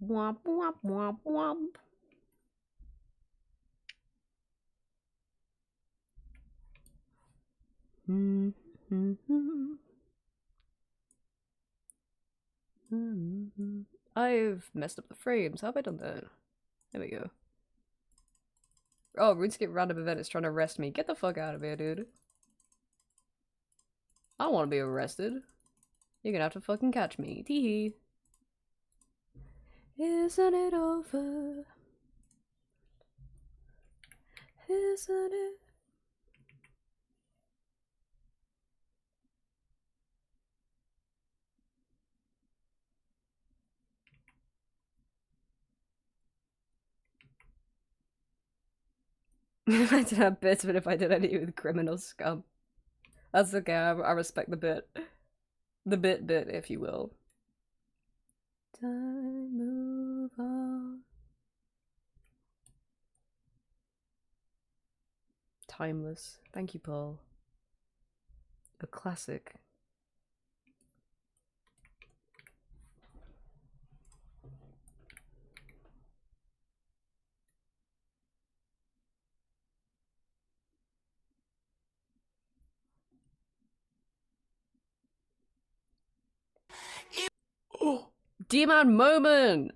Womp womp womp womp. I've messed up the frames. How have I done that? There we go. Oh, RuneScape random event is trying to arrest me. Get the fuck out of here, dude. I don't want to be arrested. You're gonna have to fucking catch me. Tee-hee. Isn't it over? Isn't it? I did have bits, but if I did any with criminal scum. That's okay, I respect the bit. The bit, if you will. Time move on. Timeless. Thank you, Paul. A classic. Oh, D-Man moment!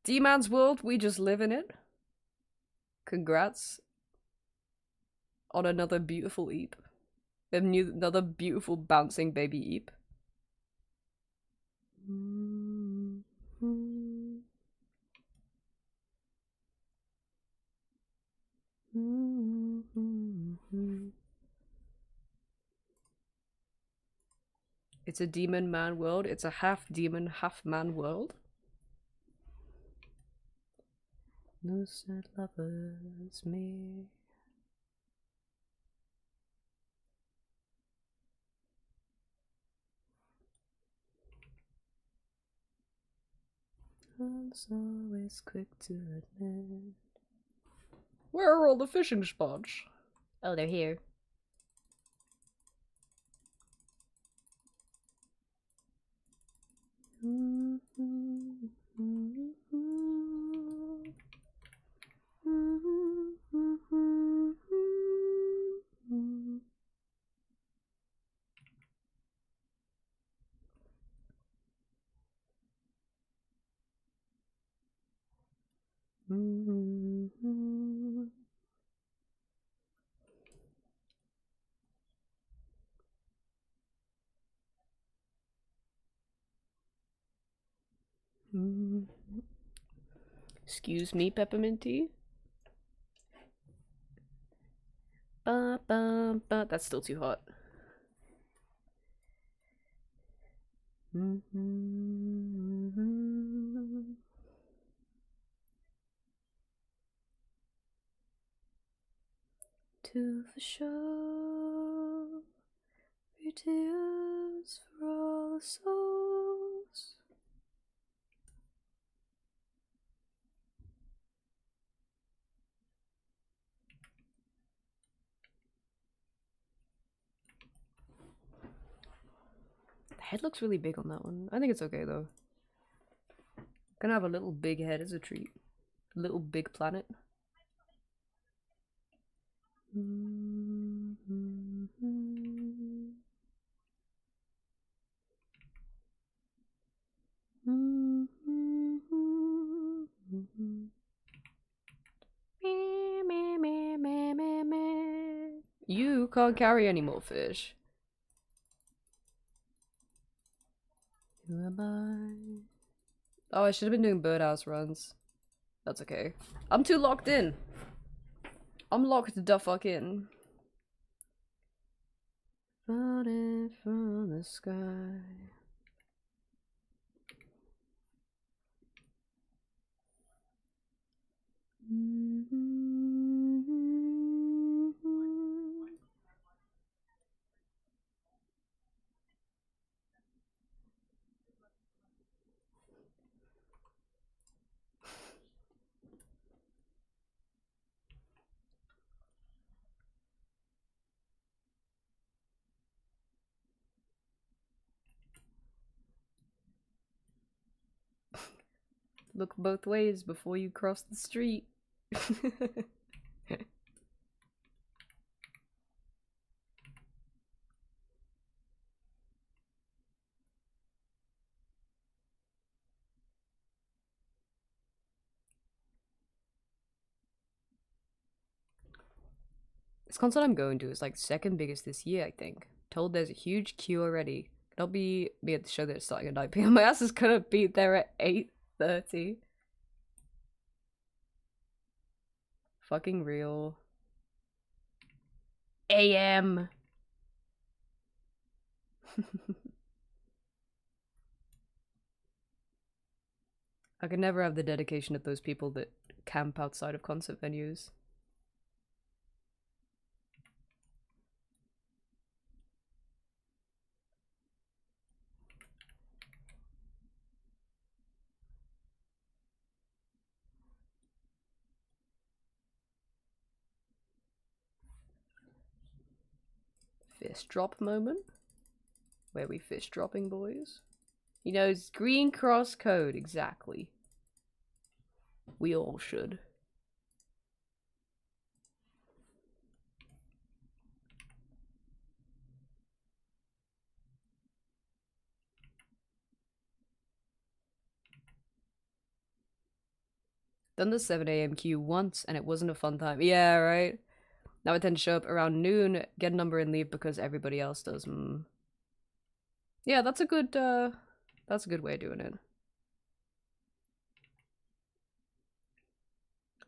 D-Man's world, we just live in it. Congrats on another beautiful Eep. Another beautiful bouncing baby Eep. It's a demon man world. It's a half demon, half man world. No sad lovers, me. I'm always quick to admit. Where are all the fishing spots? Oh, they're here. Excuse me, peppermint tea. That's still too hot. To the show, three tears for all the souls. The head looks really big on that one. I think it's okay though. Gonna have a little big head as a treat. Little big planet. You can't carry any more fish. Who am I? Oh, I should have been doing birdhouse runs. That's okay. I'm too locked in. I'm locked the fuck in. Falling from the sky. Look both ways before you cross the street. This concert I'm going to is like second biggest this year, I think. Told there's a huge queue already. I'll be at the show that's starting at 9 p.m. My ass is gonna be there at 8:30. Fucking real. AM. I could never have the dedication of those people that camp outside of concert venues. Fist drop moment? Where we fist dropping, boys? He knows green cross code, exactly. We all should. Done the 7 a.m. queue once and it wasn't a fun time. Yeah, right? Now I tend to show up around noon, get a number and leave because everybody else does. Yeah, that's a good way of doing it.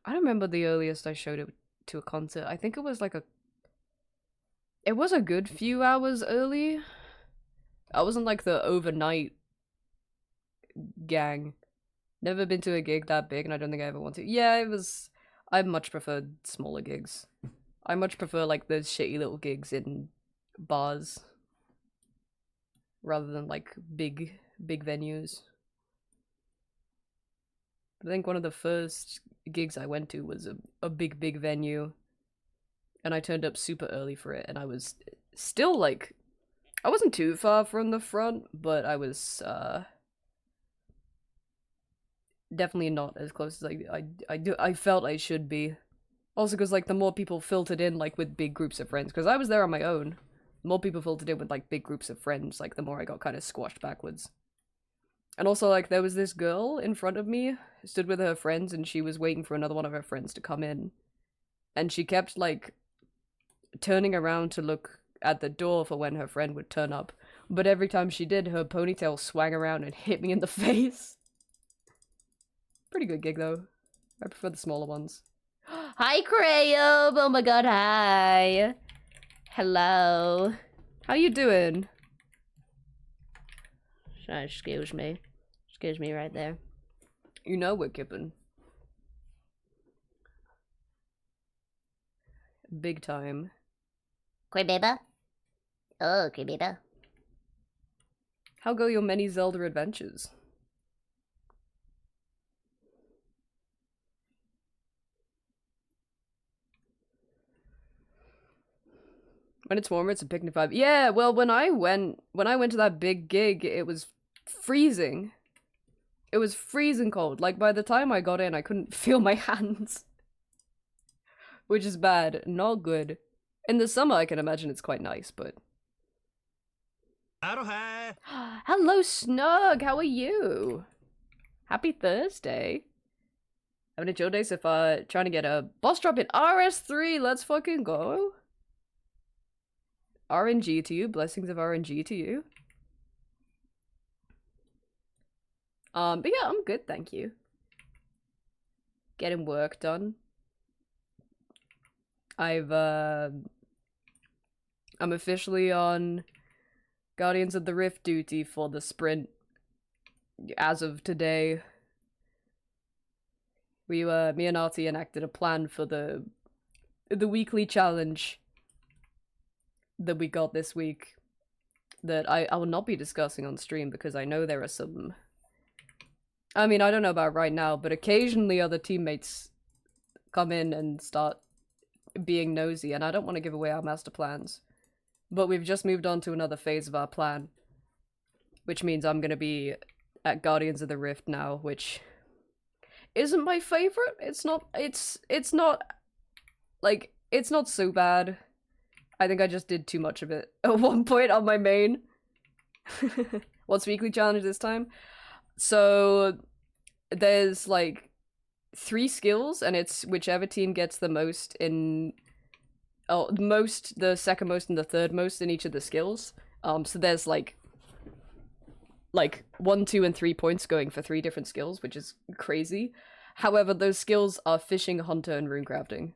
I don't remember the earliest I showed it to a concert. I think it was like it was a good few hours early. I wasn't like the overnight gang. Never been to a gig that big and I don't think I ever want to. Yeah, it was... I much preferred smaller gigs. I much prefer like those shitty little gigs in bars. Rather than like big venues. I think one of the first gigs I went to was a big venue. And I turned up super early for it and I was still like... I wasn't too far from the front, but I was definitely not as close as I felt I should be. Also because like the more people filtered in like with big groups of friends, because I was there on my own. The more people filtered in with like big groups of friends, like the more I got kind of squashed backwards. And also like there was this girl in front of me, stood with her friends, and she was waiting for another one of her friends to come in. And she kept like turning around to look at the door for when her friend would turn up. But every time she did, her ponytail swang around and hit me in the face. Pretty good gig though. I prefer the smaller ones. Hi, Crayob! Oh my god, hi! Hello. How you doing? Excuse me. Excuse me right there. You know we're kipping. Big time. Cribeba? Oh, Cribeba. How go your many Zelda adventures? When it's warmer, it's a picnic vibe. Yeah, well, when I went to that big gig, it was freezing. It was freezing cold. Like, by the time I got in, I couldn't feel my hands. Which is bad. Not good. In the summer, I can imagine it's quite nice, but... Hello, Snug! How are you? Happy Thursday. Having a chill day so far. Trying to get a boss drop in RS3. Let's fucking go. RNG to you. Blessings of RNG to you. But yeah, I'm good, thank you. Getting work done. I'm officially on Guardians of the Rift duty for the sprint as of today. Me and Artie enacted a plan for the weekly challenge that we got this week that I will not be discussing on stream because I know there are some... I mean, I don't know about right now, but occasionally other teammates come in and start being nosy, and I don't want to give away our master plans. But we've just moved on to another phase of our plan, which means I'm gonna be at Guardians of the Rift now, which isn't my favorite. It's not like, it's not so bad. I think I just did too much of it at one point on my main. What's weekly challenge this time? So there's like 3 skills, and it's whichever team gets the most in... Oh, the second most and the third most in each of the skills. So there's like like 1, 2, and 3 points going for 3 different skills, which is crazy. However, those skills are fishing, hunter, and runecrafting,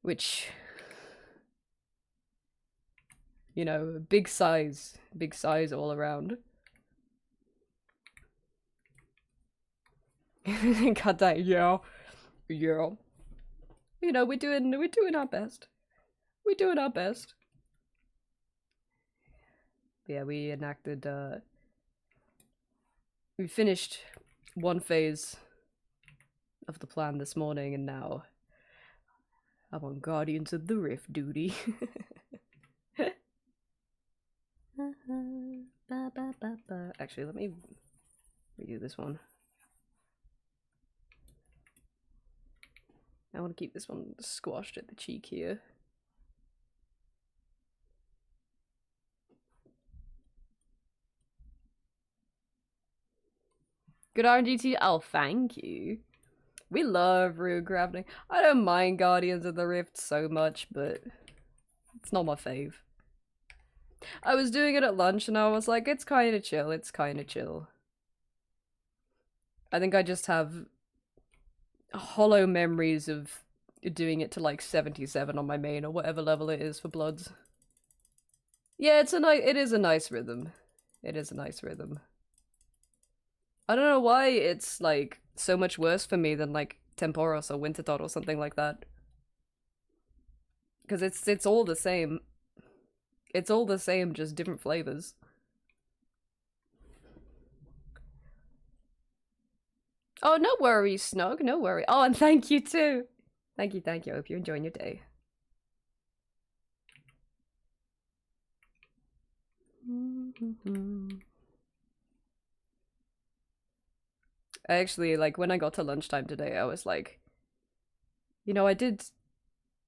which, you know, big size all around. God damn, yeah. You know, we're doing our best. We're doing our best. Yeah, we enacted, we finished one phase of the plan this morning, and now I'm on Guardians of the Rift duty. Actually, let me redo this one. I want to keep this one squashed at the cheek here. Good RNGT. Oh, thank you. We love rune crafting. I don't mind Guardians of the Rift so much, but it's not my fave. I was doing it at lunch and I was like, it's kind of chill, it's kind of chill. I think I just have hollow memories of doing it to like 77 on my main or whatever level it is for Bloods. Yeah, it is a nice rhythm. It is a nice rhythm. I don't know why it's like so much worse for me than like Temporos or Wintertot or something like that. Because it's all the same. It's all the same, just different flavors. Oh, no worries, Snug, no worry. Oh, and thank you too. Thank you. I hope you're enjoying your day. I actually, like, when I got to lunchtime today, I was like, you know, I did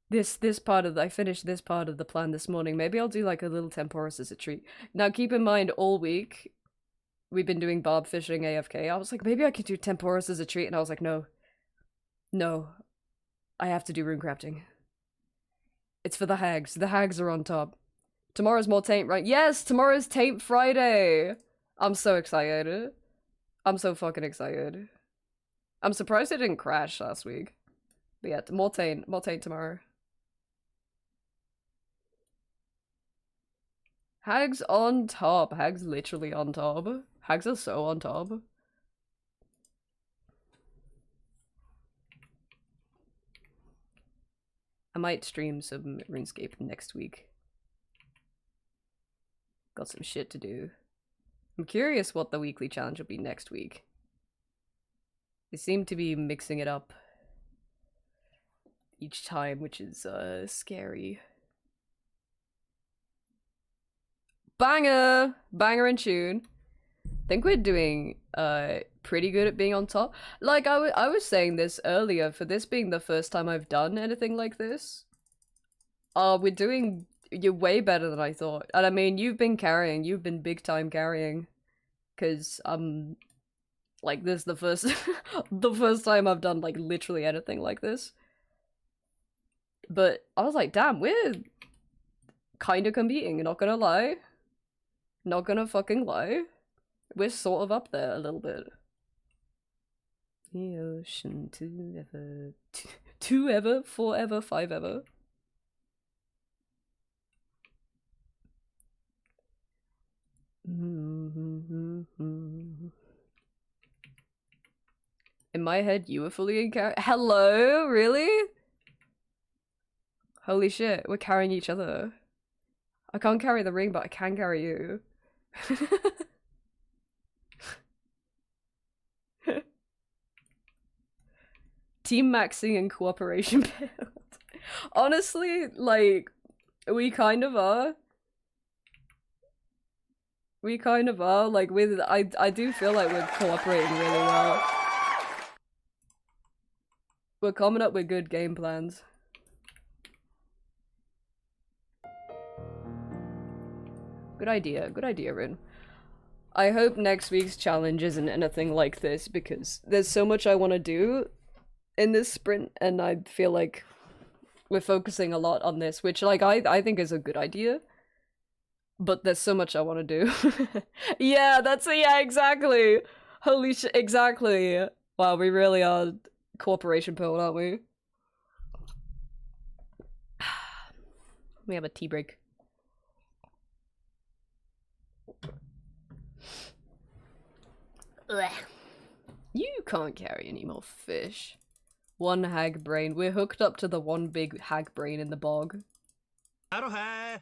this part of I finished this part of the plan this morning. Maybe I'll do like a little Temporis as a treat. Now, keep in mind, all week we've been doing barb fishing AFK. I was like, maybe I could do Temporis as a treat, and I was like, no, I have to do runecrafting. It's for the hags. The hags are on top. Tomorrow's more taint, right? Yes, tomorrow's Taint Friday. I'm so excited. I'm so fucking excited. I'm surprised it didn't crash last week. But yeah, more taint tomorrow. Hags on top. Hags literally on top. Hags are so on top. I might stream some RuneScape next week. Got some shit to do. I'm curious what the weekly challenge will be next week. They seem to be mixing it up each time, which is scary. Banger! Banger in tune. I think we're doing pretty good at being on top. Like, I was saying this earlier, for this being the first time I've done anything like this, you're way better than I thought. And I mean, you've been big time carrying. Cause, like, this is the first, the first time I've done, like, literally anything like this. But I was like, damn, we're kinda competing, not gonna lie. Not gonna fucking lie. We're sort of up there a little bit. The ocean, two ever, 4 ever, 5 ever. In my head, you were fully in carry. Hello? Really? Holy shit, we're carrying each other. I can't carry the ring, but I can carry you. Team maxing and cooperation build. Honestly, like, we kind of are. We kind of are. Like, I do feel like we're cooperating really well. We're coming up with good game plans. Good idea, Rin. I hope next week's challenge isn't anything like this, because there's so much I want to do in this sprint, and I feel like we're focusing a lot on this, which, like, I think is a good idea. but there's so much I want to do. Yeah, yeah, exactly. Holy shit, exactly. Wow, we really are corporation pill, aren't we? We have a tea break. Ugh. You can't carry any more fish. One hag brain. We're hooked up to the one big hag brain in the bog. Aroha.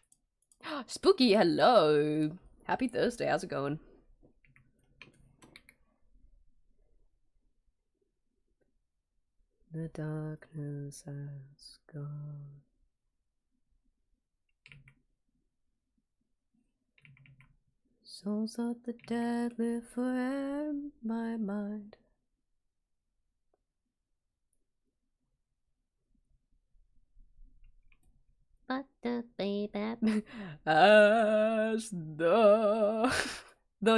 Spooky, hello. Happy Thursday, how's it going? The darkness has gone. Souls of the dead live forever in my mind. But the baby. As the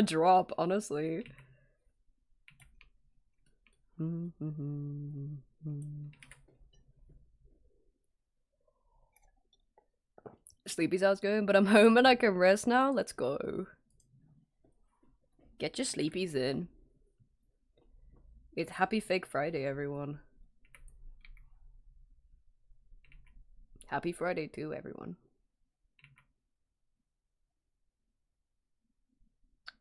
drop, honestly. Sleepy's how's going, but I'm home and I can rest now. Let's go. Get your sleepies in. It's Happy Fake Friday, everyone. Happy Friday too, everyone.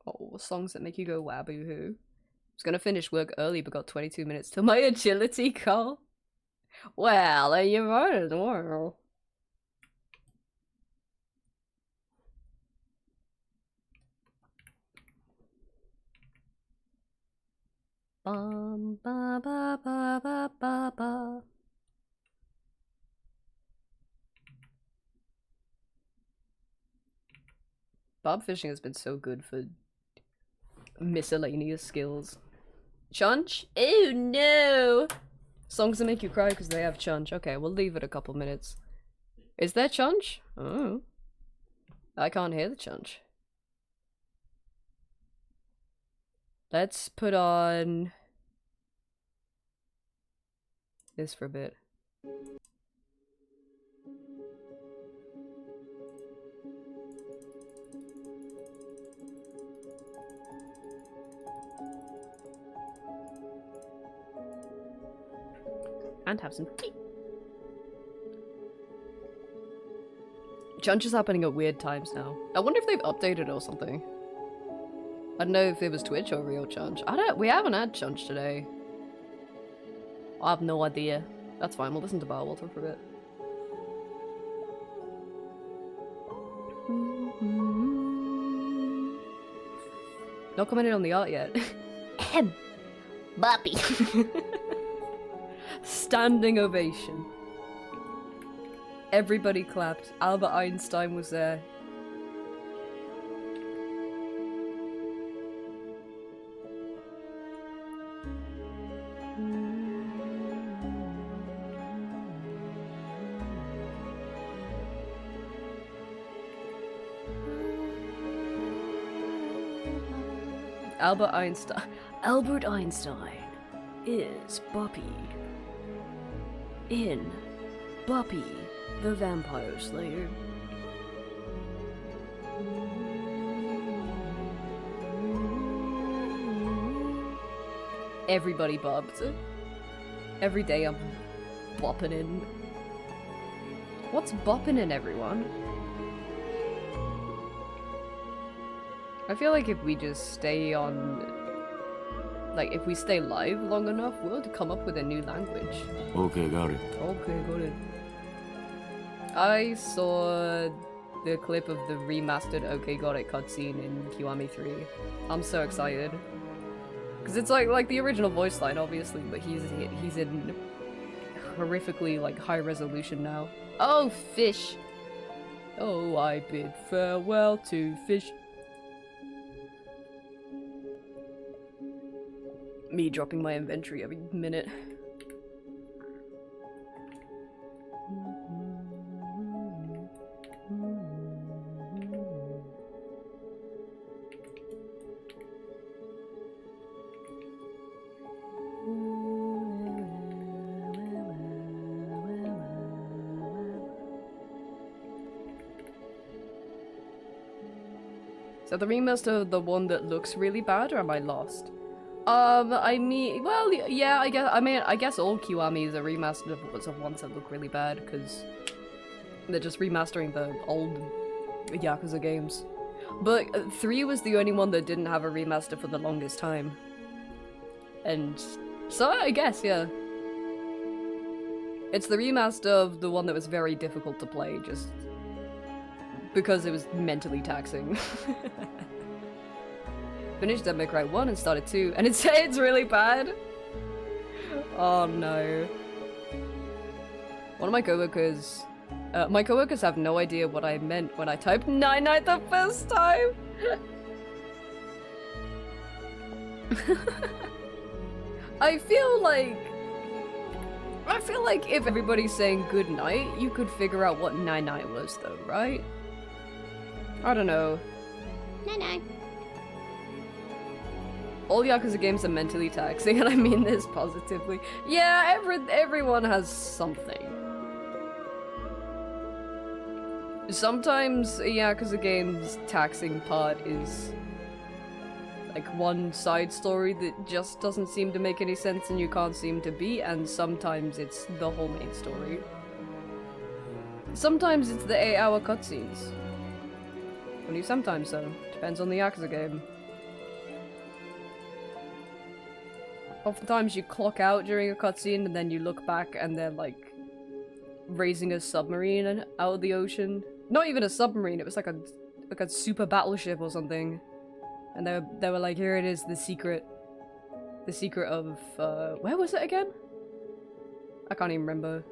Oh, songs that make you go wow boo hoo. I was gonna finish work early but got 22 minutes till my agility call. Well, you might as well. Bum ba ba ba ba ba ba. Bob fishing has been so good for miscellaneous skills. Chunch? Oh no! Songs that make you cry because they have chunch. Okay, we'll leave it a couple minutes. Is there chunch? Oh. I can't hear the chunch. Let's put on this for a bit. And have some tea. Chunch is happening at weird times now. I wonder if they've updated or something. I don't know if it was Twitch or real Chunch. We haven't had Chunch today. I have no idea. That's fine, we'll listen to Bar Walter for a bit. Not commented on the art yet. Boppy. Standing ovation. Everybody clapped. Albert Einstein was there. Albert Einstein is Buppy in Buppy the Vampire Slayer. Everybody bopped. Every day I'm bopping in. What's bopping in, everyone? I feel like if we just stay on... Like, if we stay live long enough, we'll come up with a new language. Okay, got it. Okay, got it. I saw the clip of the remastered Okay Got It cutscene in Kiwami 3. I'm so excited. Because it's like the original voice line, obviously, but he's in horrifically, like, high resolution now. Oh, fish! Oh, I bid farewell to fish. Me dropping my inventory every minute. So the remaster of the one that looks really bad, or am I lost? I mean, well, yeah, I guess all Kiwamis are remastered of ones that look really bad, because they're just remastering the old Yakuza games. But 3 was the only one that didn't have a remaster for the longest time. And so I guess, yeah. It's the remaster of the one that was very difficult to play, just because it was mentally taxing. Finished Devil May Cry 1 and started 2, and it's really bad. Oh no. One of my coworkers have no idea what I meant when I typed 99 the first time. I feel like if everybody's saying good night, you could figure out what 99 was though, right? I don't know. No. All Yakuza games are mentally taxing, and I mean this positively. Yeah, everyone has something. Sometimes a Yakuza game's taxing part is like one side story that just doesn't seem to make any sense and you can't seem to beat, and sometimes it's the whole main story. Sometimes it's the 8-hour cutscenes. Only sometimes though. Depends on the Yakuza game. Oftentimes you clock out during a cutscene and then you look back and they're like raising a submarine out of the ocean. Not even a submarine, it was like a super battleship or something. And they were like, here it is, the secret of, where was it again? I can't even remember.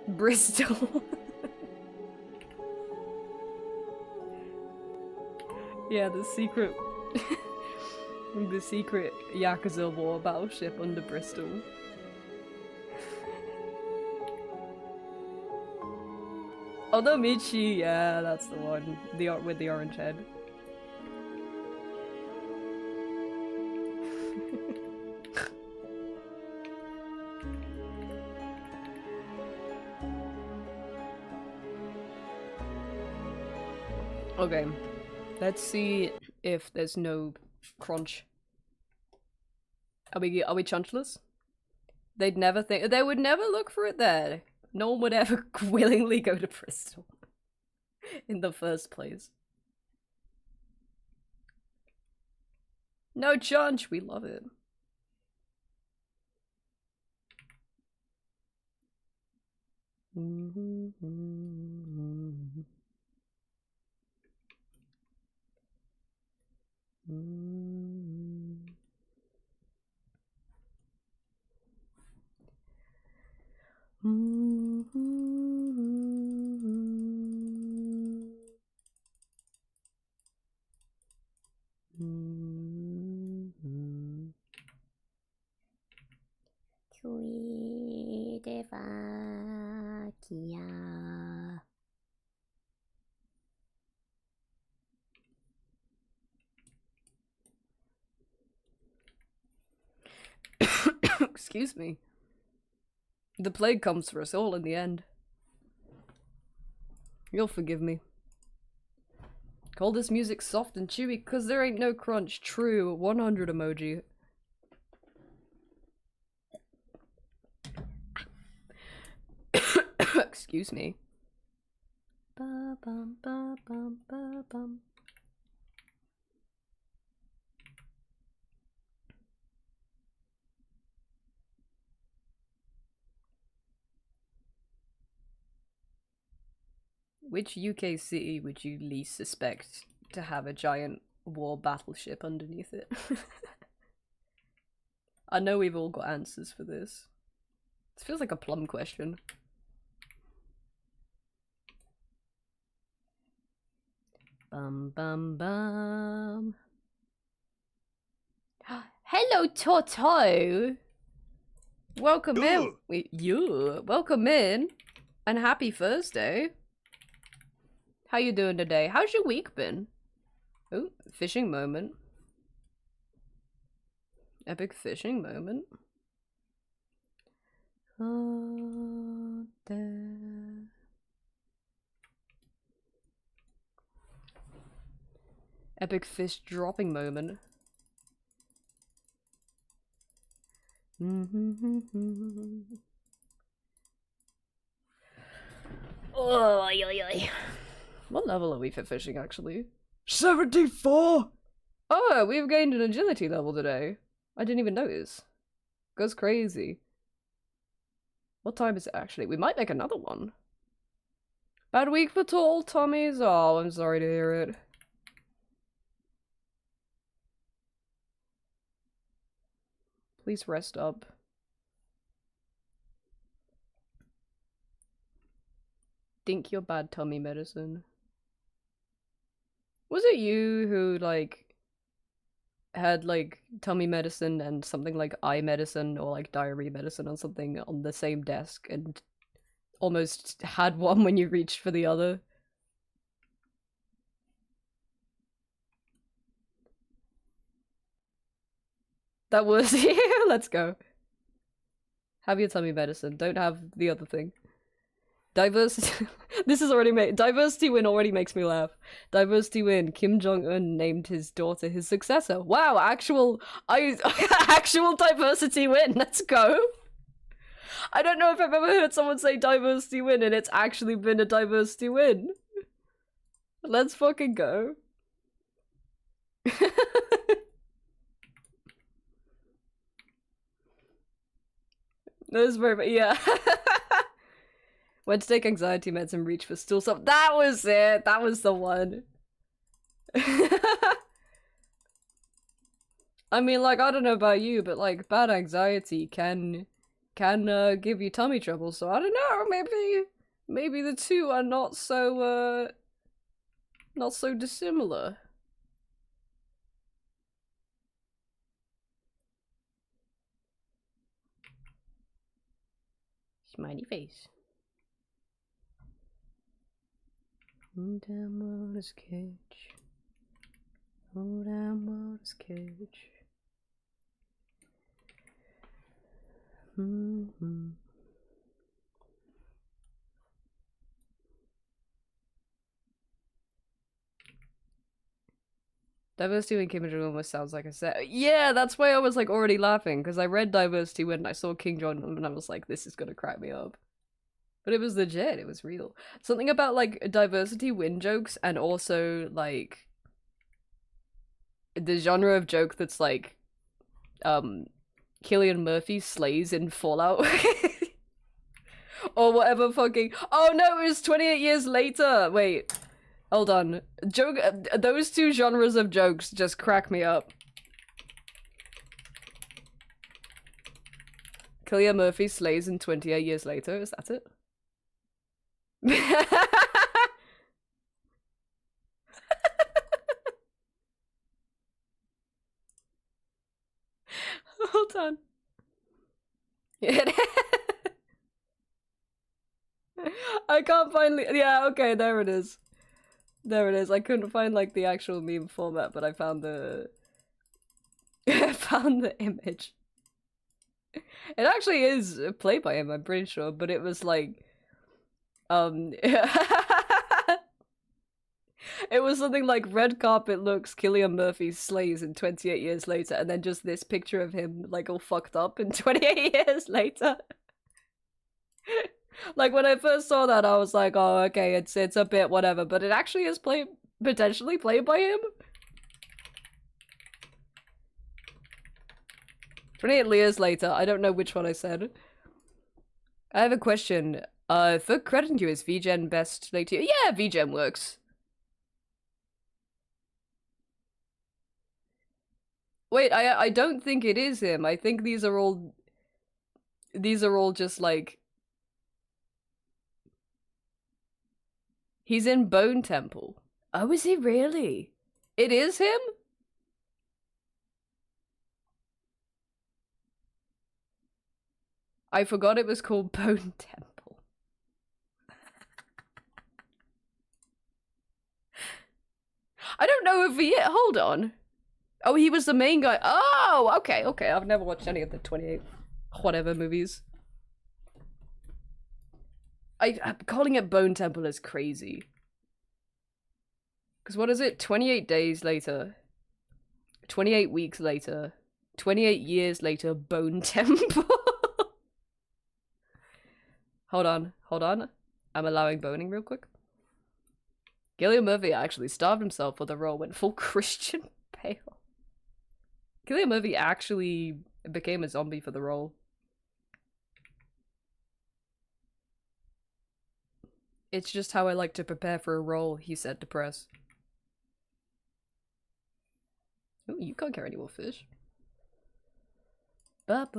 Bristol. Yeah, the secret Yakuza war battleship under Bristol. Oh, the Michi, yeah, that's the one. With the orange head. Okay, let's see if there's no crunch. Are we chunchless? They would never look for it there. No one would ever willingly go to Bristol in the first place. No chunch, we love it. Kia. Excuse me. The plague comes for us all in the end. You'll forgive me. Call this music soft and chewy because there ain't no crunch. True. 100 emoji. Excuse me. Ba bum ba bum ba bum. Which UK city would you least suspect to have a giant war battleship underneath it? I know we've all got answers for this. This feels like a plum question. Bum bum bum. Hello, Toto! Welcome in. Wait, you. Welcome in. And happy Thursday. How you doing today? How's your week been? Oh, fishing moment. Epic fishing moment. Oh, there. Epic fish dropping moment. Oh, what level are we for fishing, actually? 74! Oh, we've gained an agility level today. I didn't even notice. Goes crazy. What time is it, actually? We might make another one. Bad week for tall Tommies? Oh, I'm sorry to hear it. Please rest up. Think your bad tummy medicine. Was it you who, like, had, like, tummy medicine and something like eye medicine or, like, diarrhea medicine or something on the same desk and almost had one when you reached for the other? That was you. Let's go. Have your tummy medicine. Don't have the other thing. Diversity. This is already made. Diversity win already makes me laugh. Diversity win. Kim Jong-un named his daughter his successor. Wow, actual diversity win. Let's go. I don't know if I've ever heard someone say diversity win and it's actually been a diversity win. Let's fucking go. That was very, yeah. Went to take anxiety meds and reach for stool stuff. That was it. That was the one. I mean, like, I don't know about you, but like, bad anxiety can give you tummy trouble. So I don't know. Maybe the two are not so dissimilar. Smiley face. Oh, damn water's cage. Oh, damn water's cage. Diversity when Kim Jong-un almost sounds like a set. Yeah, that's why I was like already laughing, because I read Diversity when I saw King Jong-un and I was like, this is gonna crack me up. But it was legit, it was real. Something about like diversity win jokes and also like the genre of joke that's like Cillian Murphy slays in Fallout. Or whatever fucking— oh no, it was 28 years later! Wait, hold on. Joke— those two genres of jokes just crack me up. Cillian Murphy slays in 28 years later, is that it? Hold on. I can't find yeah, okay, there it is. There it is. I couldn't find like the actual meme format, but I found the I found the image. It actually is played by him, I'm pretty sure, but it was like it was something like red carpet looks, Cillian Murphy slays in 28 years later, and then just this picture of him like all fucked up in 28 years later. Like when I first saw that I was like, oh okay, it's a bit whatever, but it actually is potentially played by him. 28 years later, I don't know which one I said. I have a question. For crediting you, is VGen best later? Yeah, VGen works. Wait, I don't think it is him. I think these are all just like— he's in Bone Temple. Oh, is he really? It is him? I forgot it was called Bone Temple. I don't know if he— hold on. Oh, he was the main guy. Oh, okay, okay. I've never watched any of the 28 whatever movies. I'm calling it Bone Temple is crazy. Because what is it? 28 days later. 28 weeks later. 28 years later, Bone Temple. Hold on, hold on. I'm allowing boning real quick. Gillian Murphy actually starved himself for the role, went full Christian Bale. Gillian Murphy actually became a zombie for the role. It's just how I like to prepare for a role, he said to press. Ooh, you can't carry any more fish. Bup.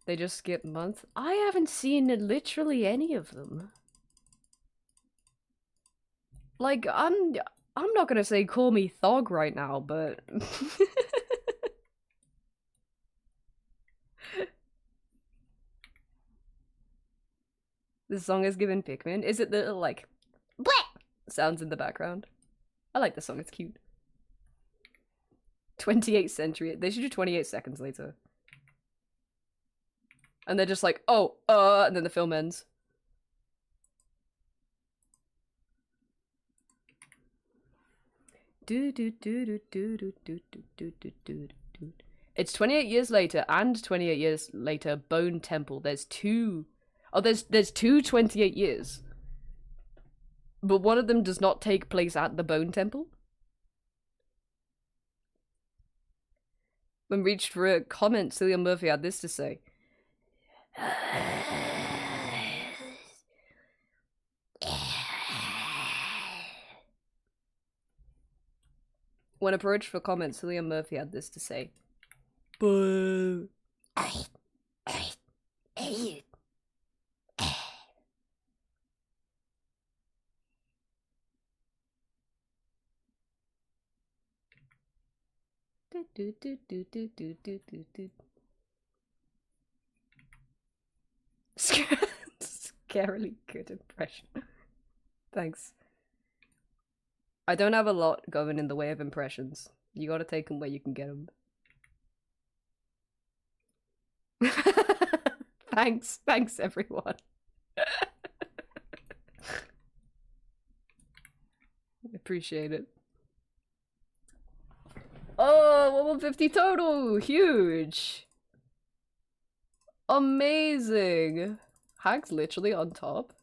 They just skip months. I haven't seen literally any of them. Like, I'm not gonna say call me Thog right now, but this song is given Pikmin. Is it the little, like, bleh sounds in the background? I like the song, it's cute. 28th century. They should do 28 seconds later. And they're just like, oh, and then the film ends. It's 28 years later and 28 years later, Bone Temple. There's two. Oh, there's two 28 years. But one of them does not take place at the Bone Temple. When reached for a comment, Cillian Murphy had this to say. When approached for comment, Cillian Murphy had this to say. Boo. Scarily good impression. Thanks. I don't have a lot going in the way of impressions. You gotta take them where you can get them. Thanks everyone. Appreciate it. Oh, 150 total! Huge! Amazing! Hag's literally on top.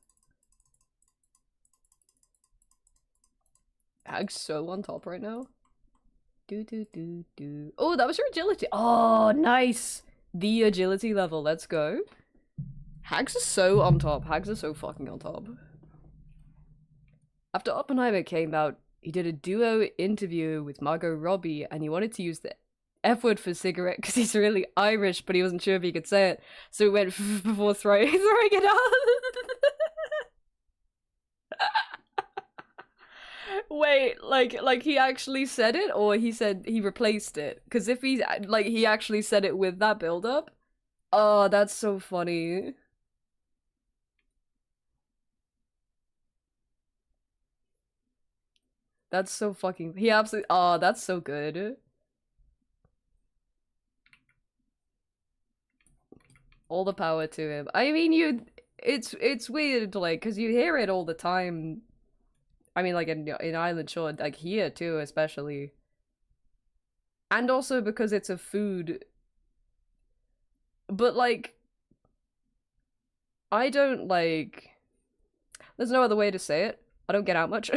Hag's so on top right now. Oh, that was your agility. Oh, nice! The agility level, let's go. Hags are so on top. Hags are so fucking on top. After Oppenheimer came out, he did a duo interview with Margot Robbie and he wanted to use the F word for cigarette because he's really Irish, but he wasn't sure if he could say it. So he went before throwing it out. Wait, like he actually said it, or he said he replaced it? Because if he actually said it with that build up, oh, that's so funny. That's so fucking. He absolutely. Oh, that's so good. All the power to him. I mean, it's weird, like, because you hear it all the time. I mean, like, in Island Shore, like, here, too, especially. And also because it's a food. But, like, I don't, like... There's no other way to say it. I don't get out much.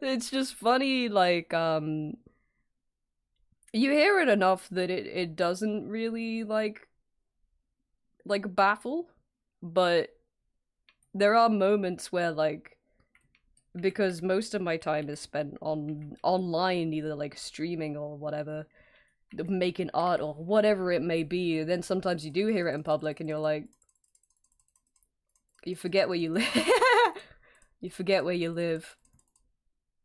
It's just funny, like, you hear it enough that it doesn't really, like, baffle. But there are moments where, like, because most of my time is spent online, either, like, streaming or whatever, making art or whatever it may be, then sometimes you do hear it in public and you're like, you forget where you live. You forget where you live.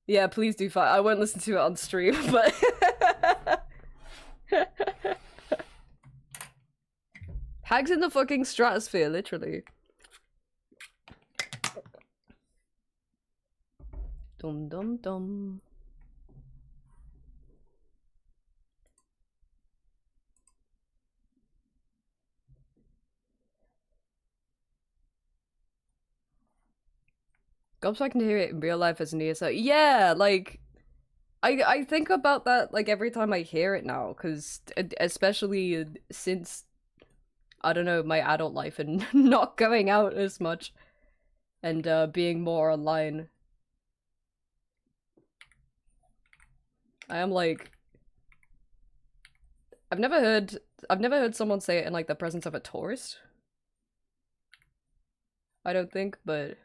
Yeah, please do fight. I won't listen to it on stream, but... Hags in the fucking stratosphere, literally. Dum dum dum. Gobsmacking to hear it in real life as an ESO. Yeah, like I think about that like every time I hear it now, because especially since I don't know, my adult life and not going out as much and being more online. I am like I've never heard someone say it in like the presence of a tourist. I don't think, but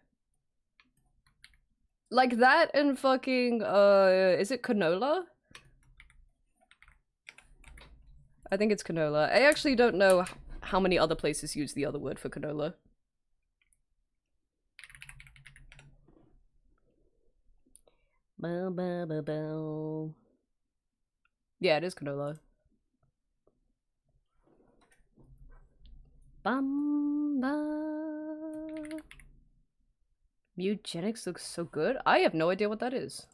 like that and fucking is it canola? I think it's canola. I actually don't know how many other places use the other word for canola. Bow, bow, bow, bow. Yeah, it is canola. Bum, ba. Eugenics looks so good. I have no idea what that is.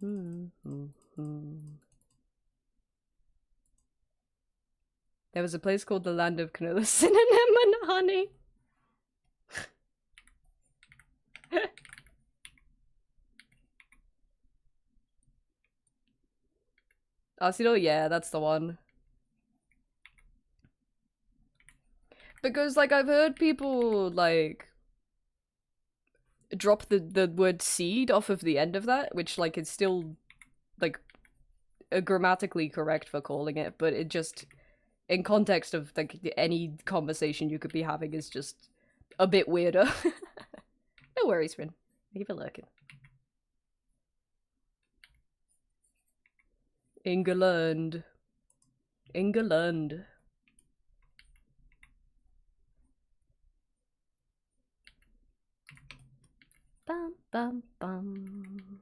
There was a place called the Land of Canola, Cinnamon and Honey. Arsenal, yeah, that's the one. Because, like, I've heard people, like, drop the word seed off of the end of that, which, like, is still, like, grammatically correct for calling it, but it just, in context of, like, any conversation you could be having is just a bit weirder. No worries, Rin. Thank you for lurking. England. England. Bum, bum, bum.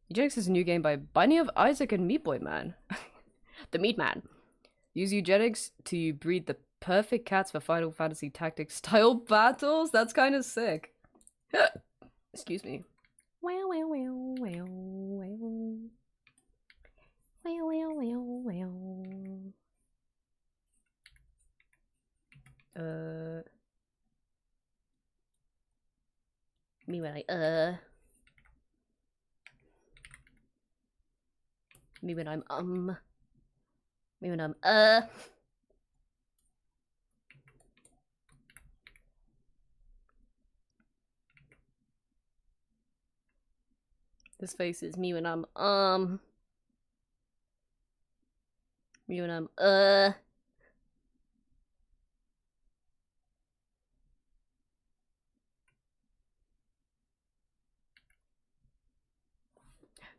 Eugenics is a new game by Binding of Isaac and Meat Boy Man. The Meat Man. Use eugenics to breed the perfect cats for Final Fantasy Tactics style battles? That's kind of sick. Excuse me. Wow, wow, wow, wow, wow. Wow, wow, wow, wow. Me when I, Me when I'm, Me when I'm, This face is me when I'm, Me when I'm,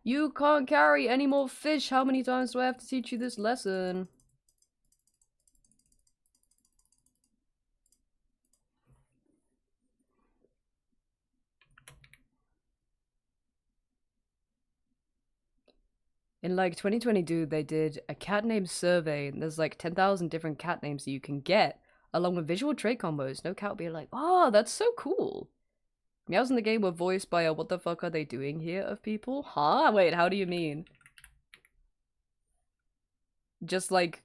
You can't carry any more fish. How many times do I have to teach you this lesson? In like 2022, they did a cat name survey, and there's like 10,000 different cat names that you can get, along with visual trait combos. No cat will be like, oh, that's so cool. Meows in the game were voiced by a what the fuck are they doing here of people? Huh? Wait, how do you mean? Just like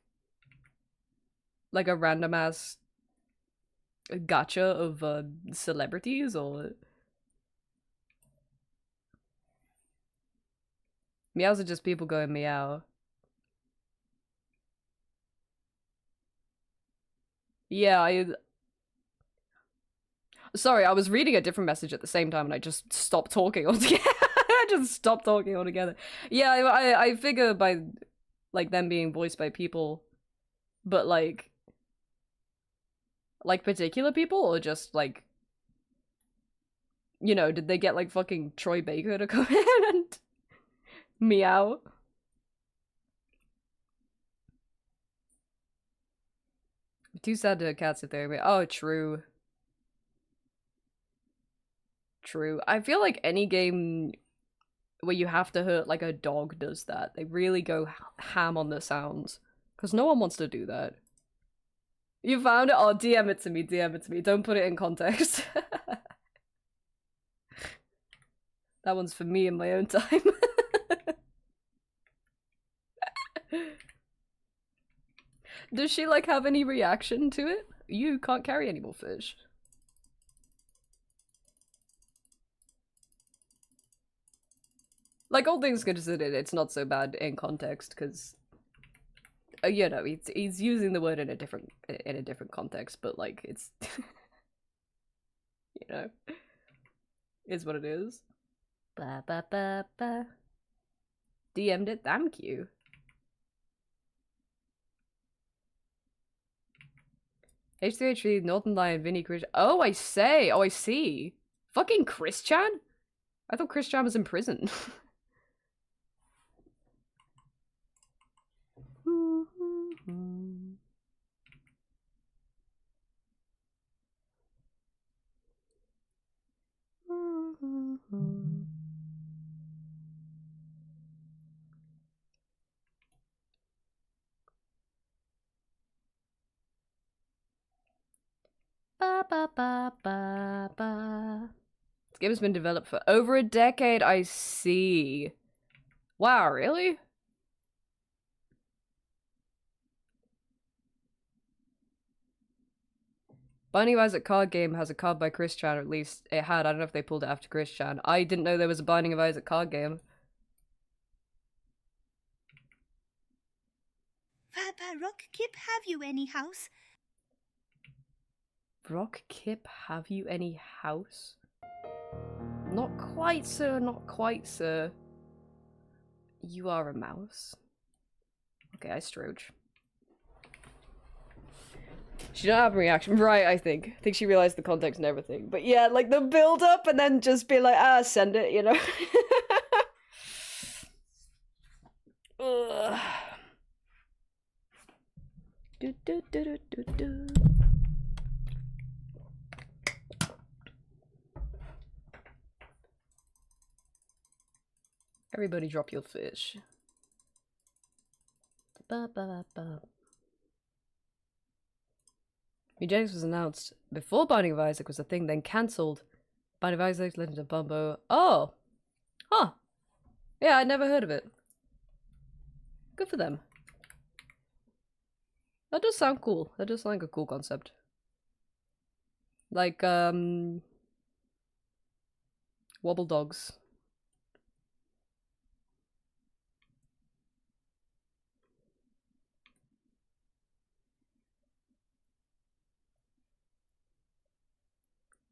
a random ass gotcha of celebrities, or meows are just people going meow. Yeah, sorry, I was reading a different message at the same time and I just stopped talking altogether. I just stopped talking altogether. Yeah, I figure by like them being voiced by people, but like particular people, or just like, you know, did they get like fucking Troy Baker to come in and meow? Too sad to cats if they're oh, true. True. I feel like any game where you have to hurt like a dog does that. They really go ham on the sounds. Because no one wants to do that. You found it? Oh, DM it to me, DM it to me. Don't put it in context. That one's for me in my own time. Does she like have any reaction to it? You can't carry any more fish. Like, all things considered, it's not so bad in context because, you know, he's using the word in a different context, but like it's, you know, is what it is. Ba ba ba ba. DM'd it. Thank you. H3H3, Northern Lion, Vinny, Chris. Oh, I say. Oh, I see. Fucking Chris-chan? I thought Chris-chan was in prison. Ba ba ba ba ba. This game has been developed for over a decade, I see. Wow, really? Binding of Isaac card game has a card by Chris Chan, or at least it had. I don't know if they pulled it after Chris Chan. I didn't know there was a Binding of Isaac card game. Rock Kip, have you any house? Rock Kip, have you any house? Not quite, sir, not quite, sir. You are a mouse. Okay, I stroge. She don't have a reaction. Right, I think. I think she realized the context and everything. But yeah, like the build up and then just be like, ah, send it, you know? Ugh. Do, do, do, do, do, do. Everybody drop your fish. Ba, ba, ba, ba. Eugenics was announced before Binding of Isaac was a thing, then cancelled. Binding of Isaac, Legend of Bumbo. Oh! Huh. Yeah, I'd never heard of it. Good for them. That does sound cool. That does sound like a cool concept. Like, Wobble Dogs.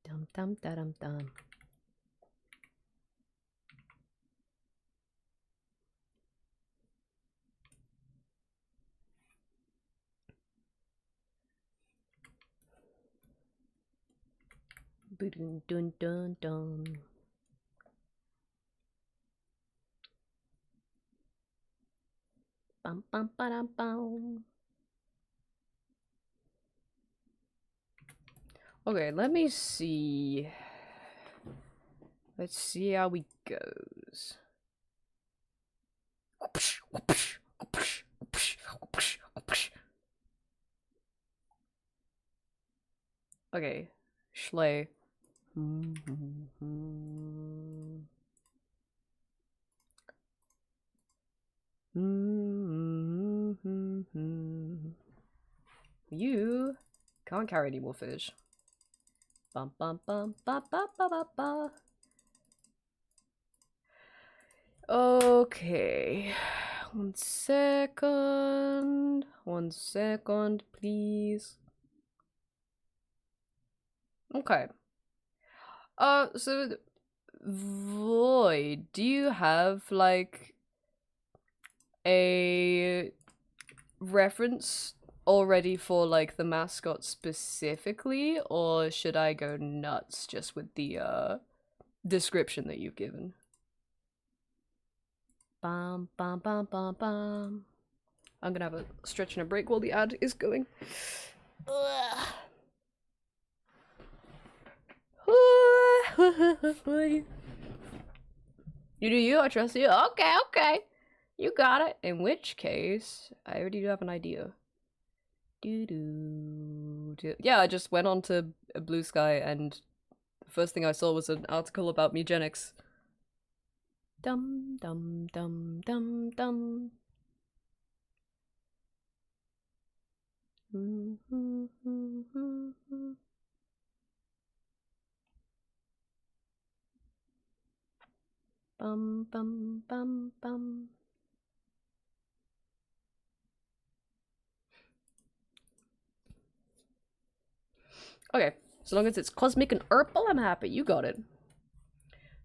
Dum dum da dum dum. Dun dun dun dun. Bum bum ba dum bum. Okay, let me see. Let's see how it goes. Okay, Schley. You can't carry any more fish. Bum bum bum ba ba ba ba ba. Okay. 1 second. 1 second, please. Okay. So Void, do you have like a reference already for like the mascot specifically, or should I go nuts just with the description that you've given? Bum bum bum bum bum. I'm gonna have a stretch and a break while the ad is going. Ugh. You do you, I trust you. Okay, okay. You got it. In which case, I already do have an idea. Yeah, I just went on to Blue Sky and the first thing I saw was an article about Mugenics. Dum dum dum dum dum. Bum bum bum bum. Okay, as long as it's cosmic and purple, I'm happy. You got it.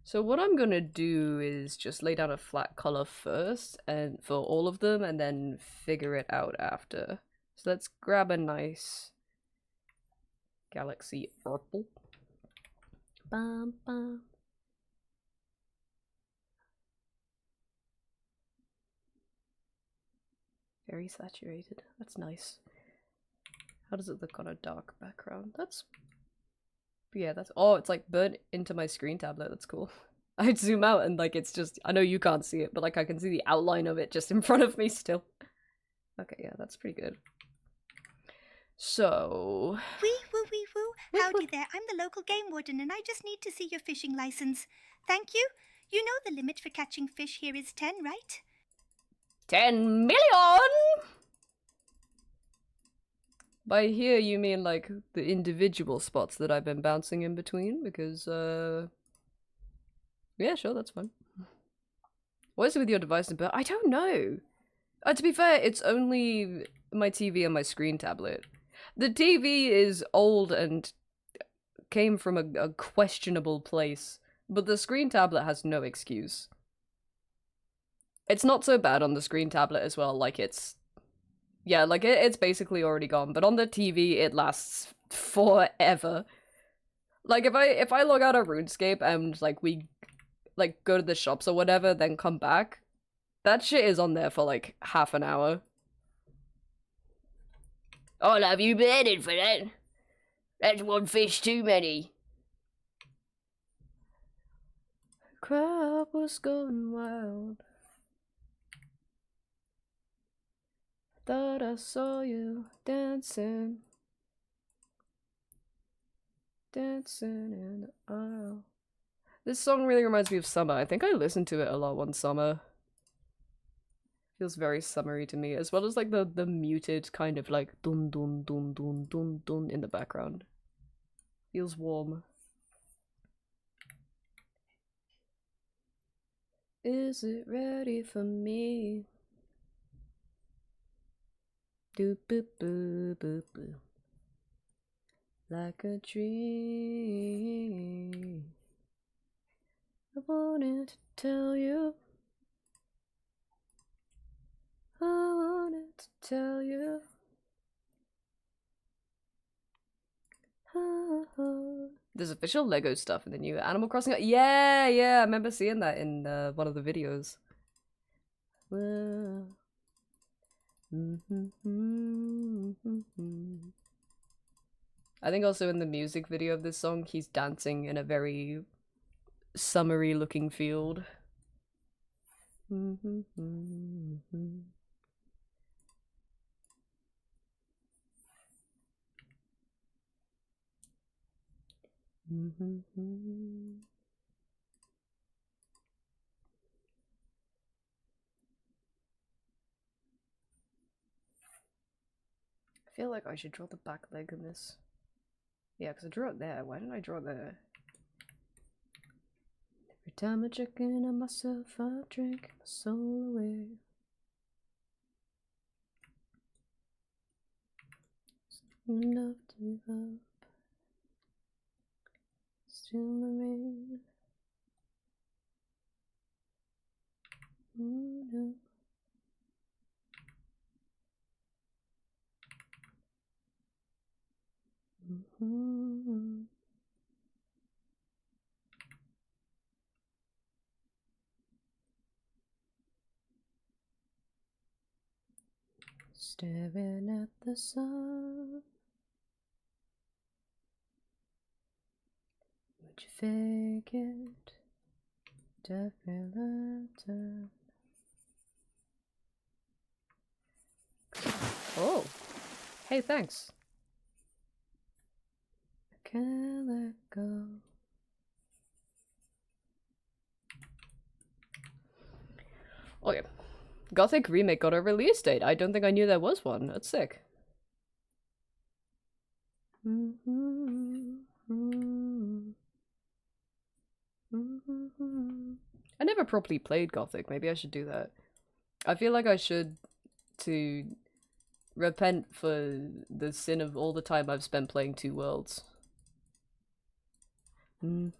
So what I'm gonna do is just lay down a flat color first, and for all of them, and then figure it out after. So let's grab a nice galaxy purple. Bum bum. Very saturated. That's nice. How does it look on a dark background? That's... yeah, that's... oh, it's like burnt into my screen tablet. That's cool. I'd zoom out and like it's just... I know you can't see it, but like I can see the outline of it just in front of me still. Okay, yeah, that's pretty good. So... Wee woo wee woo. Howdy there. I'm the local game warden and I just need to see your fishing license. Thank you. You know the limit for catching fish here is 10, right? 10 million! By here you mean like the individual spots that I've been bouncing in between, because yeah, sure, that's fine. What is it with your device and I don't know. To be fair, it's only my TV and my screen tablet. The TV is old and came from a questionable place, but the screen tablet has no excuse. It's not so bad on the screen tablet as well, like it's... yeah, like it's basically already gone, but on the TV it lasts forever. Like if I log out of RuneScape and like we like go to the shops or whatever, then come back, that shit is on there for like half an hour. I'll have you beheaded for that. That's one fish too many. Crowd was going wild. Thought I saw you dancing. Dancing in the aisle. This song really reminds me of summer. I think I listened to it a lot one summer. Feels very summery to me, as well as like the muted kind of like dun dun dun dun dun dun in the background. Feels warm. Is it ready for me? Do boo boo boo boo. Like a dream. I wanted to tell you. I wanted to tell you. There's official Lego stuff in the new Animal Crossing. Yeah, I remember seeing that in one of the videos. Well, I think also in the music video of this song, he's dancing in a very summery looking field. I feel like I should draw the back leg in this. Yeah, because I drew it there. Why didn't I draw it there? Every time I check in on myself, I drink my soul away. Enough to give up. Still remain. Oh, no. Staring at the sun. Would you fake it? Definitely lantern. Oh, hey, thanks. I can't let go. Okay. Gothic Remake got a release date. I don't think I knew there was one. That's sick. I never properly played Gothic. Maybe I should do that. I feel like I should, to repent for the sin of all the time I've spent playing Two Worlds. You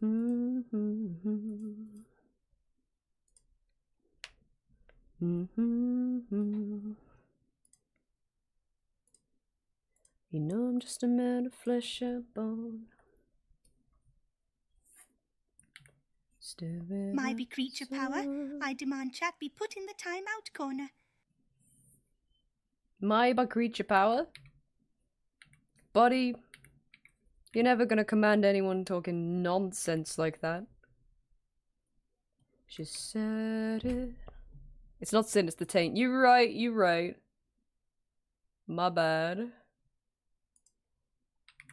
know I'm just a man of flesh and bone. My be creature power. I demand chat be put in the timeout corner. My by creature power? Buddy, you're never gonna command anyone talking nonsense like that. She said it. It's not sin, it's the taint. You're right, you're right. My bad.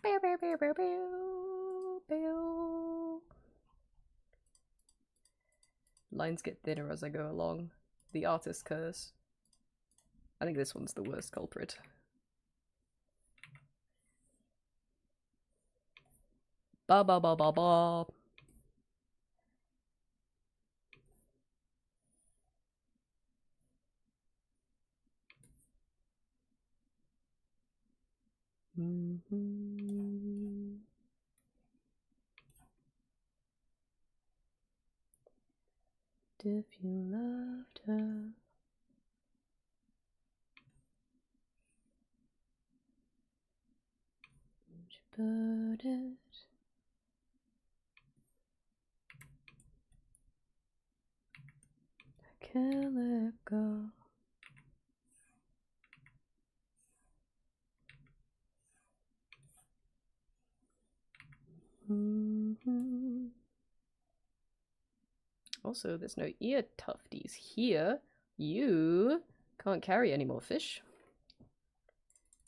Bow, bow, bow, bow, bow, bow. Lines get thinner as I go along. The artist curse. I think this one's the worst culprit. Ba ba ba ba ba. If you loved her, would you put it? I can't let go. Also, there's no ear tufties here. You can't carry any more fish.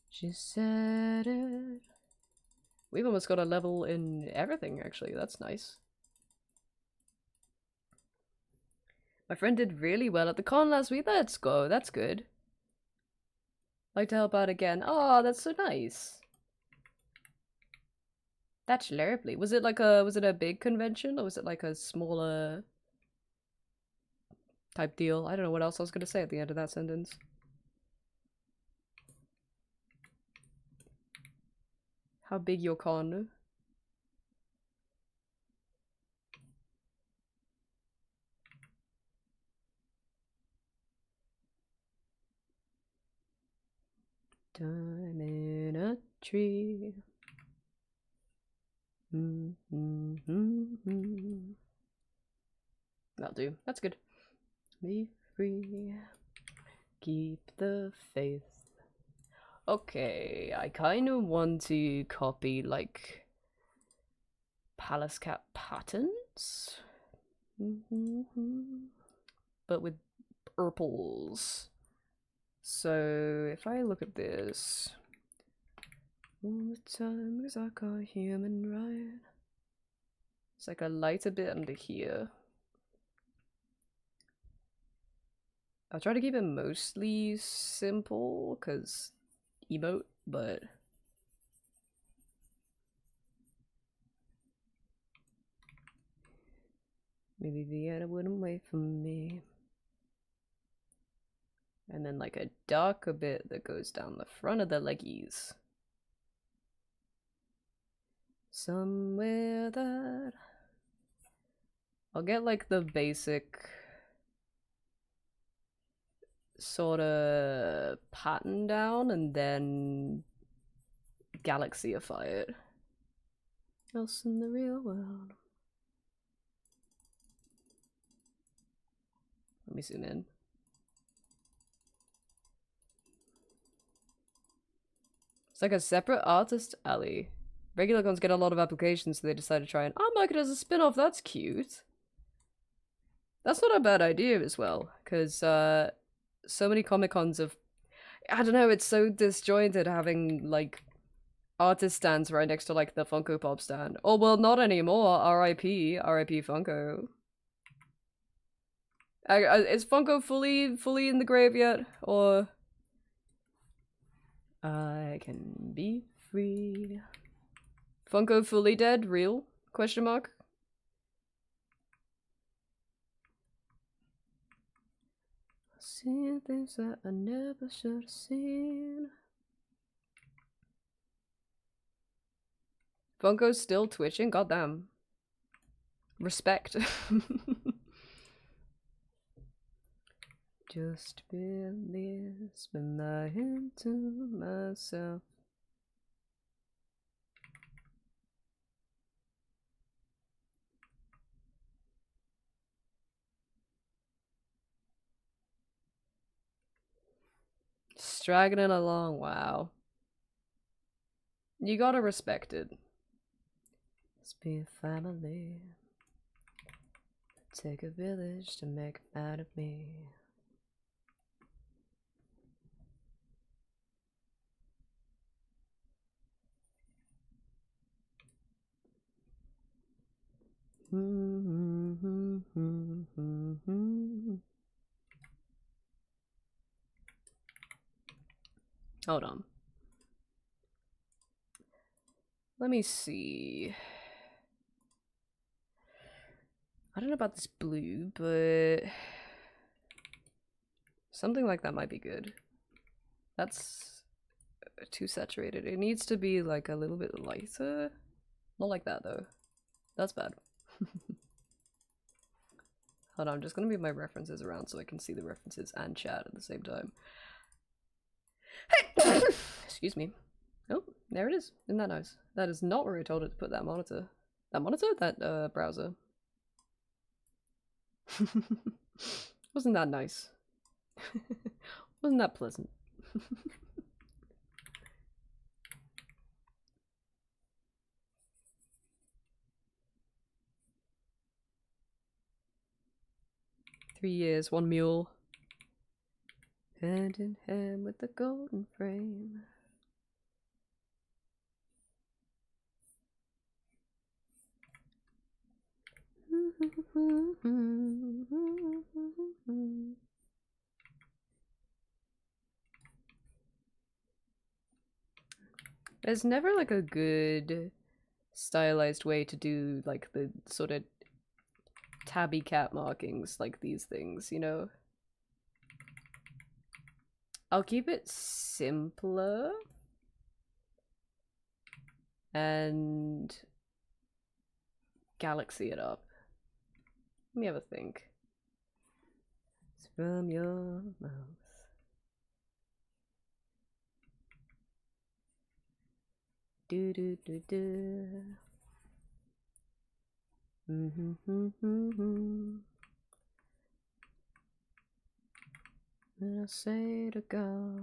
She said it. We've almost got a level in everything, actually. That's nice. My friend did really well at the con last week. Let's go. That's good. Like to help out again. Oh, that's so nice. That's lovely. Was it like a big convention or was it like a smaller type deal? I don't know what else I was gonna say at the end of that sentence. How big your con? Time in a tree. That'll do. That's good. Be free. Keep the faith. Okay, I kind of want to copy like Palace Cat patterns, but with purples. So if I look at this all the time, because I got human right. It's like a lighter bit under here. I'll try to keep it mostly simple, because emote, but maybe Vienna wouldn't wait for me. And then like a darker bit that goes down the front of the leggies. Somewhere that I'll get like the basic sort of pattern down and then galaxyify it. Else in the real world. Let me zoom in. It's like a separate artist alley. Regular cons get a lot of applications, so they decide to try and market it as a spin-off. That's cute. That's not a bad idea as well, because so many Comic Cons have, I don't know, it's so disjointed having like artist stands right next to like the Funko Pop stand. Oh well, not anymore. R.I.P. R.I.P. Funko. Is Funko fully in the grave yet, or I can be free? Funko fully dead? Real? Question mark? Seeing things that I never should have seen. Funko's still twitching? Goddamn. Respect. Just been lying to myself. Stragging it along, wow. You gotta respect it. Let's be a family. Take a village to make a man of me. Hold on. Let me see. I don't know about this blue, but something like that might be good. That's too saturated. It needs to be like a little bit lighter. Not like that though. That's bad. Hold on, I'm just gonna move my references around so I can see the references and chat at the same time. Excuse me. Oh, there it is. Isn't that nice? That is not where I told it to put that monitor. That monitor? That browser. Wasn't that nice? Wasn't that pleasant? "3 years, 1 mule. Hand in hand with the golden frame." There's never like a good stylized way to do like the sort of tabby cat markings like these things, you know? I'll keep it simpler and galaxy it up. Let me have a think. It's from your mouth. Do do do do. When I say to go,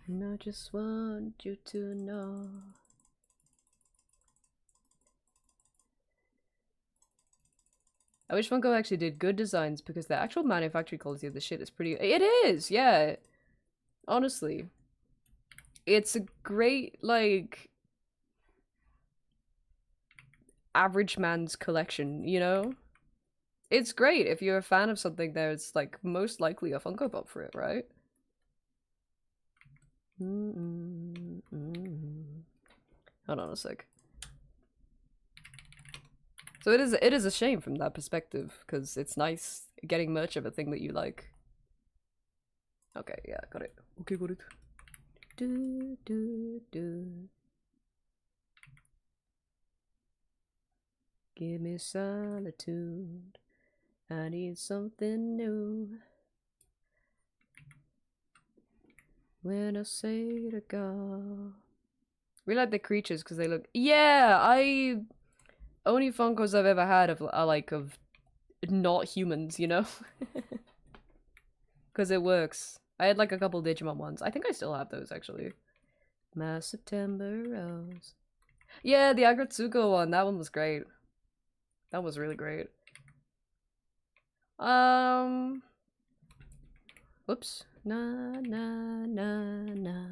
and I just want you to know. I wish Funko actually did good designs because the actual manufacturing quality of the shit is pretty. It is, yeah. Honestly, it's a great like average man's collection, you know? It's great if you're a fan of something. There's like most likely a Funko Pop for it, right? Hold on a sec. So it is a shame from that perspective because it's nice getting merch of a thing that you like. Okay, yeah, got it. Okay, got it. Do do do. Give me solitude. I need something new. When I say to God. We like the creatures because they look. Yeah, only Funkos I've ever had are like of not humans, you know? Because it works. I had like a couple Digimon ones. I think I still have those actually. My September Rose. Yeah, the Agretsuko one. That one was great. That was really great. Whoops. Na na na na.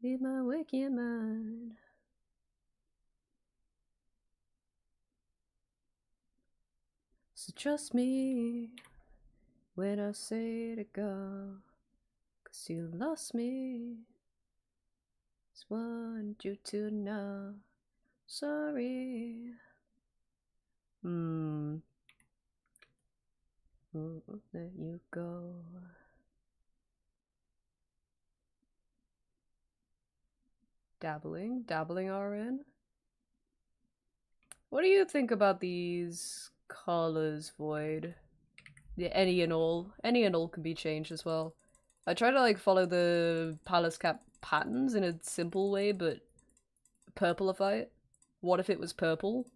Leave my waking mind. So trust me when I say to go. 'Cause you lost me. Just want you to know. Sorry. Won't let you go. Dabbling RN. What do you think about these colors, Void? Yeah, any and all can be changed as well. I try to like follow the palace cap patterns in a simple way, but purplify it. What if it was purple?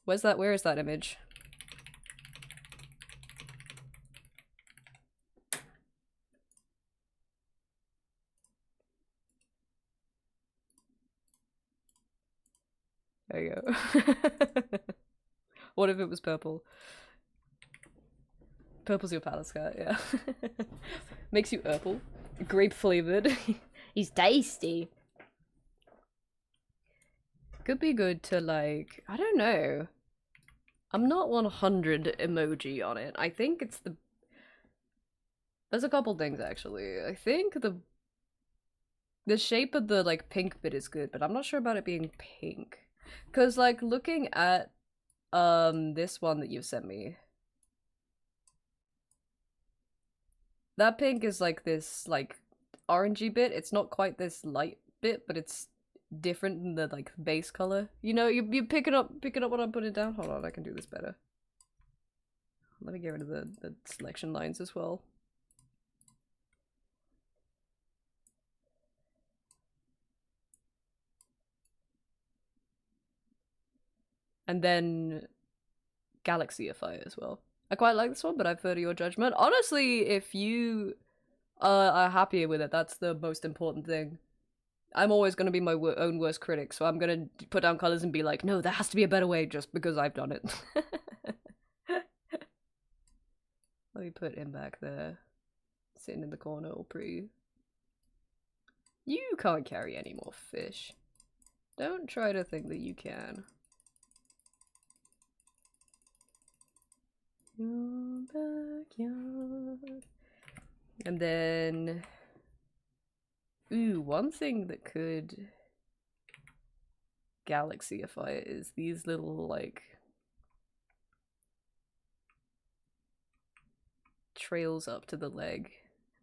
Where is that image? There you go. What if it was purple? Purple's your palace cat, yeah. Makes you purple. Grape flavored. He's tasty. Could be good to like, I don't know. I'm not 100 emoji on it. I think it's the... There's a couple things actually. I think the shape of the like pink bit is good, but I'm not sure about it being pink. Cause like looking at this one that you've sent me, that pink is like this like orangey bit. It's not quite this light bit, but it's different than the like base color. You know, you picking up what I'm putting down. Hold on, I can do this better. Let me get rid of the selection lines as well. And then Galaxyify as well. I quite like this one, but I prefer to your judgment. Honestly, if you are happy with it, that's the most important thing. I'm always going to be my own worst critic, so I'm going to put down colors and be like, no, there has to be a better way just because I've done it. Let me put him back there. Sitting in the corner all pretty. You can't carry any more fish. Don't try to think that you can. Your backyard. And then... Ooh, one thing that could Galaxyify it is these little, like... trails up to the leg.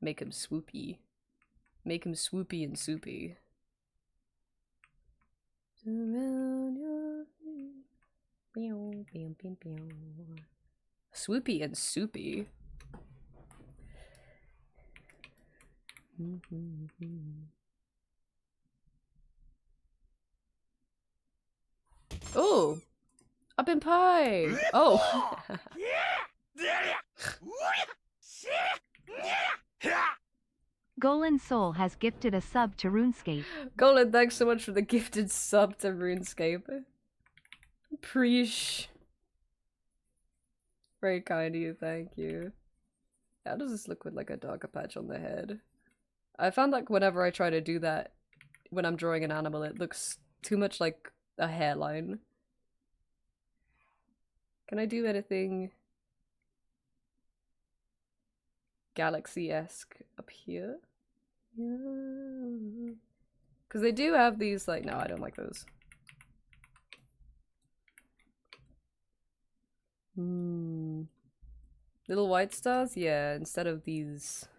Make him swoopy. Make him swoopy and soupy. Surround your feet. Pew, pew, pew, pew. Swoopy and soupy. Oh! Up in pie! Oh! Golan Soul has gifted a sub to RuneScape. Golan, thanks so much for the gifted sub to RuneScape. Preesh. Very kind of you, thank you. How does this look with like a darker patch on the head? I found like whenever I try to do that when I'm drawing an animal, it looks too much like a hairline. Can I do anything Galaxy-esque up here? Yeah. Because they do have these like, no, I don't like those. Little white stars? Yeah, instead of these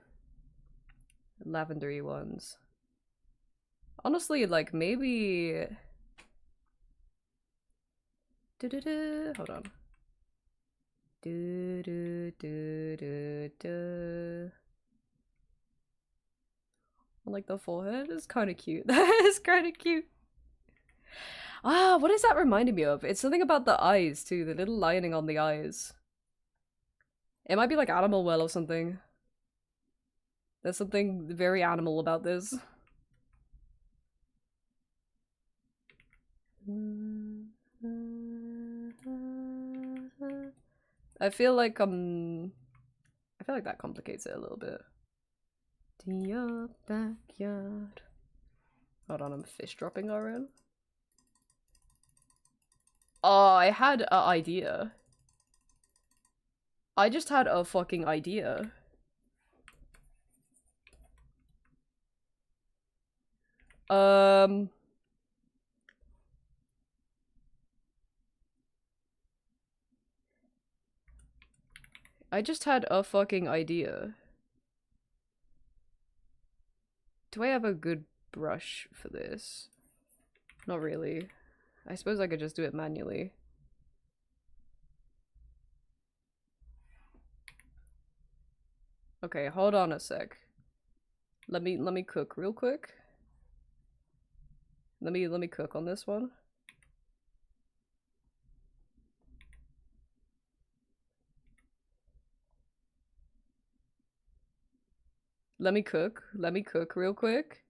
lavendery ones. Honestly, like, maybe... Hold on. I like the forehead. It's kind of cute. That is kind of cute. Ah, what is that reminding me of? It's something about the eyes, too. The little lining on the eyes. It might be like Animal Well or something. There's something very animal about this. I feel like that complicates it a little bit. To your backyard. Hold on, I'm fish dropping RN. Oh, I had an idea. I just had a fucking idea. I just had a fucking idea. Do I have a good brush for this? Not really. I suppose I could just do it manually. Okay, hold on a sec. Let me cook real quick. Let me cook on this one. Let me cook real quick.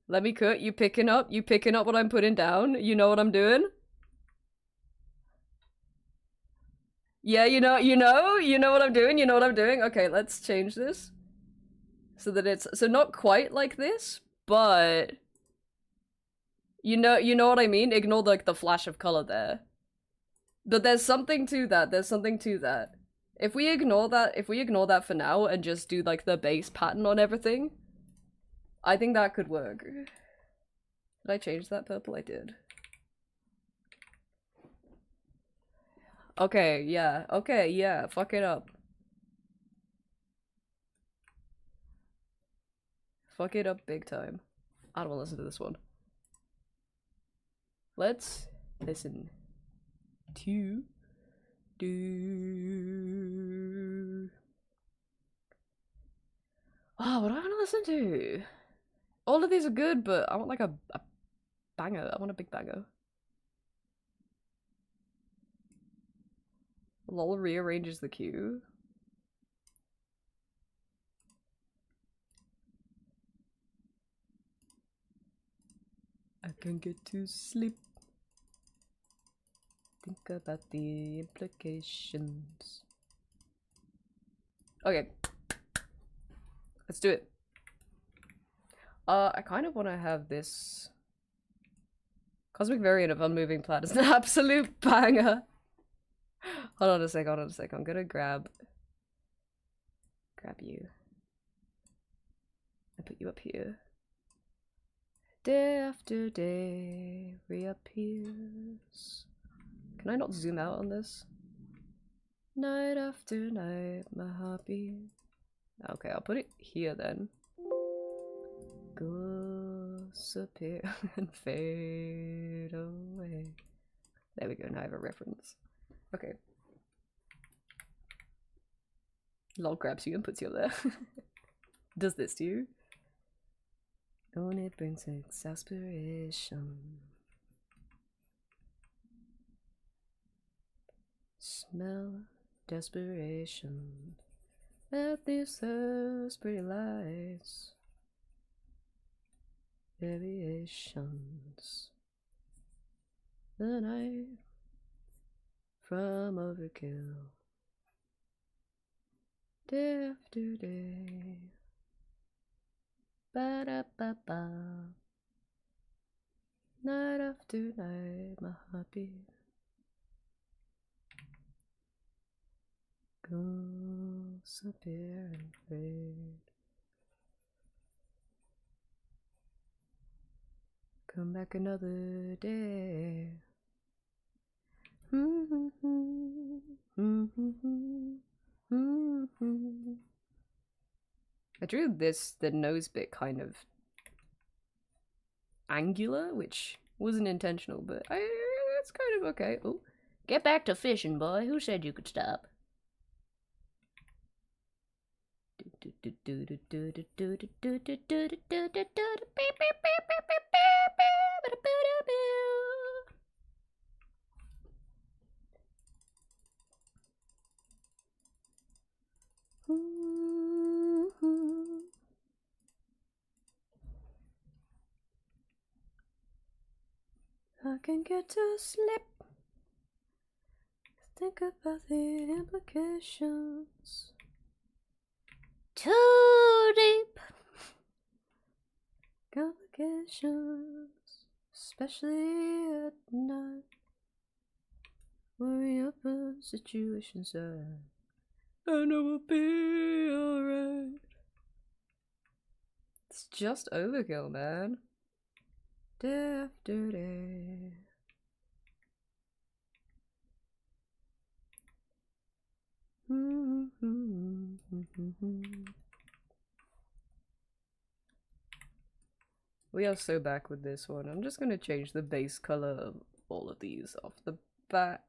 Let me cook. You picking up what I'm putting down? You know what I'm doing? Yeah, you know what I'm doing, Okay, let's change this. So that it's, so not quite like this, but you know what I mean? Ignore like the flash of color there. But there's something to that, If we ignore that for now and just do like the base pattern on everything, I think that could work. Did I change that purple? I did. Okay, yeah, fuck it up. Fuck it up big time. I don't want to listen to this one. Let's listen to oh, what do I want to listen to? All of these are good, but I want like a banger. I want a big banger. Lol rearranges the queue. I can get to sleep. Think about the implications. Okay. Let's do it. I kind of want to have this Cosmic Variant of Unmoving Plaid is an absolute banger. Hold on a sec. I'm gonna grab you and put you up here. Day after day reappears. Can I not zoom out on this? Night after night, my heart beats. Okay, I'll put it here then. Disappear and fade away. There we go, now I have a reference. Okay. Lol grabs you and puts you up there. Does this to you? Only it brings exasperation. Smell desperation at these first pretty lights. Variations. The night from overkill. Day after day. Ba-da-ba-ba. Night after night, my heartbeat goes appear and fade. Come back another day. I drew the nose bit kind of angular, which wasn't intentional, but it's kind of okay. Oh, get back to fishing, boy. Who said you could stop? I can get to sleep. Think about the implications. Too deep. Complications, especially at night. Worry about situations I know we'll be alright. It's just overkill, man. After day. We are so back with this one. I'm just gonna change the base color of all of these off the bat.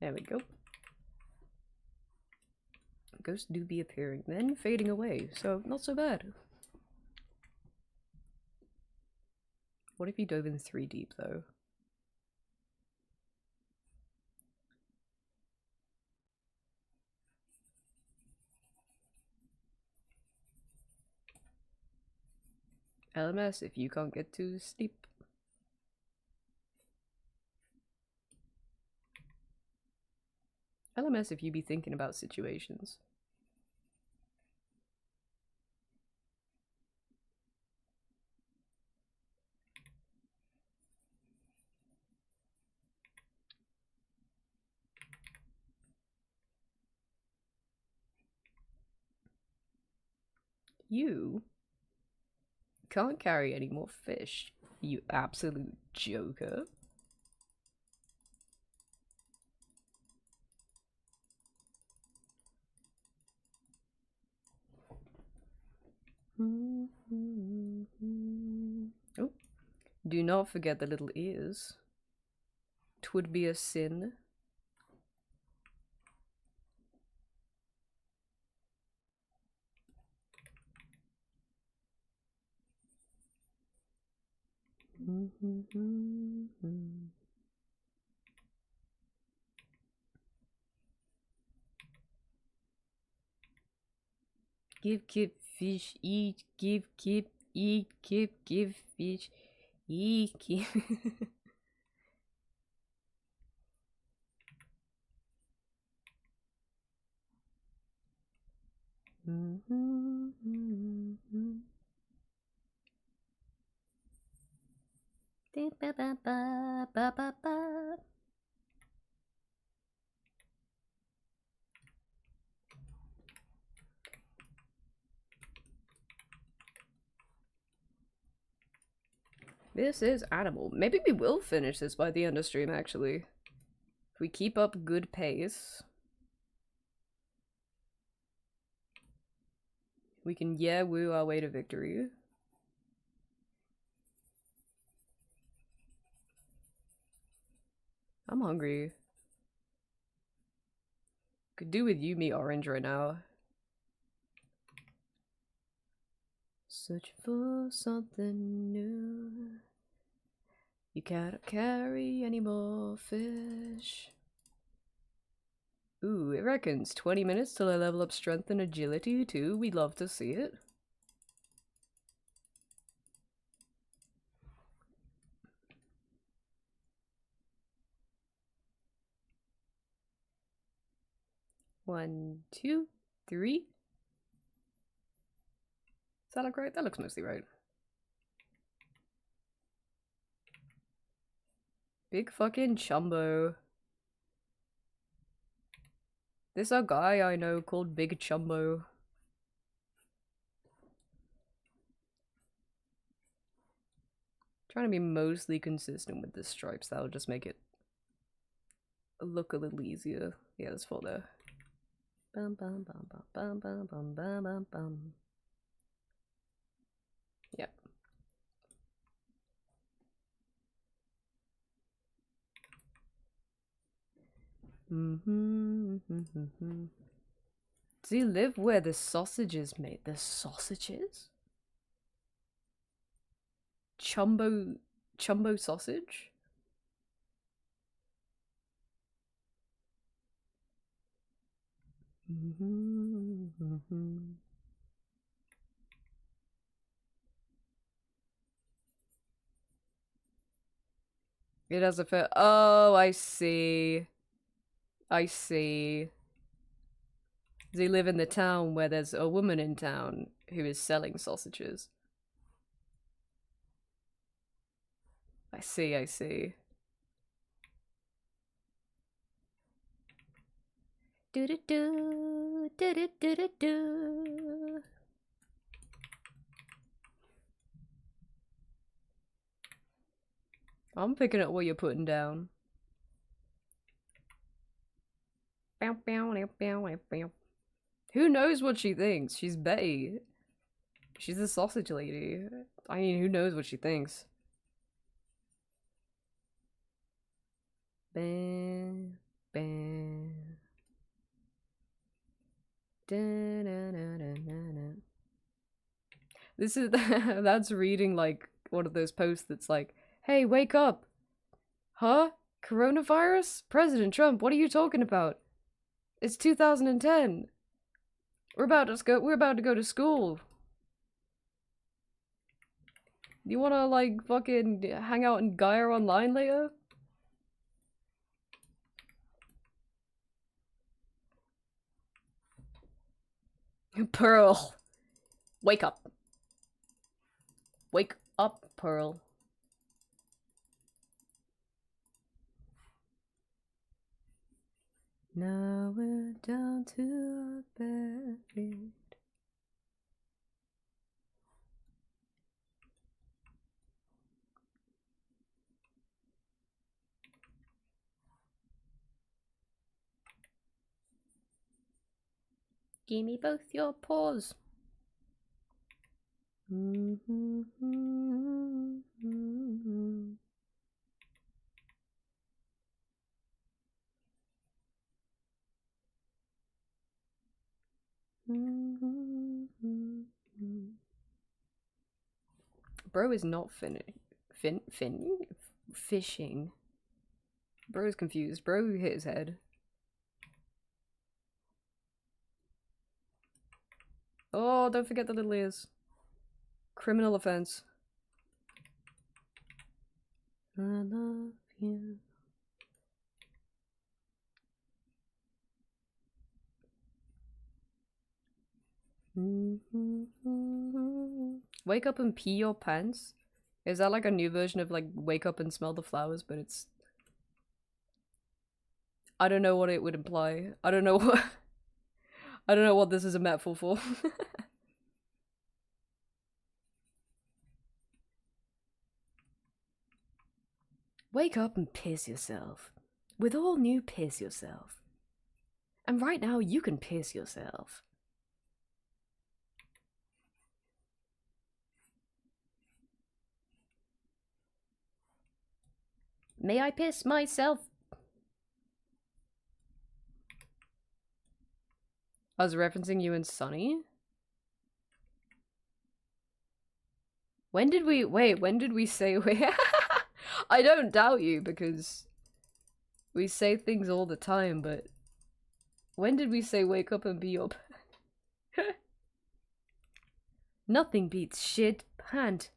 There we go. Ghosts do be appearing, then fading away, so not so bad. What if you dove in 3 deep, though? LMS if you can't get too steep. LMS if you be thinking about situations. You can't carry any more fish, you absolute joker. Oh, do not forget the little ears. 'Twould be a sin. Give, keep, fish, eat, give, keep, eat, keep, give, fish, eat, keep. This is animal. Maybe we will finish this by the end of stream, actually. If we keep up good pace. We can woo our way to victory. I'm hungry. Could do with Yumi orange right now. Search for something new. You can't carry any more fish. Ooh, it reckons 20 minutes till I level up strength and agility too. We'd love to see it. One, two, three. Does that look right? That looks mostly right. Big fucking Chumbo. This a guy I know called Big Chumbo. Trying to be mostly consistent with the stripes. That'll just make it look a little easier. Yeah, let's fall there. Bum bum bum bum bum bum bum bum bum bum. Yep. Does he live where the sausage is made? The sausages? Chumbo sausage? It has a fair. Oh, I see. I see. Does he live in the town where there's a woman in town who is selling sausages? I see, I see. Do do do do do do do do. I'm picking up what you're putting down. Who knows what she thinks? She's Betty. She's the sausage lady. I mean, who knows what she thinks? Bam, bam. Da-na-na-na-na-na. This is that's reading like one of those posts that's like, "Hey, wake up!" Huh? Coronavirus? President Trump, what are you talking about? It's 2010. We're about to go to school. You wanna like fucking hang out in Gaia Online later? Pearl. Wake up. Wake up, Pearl. Now we're down to a buried. Give me both your paws. Bro is not fishing. Bro is confused. Bro hit his head. Oh, don't forget the little ears. Criminal offense. I love you. Wake up and pee your pants? Is that like a new version of like wake up and smell the flowers, but it's... I don't know what it would imply. I don't know what... I don't know what this is a metaphor for. Wake up and piss yourself. With all new piss yourself. And right now you can piss yourself. May I piss myself? I was referencing you and Sunny. When did we say we I don't doubt you because we say things all the time, but when did we say wake up and be up? Nothing beats shit pant.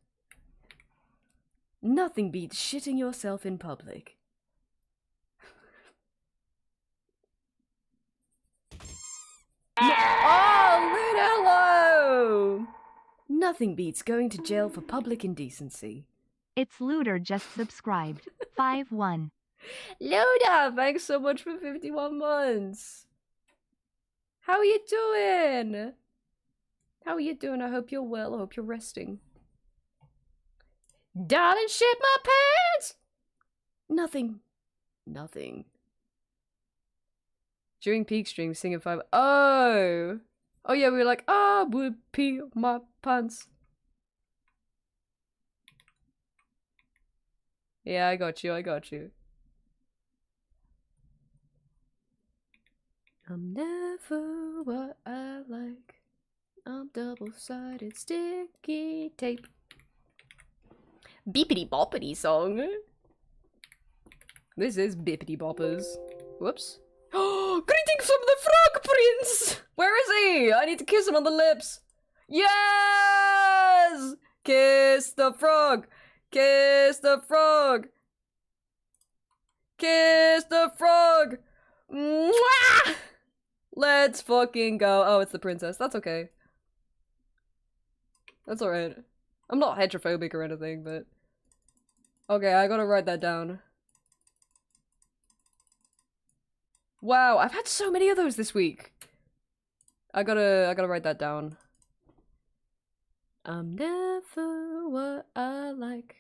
Nothing beats shitting yourself in public. Oh, Luna, hello! Nothing beats going to jail for public indecency. It's Looter just subscribed. 5-1. Luna, thanks so much for 51 months. How are you doing? How are you doing? I hope you're well. I hope you're resting. Darling, shit my pants! Nothing. Nothing. During peak stream, singing 5. Oh! Oh yeah, we were like, I would pee my pants. Yeah, I got you, I got you. I'm never what I like. I'm double-sided sticky tape. Beepity boppity song. This is Bippity Boppers. Whoops. Oh, greetings from the Frog Prince! Where is he? I need to kiss him on the lips. Yes! Kiss the frog! Kiss the frog! Kiss the frog! Mwah! Let's fucking go. Oh, it's the princess. That's okay. That's alright. I'm not heterophobic or anything, but... Okay, I gotta write that down. Wow, I've had so many of those this week. I gotta write that down. I'm never what I like.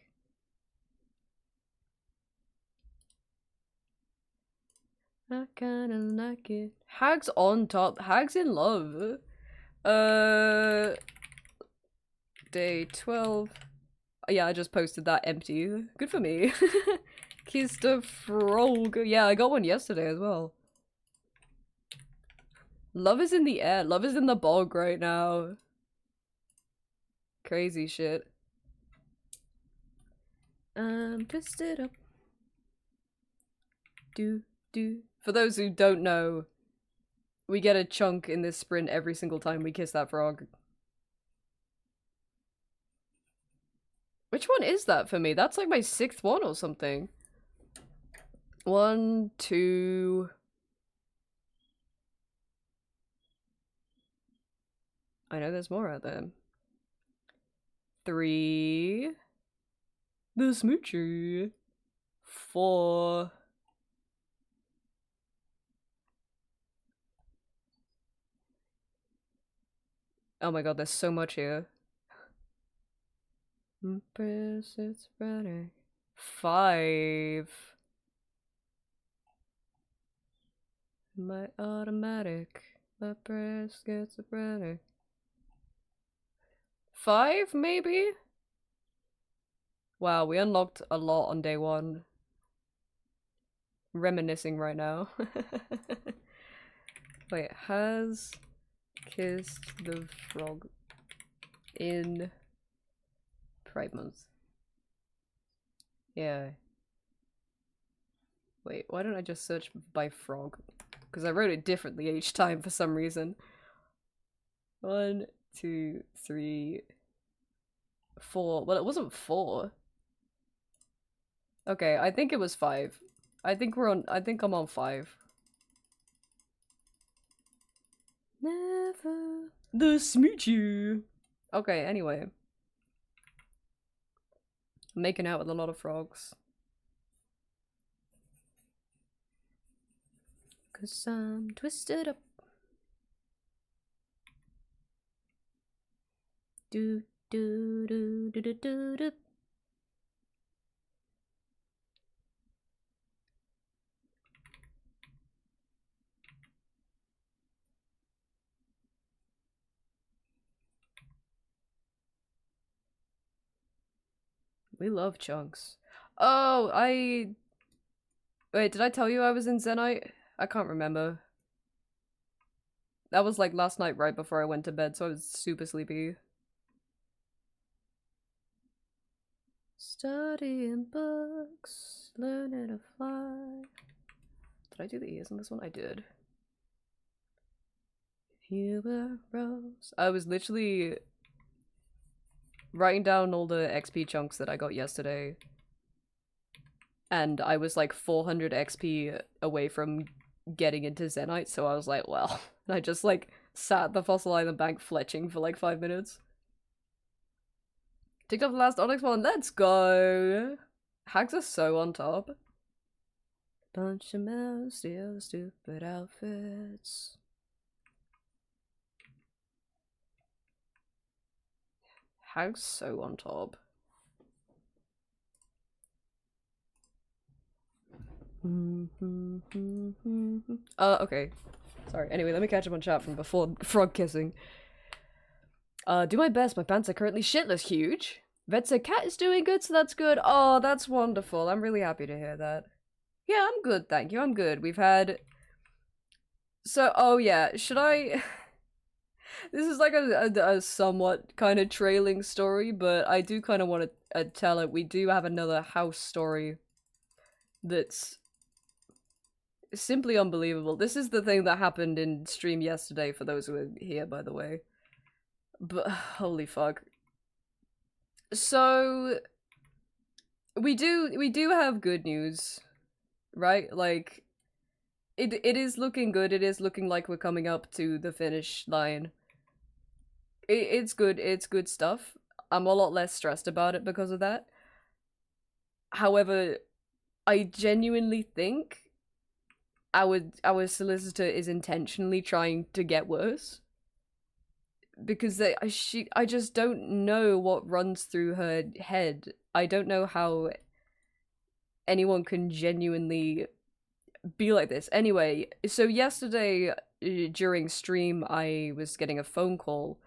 I kinda like it. Hags on top. Hags in love. Day 12. Yeah, I just posted that empty. Good for me. Kiss the frog. Yeah, I got one yesterday as well. Love is in the air. Love is in the bog right now. Crazy shit. I'm twisted up. Do. For those who don't know, we get a chunk in this sprint every single time we kiss that frog. Which one is that for me? That's like my 6th one or something. 1, 2... I know there's more out there. 3... The smoochie. 4... Oh my god, there's so much here. Press, it's Friday. 5. My automatic. My press gets ready. 5, maybe? Wow, we unlocked a lot on day 1. Reminiscing right now. Wait, has kissed the frog in Pride Month. Yeah. Wait, why don't I just search by frog? Because I wrote it differently each time for some reason. 1, 2, 3, 4. Well, it wasn't 4. Okay, I think it was 5. I think I'm on 5. Never the smoochie. Okay, anyway. I'm making out with a lot of frogs. 'Cause I'm twisted up. Do do do do do do do. We love chunks. Oh, wait, did I tell you I was in Zenite? I can't remember. That was like last night right before I went to bed, so I was super sleepy. Studying books, learning to fly. Did I do the ears on this one? I did. If you were a rose. I was literally writing down all the XP chunks that I got yesterday. And I was like 400 XP away from getting into Zenite, so I was like, well. And I just like sat at the Fossil Island Bank fletching for like 5 minutes. Ticked off the last Onyx one, let's go! Hags are so on top. Bunch of men steal stupid outfits. Hags so on top. Okay. Sorry. Anyway, let me catch up on chat from before frog kissing. Do my best. My pants are currently shitless huge. Vet said cat is doing good, so that's good. Oh, that's wonderful. I'm really happy to hear that. Yeah, I'm good, thank you. I'm good. We've had... So, oh yeah, should I... This is like a somewhat kind of trailing story, but I do kind of want to tell it. We do have another house story that's simply unbelievable. This is the thing that happened in stream yesterday, for those who are here, by the way. But, holy fuck. So, we do have good news, right? Like, it is looking good. It is looking like we're coming up to the finish line. It's good. It's good stuff. I'm a lot less stressed about it because of that. However, I genuinely think our solicitor is intentionally trying to get worse. Because I just don't know what runs through her head. I don't know how anyone can genuinely be like this. Anyway, so yesterday during stream, I was getting a phone call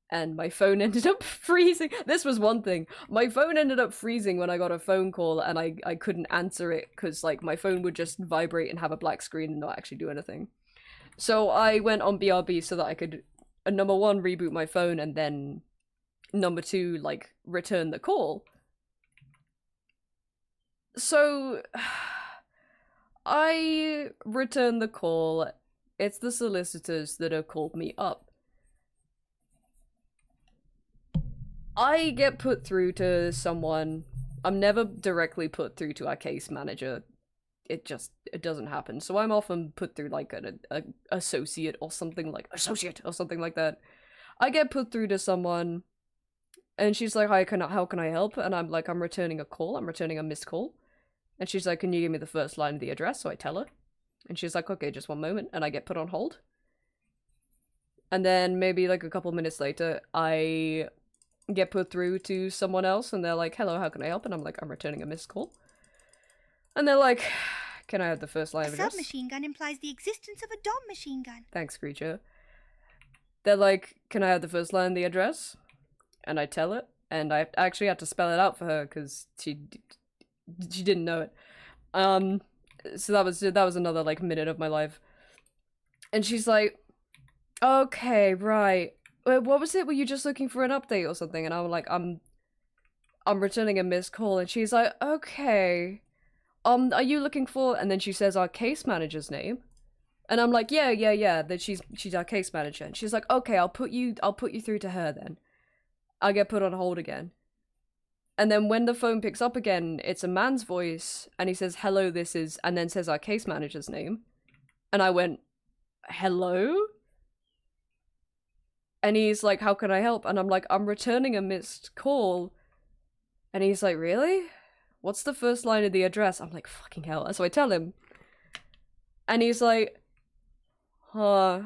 and my phone ended up freezing. This was one thing. My phone ended up freezing when I got a phone call and I couldn't answer it because like my phone would just vibrate and have a black screen and not actually do anything. So I went on BRB so that I could, number one, reboot my phone, and then number two, like, return the call. So I return the call. It's the solicitors that have called me up. I get put through to someone. I'm never directly put through to our case manager. It doesn't happen. So I'm often put through like an associate or something like that. I get put through to someone and she's like, "Hi, how can I help?" And I'm like, "I'm returning a call. I'm returning a missed call." And she's like, "Can you give me the first line of the address?" So I tell her. And she's like, "Okay, just one moment." And I get put on hold. And then maybe like a couple minutes later, I get put through to someone else and they're like, "Hello, how can I help?" And I'm like, "I'm returning a missed call." And they're like, "Can I have the first line A of address?" submachine gun implies the existence of a dom machine gun. Thanks, creature. They're like, "Can I have the first line of the address?" And I tell it. And I actually had to spell it out for her because she didn't know it. So that was another like minute of my life. And she's like, "Okay, right. Wait, what was it? Were you just looking for an update or something?" And I'm like, I'm returning a missed call." And she's like, "Okay. Are you looking for?" And then she says our case manager's name. And I'm like, yeah, that she's our case manager. And she's like, "Okay, I'll put you through to her then." I get put on hold again. And then when the phone picks up again, it's a man's voice, and he says, "Hello, this is," and then says our case manager's name. And I went, "Hello?" And he's like, "How can I help?" And I'm like, "I'm returning a missed call." And he's like, "Really? What's the first line of the address?" I'm like, "Fucking hell." So I tell him. And he's like, I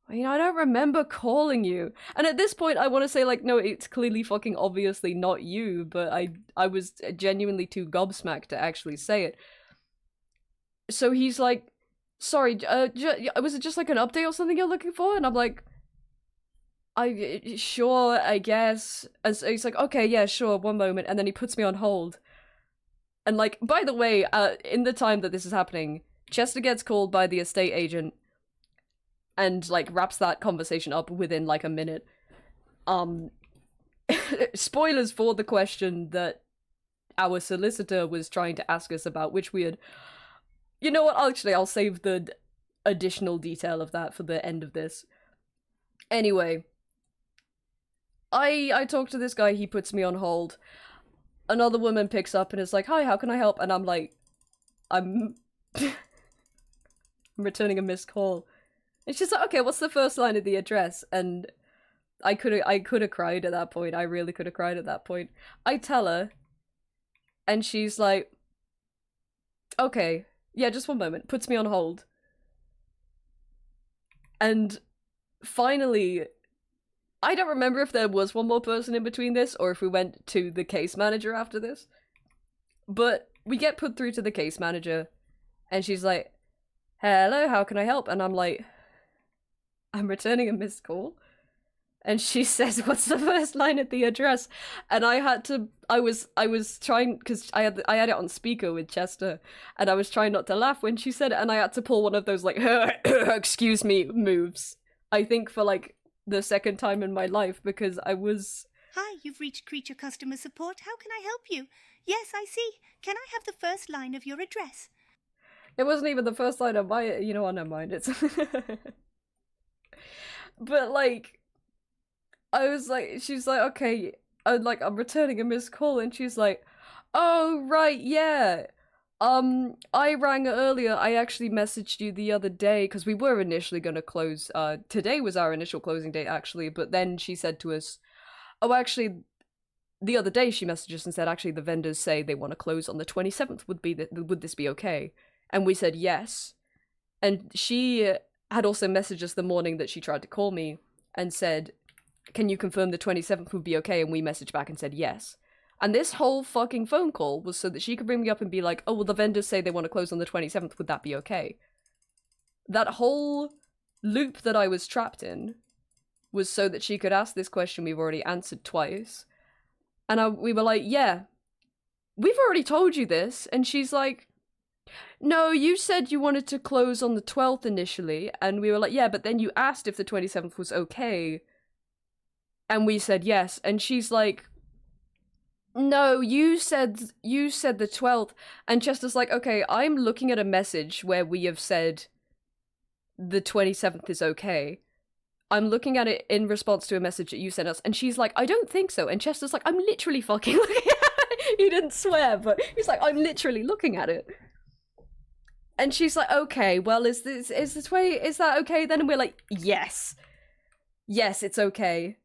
don't remember calling you." And at this point, I want to say, like, no, it's clearly fucking obviously not you, but I was genuinely too gobsmacked to actually say it. So he's like, "Sorry, was it just like an update or something you're looking for?" And I'm like, sure, I guess." And so he's like, "Okay, yeah, sure, one moment." And then he puts me on hold. And like, by the way, in the time that this is happening, Chester gets called by the estate agent and like wraps that conversation up within like a minute. Spoilers for the question that our solicitor was trying to ask us about, which we had... You know what, I'll save the additional detail of that for the end of this. Anyway, I talk to this guy, he puts me on hold. Another woman picks up and is like, "Hi, how can I help?" And I'm like, I'm returning a missed call. And she's like, "Okay, what's the first line of the address?" And I could have cried at that point. I really could have cried at that point. I tell her, and she's like, "Okay, yeah, just one moment." Puts me on hold. And finally, I don't remember if there was one more person in between this or if we went to the case manager after this. But we get put through to the case manager and she's like, "Hello, how can I help?" And I'm like, "I'm returning a missed call." And she says, "What's the first line of the address?" And I was trying, because I had it on speaker with Chester, and I was trying not to laugh when she said it, and I had to pull one of those like excuse me moves, I think for like the second time in my life, because I was... "Hi, you've reached Creature Customer Support. How can I help you?" "Yes, I see. Can I have the first line of your address?" It wasn't even the first line of my... You know what, never mind. It's... But like, I was like, she's like, "Okay, I'm returning a missed call," and she's like, "Oh, right, yeah. I rang earlier. I actually messaged you the other day because we were initially going to close. Today was our initial closing date, actually. But then she said to us, oh, actually, the other day she messaged us and said, actually, the vendors say they want to close on the 27th. Would this be okay?" And we said yes. And she had also messaged us the morning that she tried to call me and said, can you confirm the 27th would be okay? And we messaged back and said yes. And this whole fucking phone call was so that she could bring me up and be like, oh, well, the vendors say they want to close on the 27th. Would that be okay? That whole loop that I was trapped in was so that she could ask this question we've already answered twice. And we were like, yeah, we've already told you this. And she's like, no, you said you wanted to close on the 12th initially. And we were like, yeah, but then you asked if the 27th was okay. And we said yes. And she's like, no, you said the 12th. And Chester's like, okay, I'm looking at a message where we have said the 27th is okay. I'm looking at it in response to a message that you sent us. And she's like, I don't think so. And Chester's like, I'm literally fucking looking at it. He didn't swear, but he's like, I'm literally looking at it. And she's like, okay, well, is that okay then? And we're like, yes. Yes, it's okay.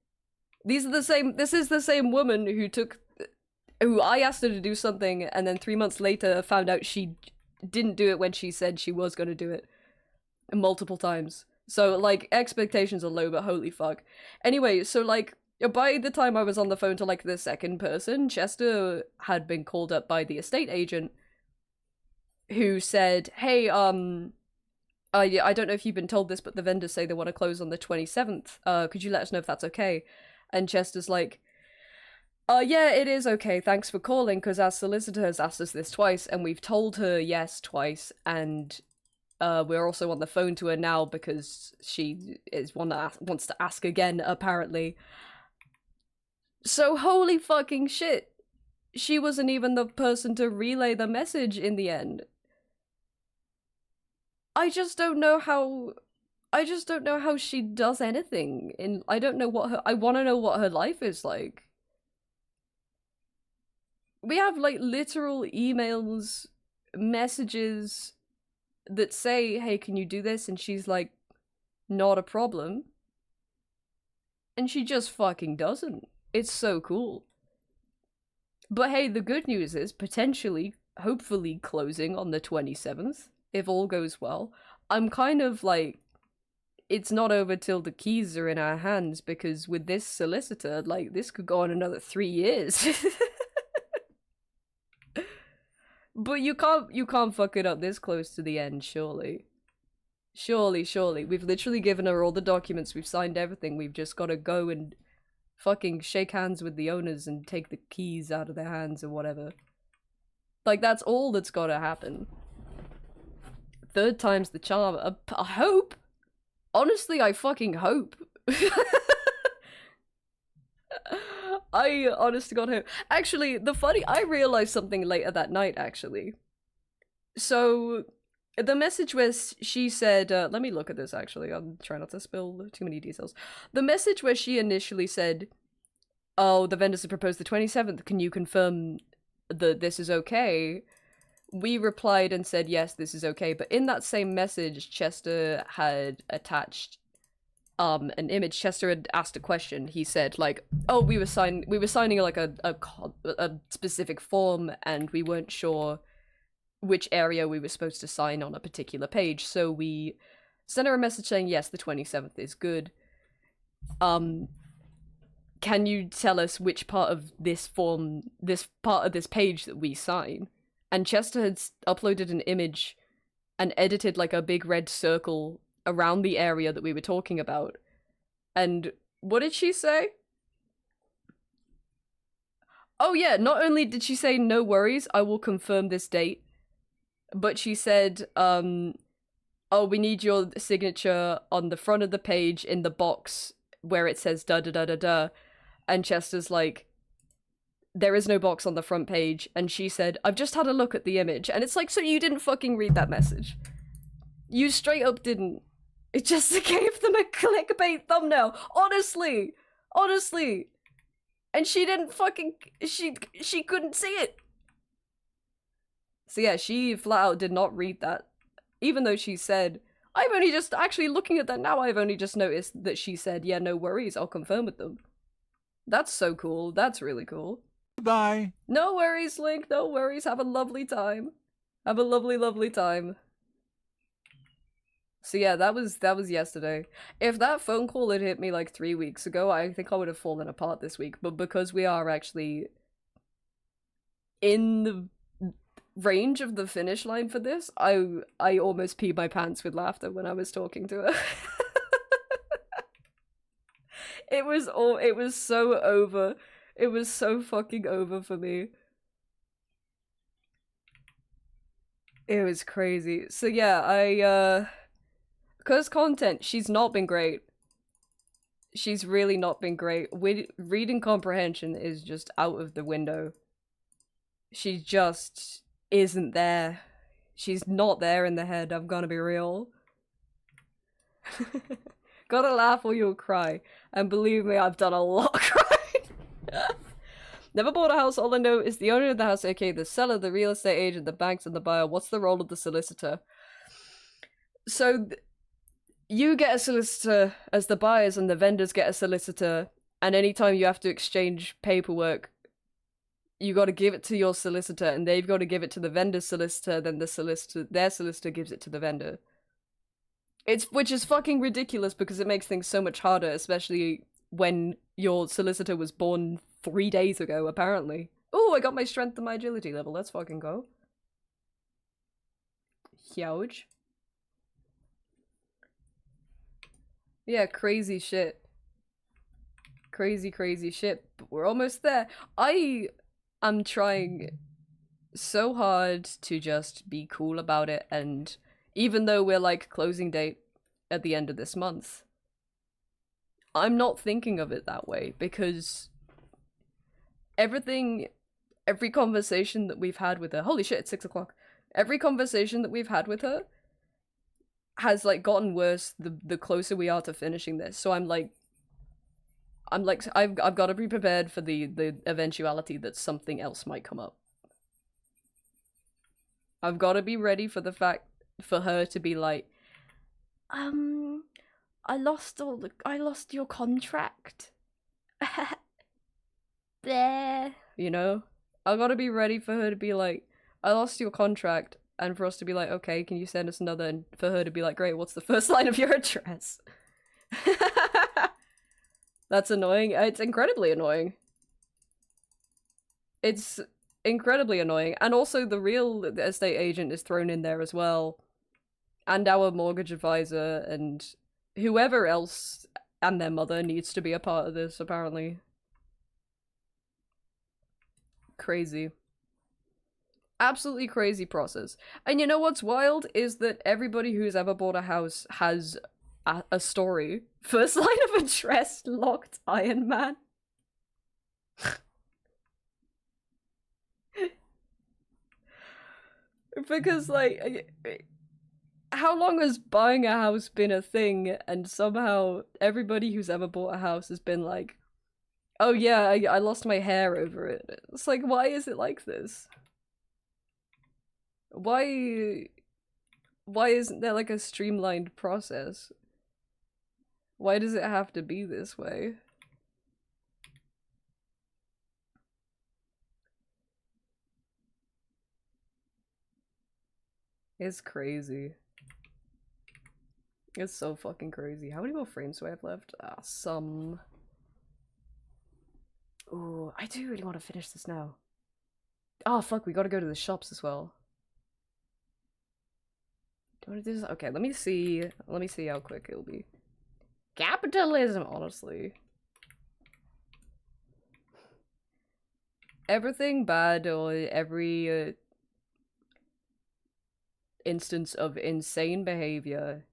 This is the same woman who I asked her to do something and then 3 months later found out she didn't do it when she said she was going to do it. Multiple times. So, like, expectations are low, but holy fuck. Anyway, so, like, by the time I was on the phone to, like, the second person, Chester had been called up by the estate agent who said, hey, I don't know if you've been told this, but the vendors say they want to close on the 27th. Could you let us know if that's okay? And Chester's like, yeah, it is okay. Thanks for calling, because our solicitor has asked us this twice, and we've told her yes twice, and we're also on the phone to her now because she is one that wants to ask again, apparently. So holy fucking shit. She wasn't even the person to relay the message in the end. I just don't know how she does anything. I want to know what her life is like. We have, like, literal emails, messages that say, hey, can you do this? And she's like, not a problem. And she just fucking doesn't. It's so cool. But hey, the good news is potentially, hopefully, closing on the 27th, if all goes well. I'm kind of like, it's not over till the keys are in our hands, because with this solicitor, like, this could go on another 3 years. But you can't fuck it up this close to the end, surely. Surely. We've literally given her all the documents, we've signed everything, we've just gotta go and fucking shake hands with the owners and take the keys out of their hands or whatever. Like, that's all that's gotta happen. Third time's the charm. I hope. Honestly, I fucking hope. I honest to God hope. Actually, I realized something later that night, actually. So, the message where she said, let me look at this, actually. I'm trying not to spill too many details. The message where she initially said, oh, the vendors have proposed the 27th, can you confirm that this is okay? We replied and said, yes, this is okay. But in that same message, Chester had attached an image. Chester had asked a question. He said, like, oh, we were signing like a specific form, and we weren't sure which area we were supposed to sign on a particular page. So we sent her a message saying, yes, the 27th is good. Can you tell us which part of this form, this part of this page that we sign? And Chester had uploaded an image and edited, like, a big red circle around the area that we were talking about. And what did she say? Oh yeah, not only did she say, no worries, I will confirm this date, but she said, oh, we need your signature on the front of the page in the box where it says da-da-da-da-da. And Chester's like, there is no box on the front page. And she said, I've just had a look at the image. And it's like, so you didn't fucking read that message. You straight up didn't. It just gave them a clickbait thumbnail. Honestly. And she didn't fucking, she couldn't see it. So yeah, she flat out did not read that. Even though she said, I've only just, actually looking at that now, I've only just noticed that she said, yeah, no worries, I'll confirm with them. That's so cool. That's really cool. Bye. No worries, Link. No worries. Have a lovely time. Have a lovely, lovely time. So yeah, that was yesterday. If that phone call had hit me like 3 weeks ago, I think I would have fallen apart this week. But because we are actually in the range of the finish line for this, I almost peed my pants with laughter when I was talking to her. It was so over. It was so fucking over for me. It was crazy. So yeah, cause content, she's not been great. She's really not been great. Reading comprehension is just out of the window. She just isn't there. She's not there in the head, I'm gonna be real. Gotta laugh or you'll cry. And believe me, I've done a lot of crying. Never bought a house, all I know is the owner of the house, aka the seller, the real estate agent, the banks, and the buyer. What's the role of the solicitor? So, you get a solicitor as the buyers and the vendors get a solicitor, and anytime you have to exchange paperwork, you gotta give it to your solicitor, and they've gotta give it to the vendor's solicitor, then their solicitor gives it to the vendor. Which is fucking ridiculous because it makes things so much harder, especially when your solicitor was born 3 days ago, apparently. Oh, I got my strength and my agility level. Let's fucking go. Huge. Yeah, crazy shit. Crazy, crazy shit. But we're almost there. I am trying so hard to just be cool about it, and even though we're like closing date at the end of this month, I'm not thinking of it that way because every conversation that we've had with her, holy shit, it's 6 o'clock. Every conversation that we've had with her has like gotten worse the closer we are to finishing this. So I've got to be prepared for the eventuality that something else might come up. I've got to be ready for the fact for her to be like, I lost your contract. There. You know? I gotta be ready for her to be like, I lost your contract, and for us to be like, okay, can you send us another? And for her to be like, great, what's the first line of your address? That's annoying. It's incredibly annoying. It's incredibly annoying. And also the real estate agent is thrown in there as well. And our mortgage advisor and whoever else and their mother needs to be a part of this, apparently. Crazy. Absolutely crazy process. And you know what's wild is that everybody who's ever bought a house has a story. First line of address, locked Iron Man. Because, like, how long has buying a house been a thing, and somehow everybody who's ever bought a house has been like, oh yeah, I lost my hair over it. It's like, why is it like this? Why isn't there like a streamlined process? Why does it have to be this way? It's crazy. It's so fucking crazy. How many more frames do I have left? Some. Ooh, I do really want to finish this now. Oh fuck, we gotta go to the shops as well. Do you want to do this? Okay, let me see how quick it'll be. Capitalism, honestly. Everything bad or every instance of insane behavior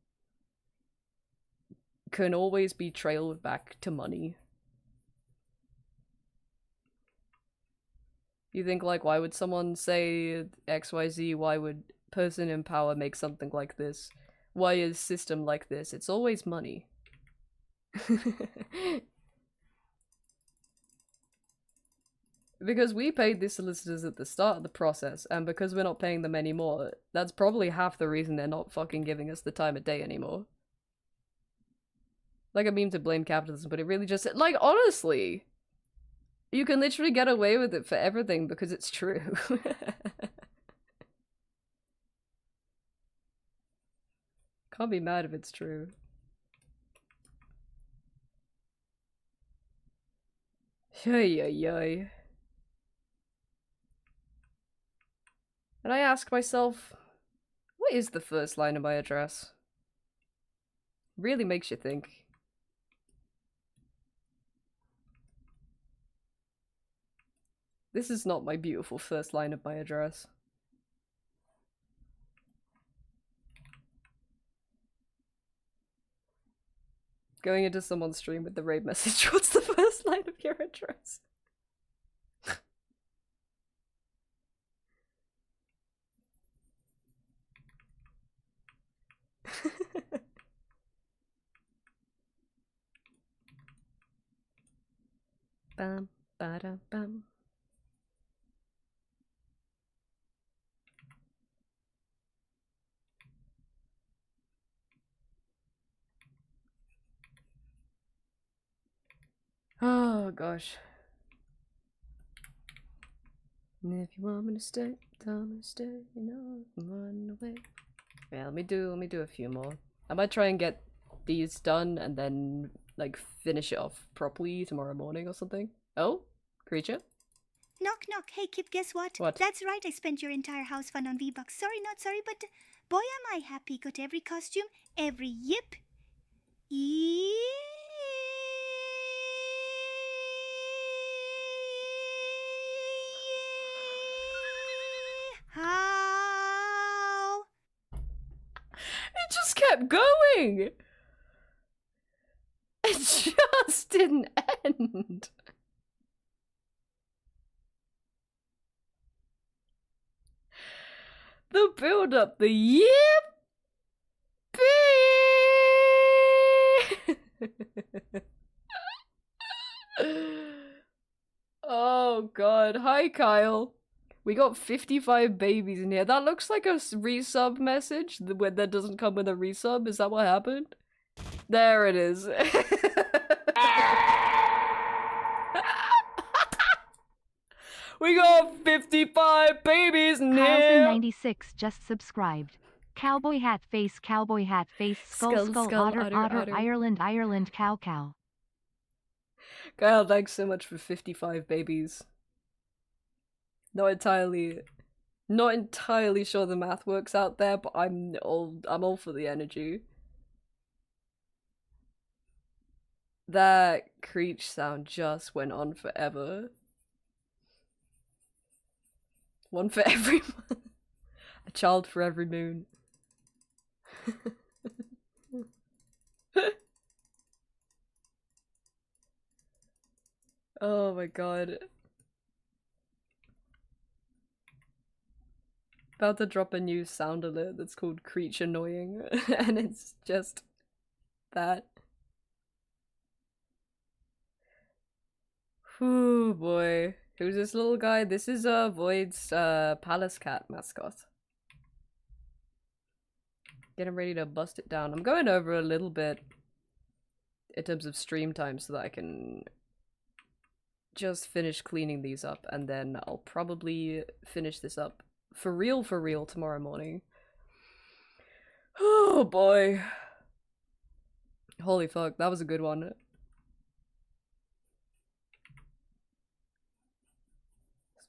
can always be trailed back to money. You think, like, why would someone say XYZ? Why would person in power make something like this? Why is system like this? It's always money. Because we paid the solicitors at the start of the process, and because we're not paying them anymore, that's probably half the reason they're not fucking giving us the time of day anymore. Like, I mean to blame capitalism, but it really just, like, honestly, you can literally get away with it for everything because it's true. Can't be mad if it's true. Ay, ay, ay. And I ask myself, what is the first line of my address? Really makes you think. This is not my beautiful first line of my address. Going into someone's stream with the raid message, what's the first line of your address? Bam, ba-da, bam. Oh gosh. And if you want me to stay, tell me to stay, you know, I'm running away. Yeah, let me do a few more. I might try and get these done and then like finish it off properly tomorrow morning or something. Oh, creature? Knock, knock. Hey, Kip, guess what? What? That's right, I spent your entire house fund on V-Bucks. Sorry, not sorry, but boy am I happy. Got every costume, every yip. How? It just kept going! It just didn't end! The build up, the yippee! Oh god, hi Kyle. We got 55 babies in here. That looks like a resub message when that doesn't come with a resub. Is that what happened? There it is. We got 55 babies in here. Carlson96 just subscribed. Cowboy hat face, skull, otter, Ireland, cow. Kyle, thanks so much for 55 babies. Not entirely sure the math works out there, but I'm all for the energy. That creech sound just went on forever. One for every month. A child for every moon. Oh my god. About to drop a new sound alert that's called Creature Annoying, and it's just that. Whew, boy. Who's this little guy? This is Void's palace cat mascot. Getting ready to bust it down. I'm going over a little bit in terms of stream time so that I can just finish cleaning these up, and then I'll probably finish this up for real tomorrow morning. Oh boy. Holy fuck, that was a good one.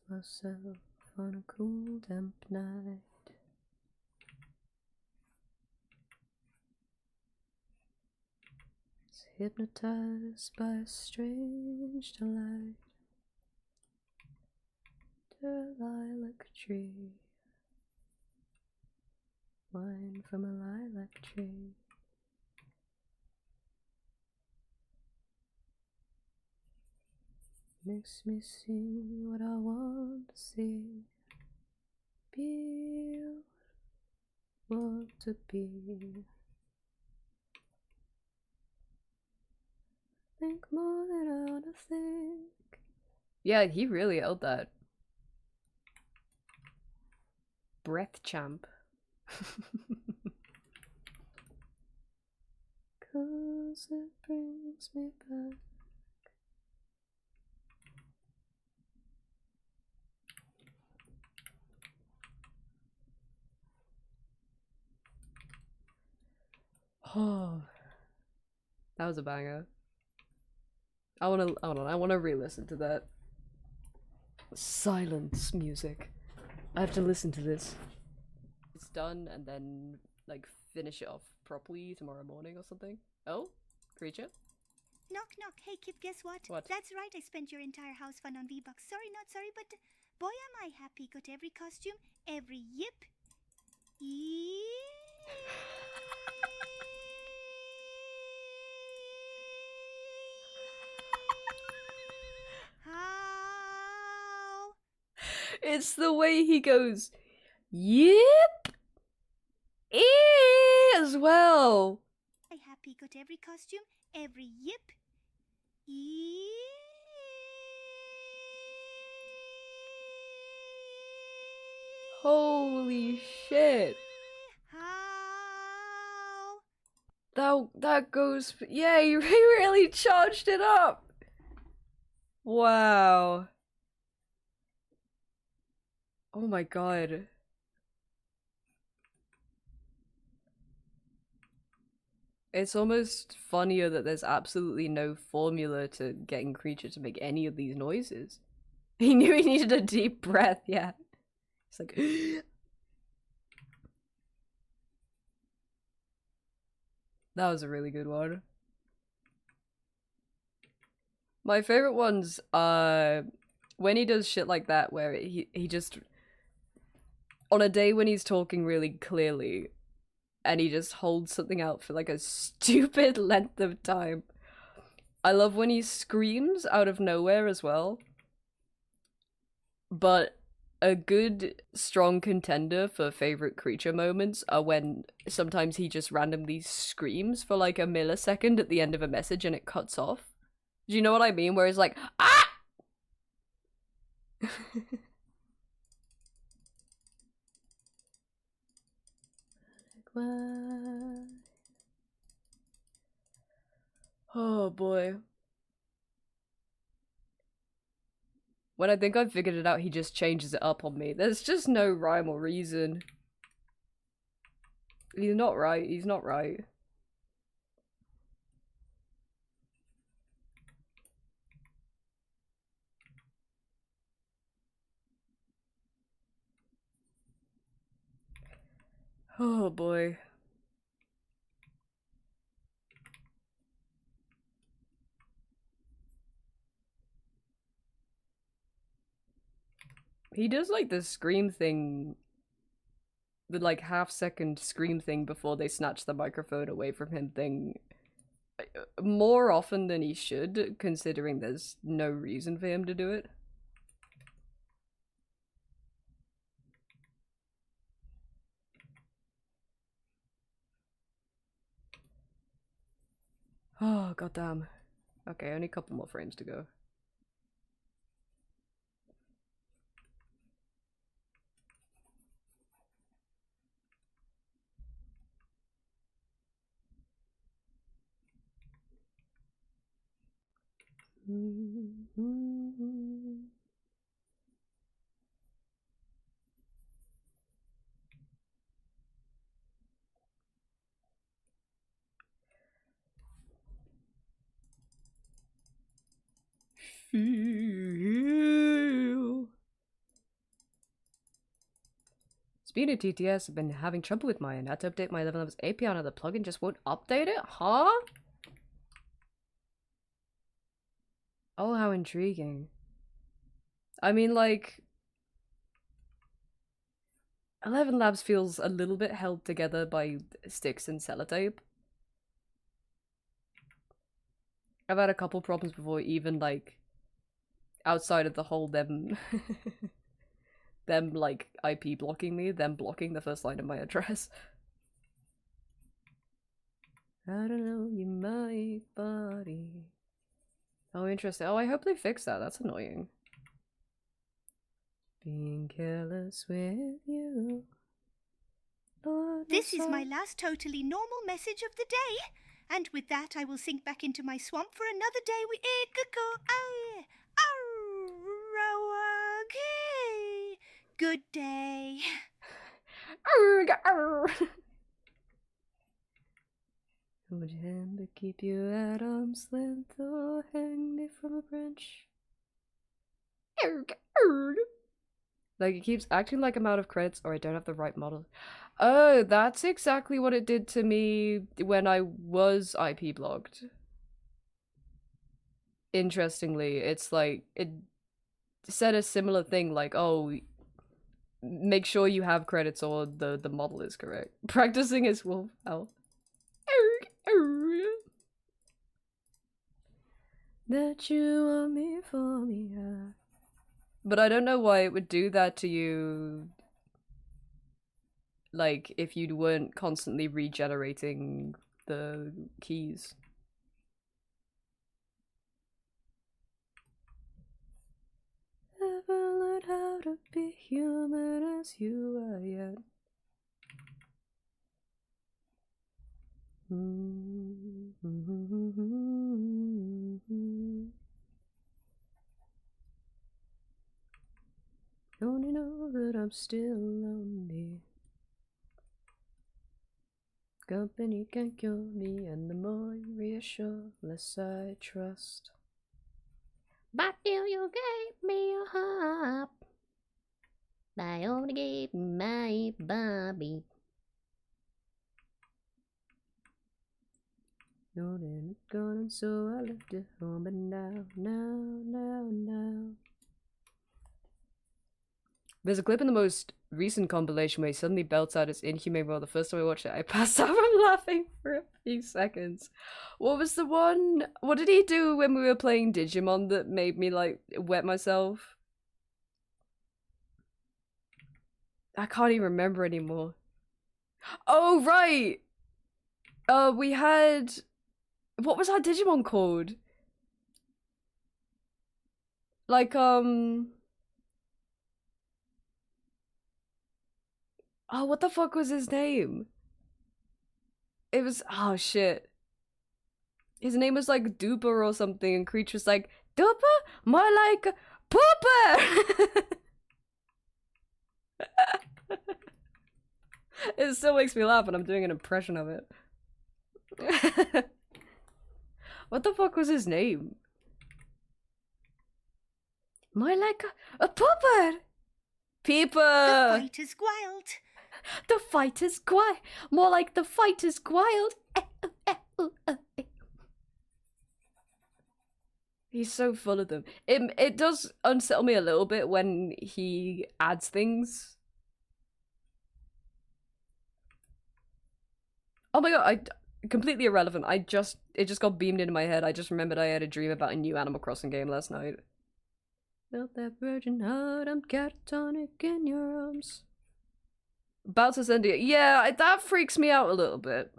Myself on a cool damp night. Hypnotized by a strange delight. The lilac tree. Wine from a lilac tree. Makes me see what I want to see. Be what I want to be. Think more than I wanna think. Yeah, he really held that. Breath champ. Cause it brings me back. Oh, that was a banger. I wanna re-listen to that. Silence music. I have to listen to this. It's done and then like finish it off properly tomorrow morning or something. Oh, creature? Knock, knock. Hey, Kip, guess what? What? That's right, I spent your entire house fund on V-Bucks. Sorry, not sorry, but boy am I happy. Got every costume, every yip. How? It's the way he goes, yep, as well. I happy. Got every costume, every yip. Holy shit. How? That goes, yeah, he really charged it up. Wow. Oh my god. It's almost funnier that there's absolutely no formula to getting Creature to make any of these noises. He knew he needed a deep breath, yeah. It's like that was a really good one. My favorite ones are when he does shit like that where he just on a day when he's talking really clearly and he just holds something out for like a stupid length of time. I love when he screams out of nowhere as well. But a good strong contender for favorite Creature moments are when sometimes he just randomly screams for like a millisecond at the end of a message and it cuts off. Do you know what I mean? Where he's like, ah! Oh boy. When I think I've figured it out, he just changes it up on me. There's just no rhyme or reason. He's not right. He's not right. Oh boy. He does like the scream thing, the like half-second scream thing before they snatch the microphone away from him thing more often than he should, considering there's no reason for him to do it. Oh, goddamn. Okay, only a couple more frames to go. Speaking of TTS, I've been having trouble with mine. I had to update my 11 levels API and the plugin just won't update it? Huh? Oh, how intriguing. I mean, like, 11 Labs feels a little bit held together by sticks and sellotape. I've had a couple problems before, even, like, outside of the whole them them like IP blocking me, them blocking the first line of my address. I don't know, you my body. Oh, interesting. Oh, I hope they fix that. That's annoying. Being careless with you. Lord, This is my last totally normal message of the day. And with that, I will sink back into my swamp for another day. Good day. Hold your hand but keep you at arm's length or hang me from a branch. Like, it keeps acting like I'm out of credits or I don't have the right model. Oh, that's exactly what it did to me when I was IP blocked. Interestingly, it's like, it said a similar thing, like, oh, make sure you have credits or the model is correct. Practicing is wolf owl. That you want me for me, but I don't know why it would do that to you, like, if you weren't constantly regenerating the keys. Haven't learned how to be human as you are yet. Only know that I'm still lonely. Company can cure me, and the more you reassure, less I trust. But you gave me a heart. I only gave my Bobby. No, then it's gone, and so I left it home. But now. There's a clip in the most recent compilation where he suddenly belts out his inhumane role. The first time I watched it, I passed out from laughing for a few seconds. What was the one? What did he do when we were playing Digimon that made me, like, wet myself? I can't even remember anymore. Oh, right! We had... What was our Digimon called? Like, Oh, what the fuck was his name? It was... Oh, shit. His name was, like, Duper or something, and Creech was like, Duper? More like... Pooper! It still makes me laugh, and I'm doing an impression of it. What the fuck was his name? More like a pooper! Peeper! The fight is wild. The fight is quiet. More like the fight is wild. He's so full of them. It does unsettle me a little bit when he adds things. Oh my god, completely irrelevant. It just got beamed into my head. I just remembered I had a dream about a new Animal Crossing game last night. Felt that virgin heart, I'm catatonic in your arms. About to send it. Yeah, that freaks me out a little bit.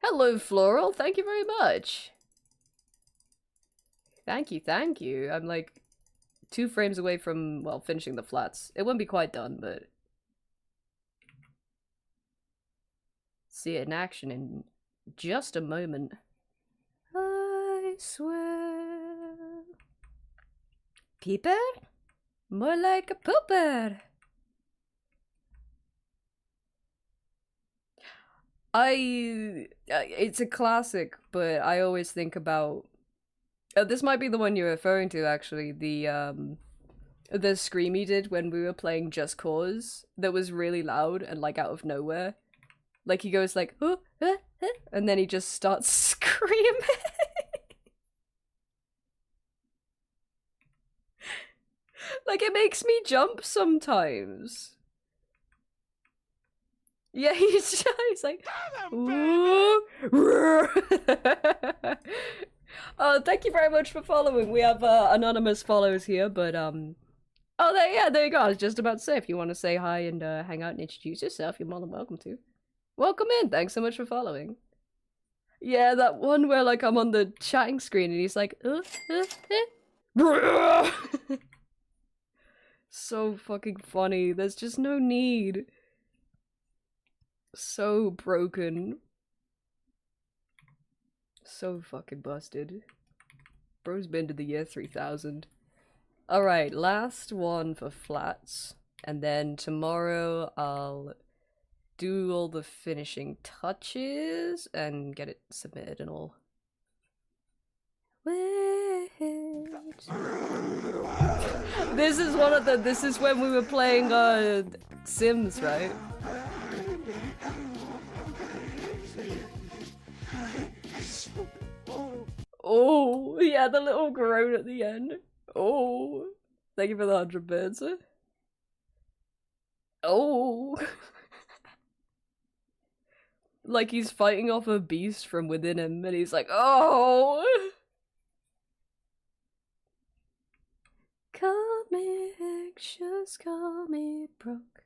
Hello, Floral. Thank you very much. Thank you. I'm like 2 frames away from, well, finishing the flats. It won't be quite done, but... see it in action in just a moment. I swear. Peeper? More like a pooper. It's a classic, but I always think about... this might be the one you're referring to, actually. The scream he did when we were playing Just Cause that was really loud and, like, out of nowhere. Like, he goes like, oh, and then he just starts screaming. Like, it makes me jump sometimes. Yeah, he's like, ooh. Oh, thank you very much for following. We have anonymous follows here, but oh, there you go. I was just about to say, if you want to say hi and hang out and introduce yourself, you're more than welcome to. Welcome in. Thanks so much for following. Yeah, that one where, like, I'm on the chatting screen and he's like, so fucking funny. There's just no need. So broken. So fucking busted. Bro's been to the year 3000. Alright, last one for flats. And then tomorrow I'll do all the finishing touches and get it submitted and all. Wait. This is one of the. This is when we were playing Sims, right? Oh, yeah, the little groan at the end. Oh, thank you for the 100 bits. Oh. Like he's fighting off a beast from within him and he's like, oh. Call me anxious, call me broke.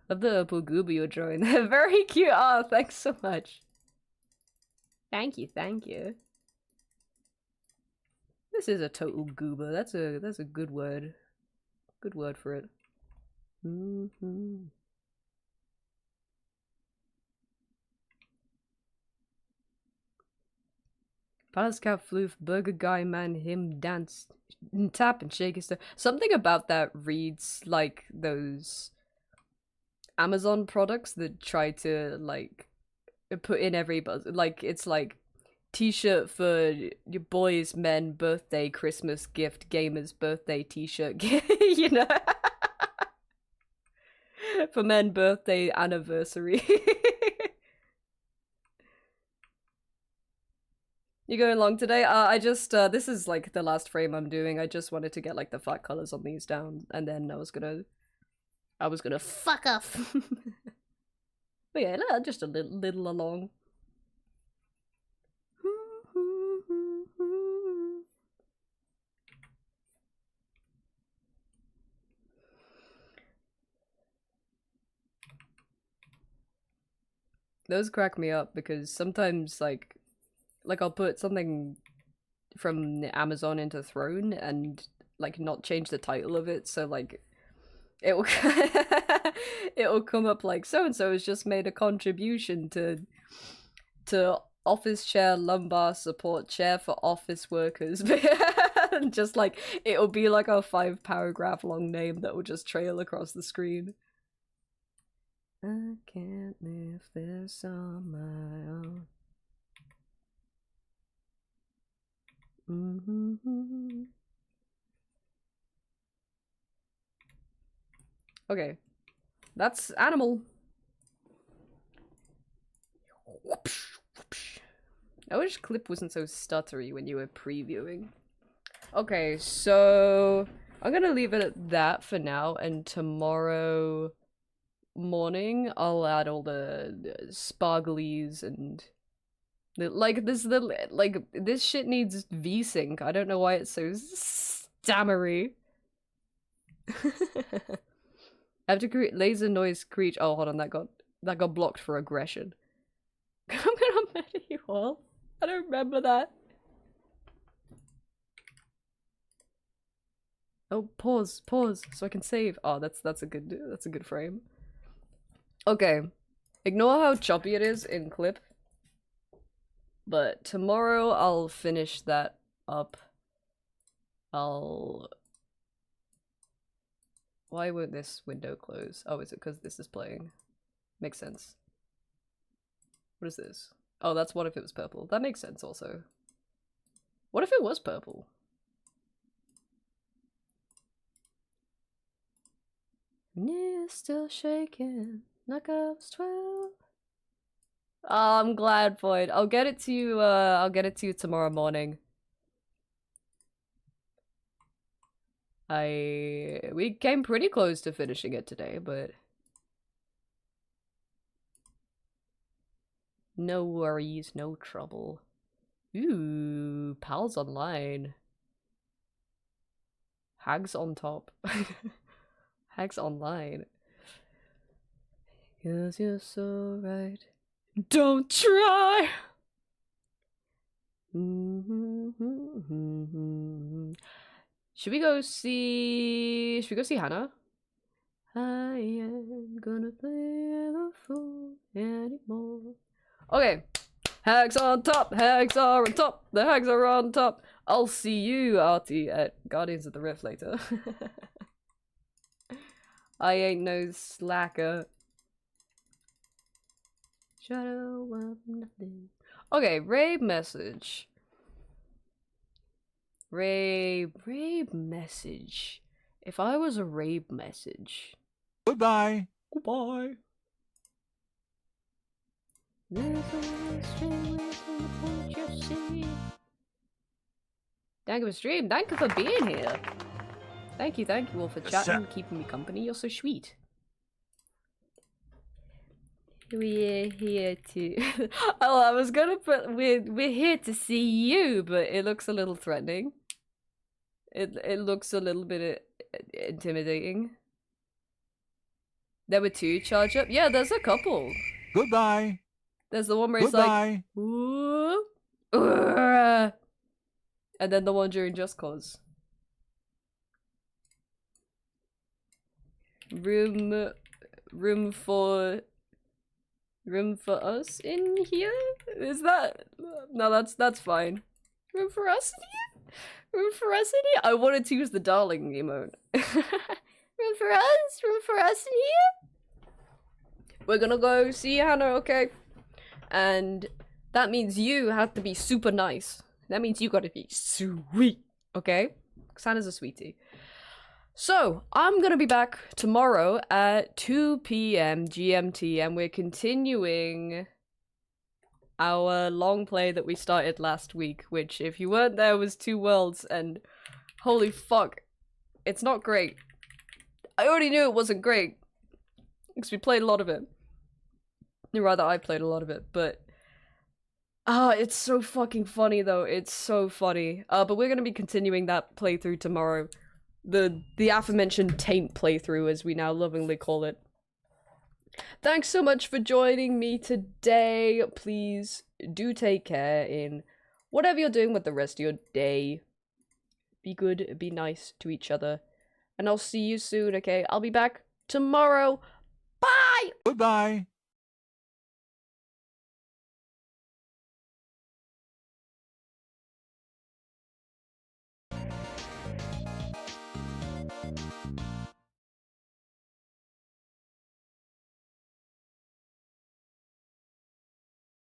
Love the purple goober you're drawing. They're very cute. Oh, thanks so much. Thank you, thank you. This is a total goober. That's a good word. Good word for it. Palace cat floof, burger guy man, him dance, tap and shake his stuff. Something about that reads like those Amazon products that try to like put in every buzz. Like it's like t-shirt for your boys, men, birthday, Christmas gift, gamer's birthday t-shirt gift, you know? For men, birthday, anniversary. You going long today? I just, this is like the last frame I'm doing. I just wanted to get like the flat colors on these down and then I was gonna Fuck off. But yeah, just a little along. Those crack me up because sometimes like I'll put something from Amazon into Throne and like not change the title of it, so like it will it will come up like so and so has just made a contribution to office chair lumbar support chair for office workers. Just like it'll be like a 5-paragraph long name that will just trail across the screen. I can't live this on my own. Okay, that's animal. I wish clip wasn't so stuttery when you were previewing. Okay, so I'm gonna leave it at that for now, and tomorrow morning I'll add all the sparklies and this shit needs V-Sync. I don't know why it's so stammery. I have to create laser noise creature. Oh, hold on, that got blocked for aggression. I'm gonna murder you all. I don't remember that. Oh, pause, so I can save. Oh, that's a good frame. Okay, ignore how choppy it is in clip. But tomorrow I'll finish that up. Why won't this window close? Oh, is it because this is playing? Makes sense. What is this? Oh, that's what if it was purple. That makes sense also. What if it was purple? Knees still shaking, like I was 12. Oh, I'm glad, Void. I'll get it to you tomorrow morning. We came pretty close to finishing it today, but no worries, no trouble. Ooh, pals online. Hags on top. Hags online. 'Cause you're so right. Don't try! Should we go see Hannah? I ain't gonna play the fool anymore. Okay. Hags on top, hags are on top, the hags are on top. I'll see you, Artie, at Guardians of the Rift later. I ain't no slacker. Shadow of nothing. Okay, raid message. Raid message. If I was a raid message. Goodbye. Goodbye. Thank you for stream. Thank you for being here. Thank you all for chatting, keeping me company. You're so sweet. We're here to. Oh, I was gonna put we're here to see you, but it looks a little threatening. It looks a little bit intimidating. There were 2 charge up. Yeah, there's a couple. Goodbye. There's the one where it's Goodbye. like, ooh, and then the one during Just Cause. Room for us in here? Is that? No, that's fine. Room for us in here? Room for us in here? I wanted to use the darling emote. Room for us? Room for us in here? We're gonna go see Hannah, okay? And that means you have to be super nice. That means you gotta be sweet, okay? Because Hannah's a sweetie. So, I'm gonna be back tomorrow at 2 p.m. GMT, and we're continuing our long play that we started last week, which, if you weren't there, was 2 worlds, and holy fuck, it's not great. I already knew it wasn't great, because we played a lot of it. Or rather, I played a lot of it, but it's so fucking funny, though. It's so funny. But we're gonna be continuing that playthrough tomorrow. The aforementioned taint playthrough, as we now lovingly call it. Thanks so much for joining me today. Please do take care in whatever you're doing with the rest of your day. Be good, be nice to each other. And I'll see you soon, okay? I'll be back tomorrow. Bye! Goodbye.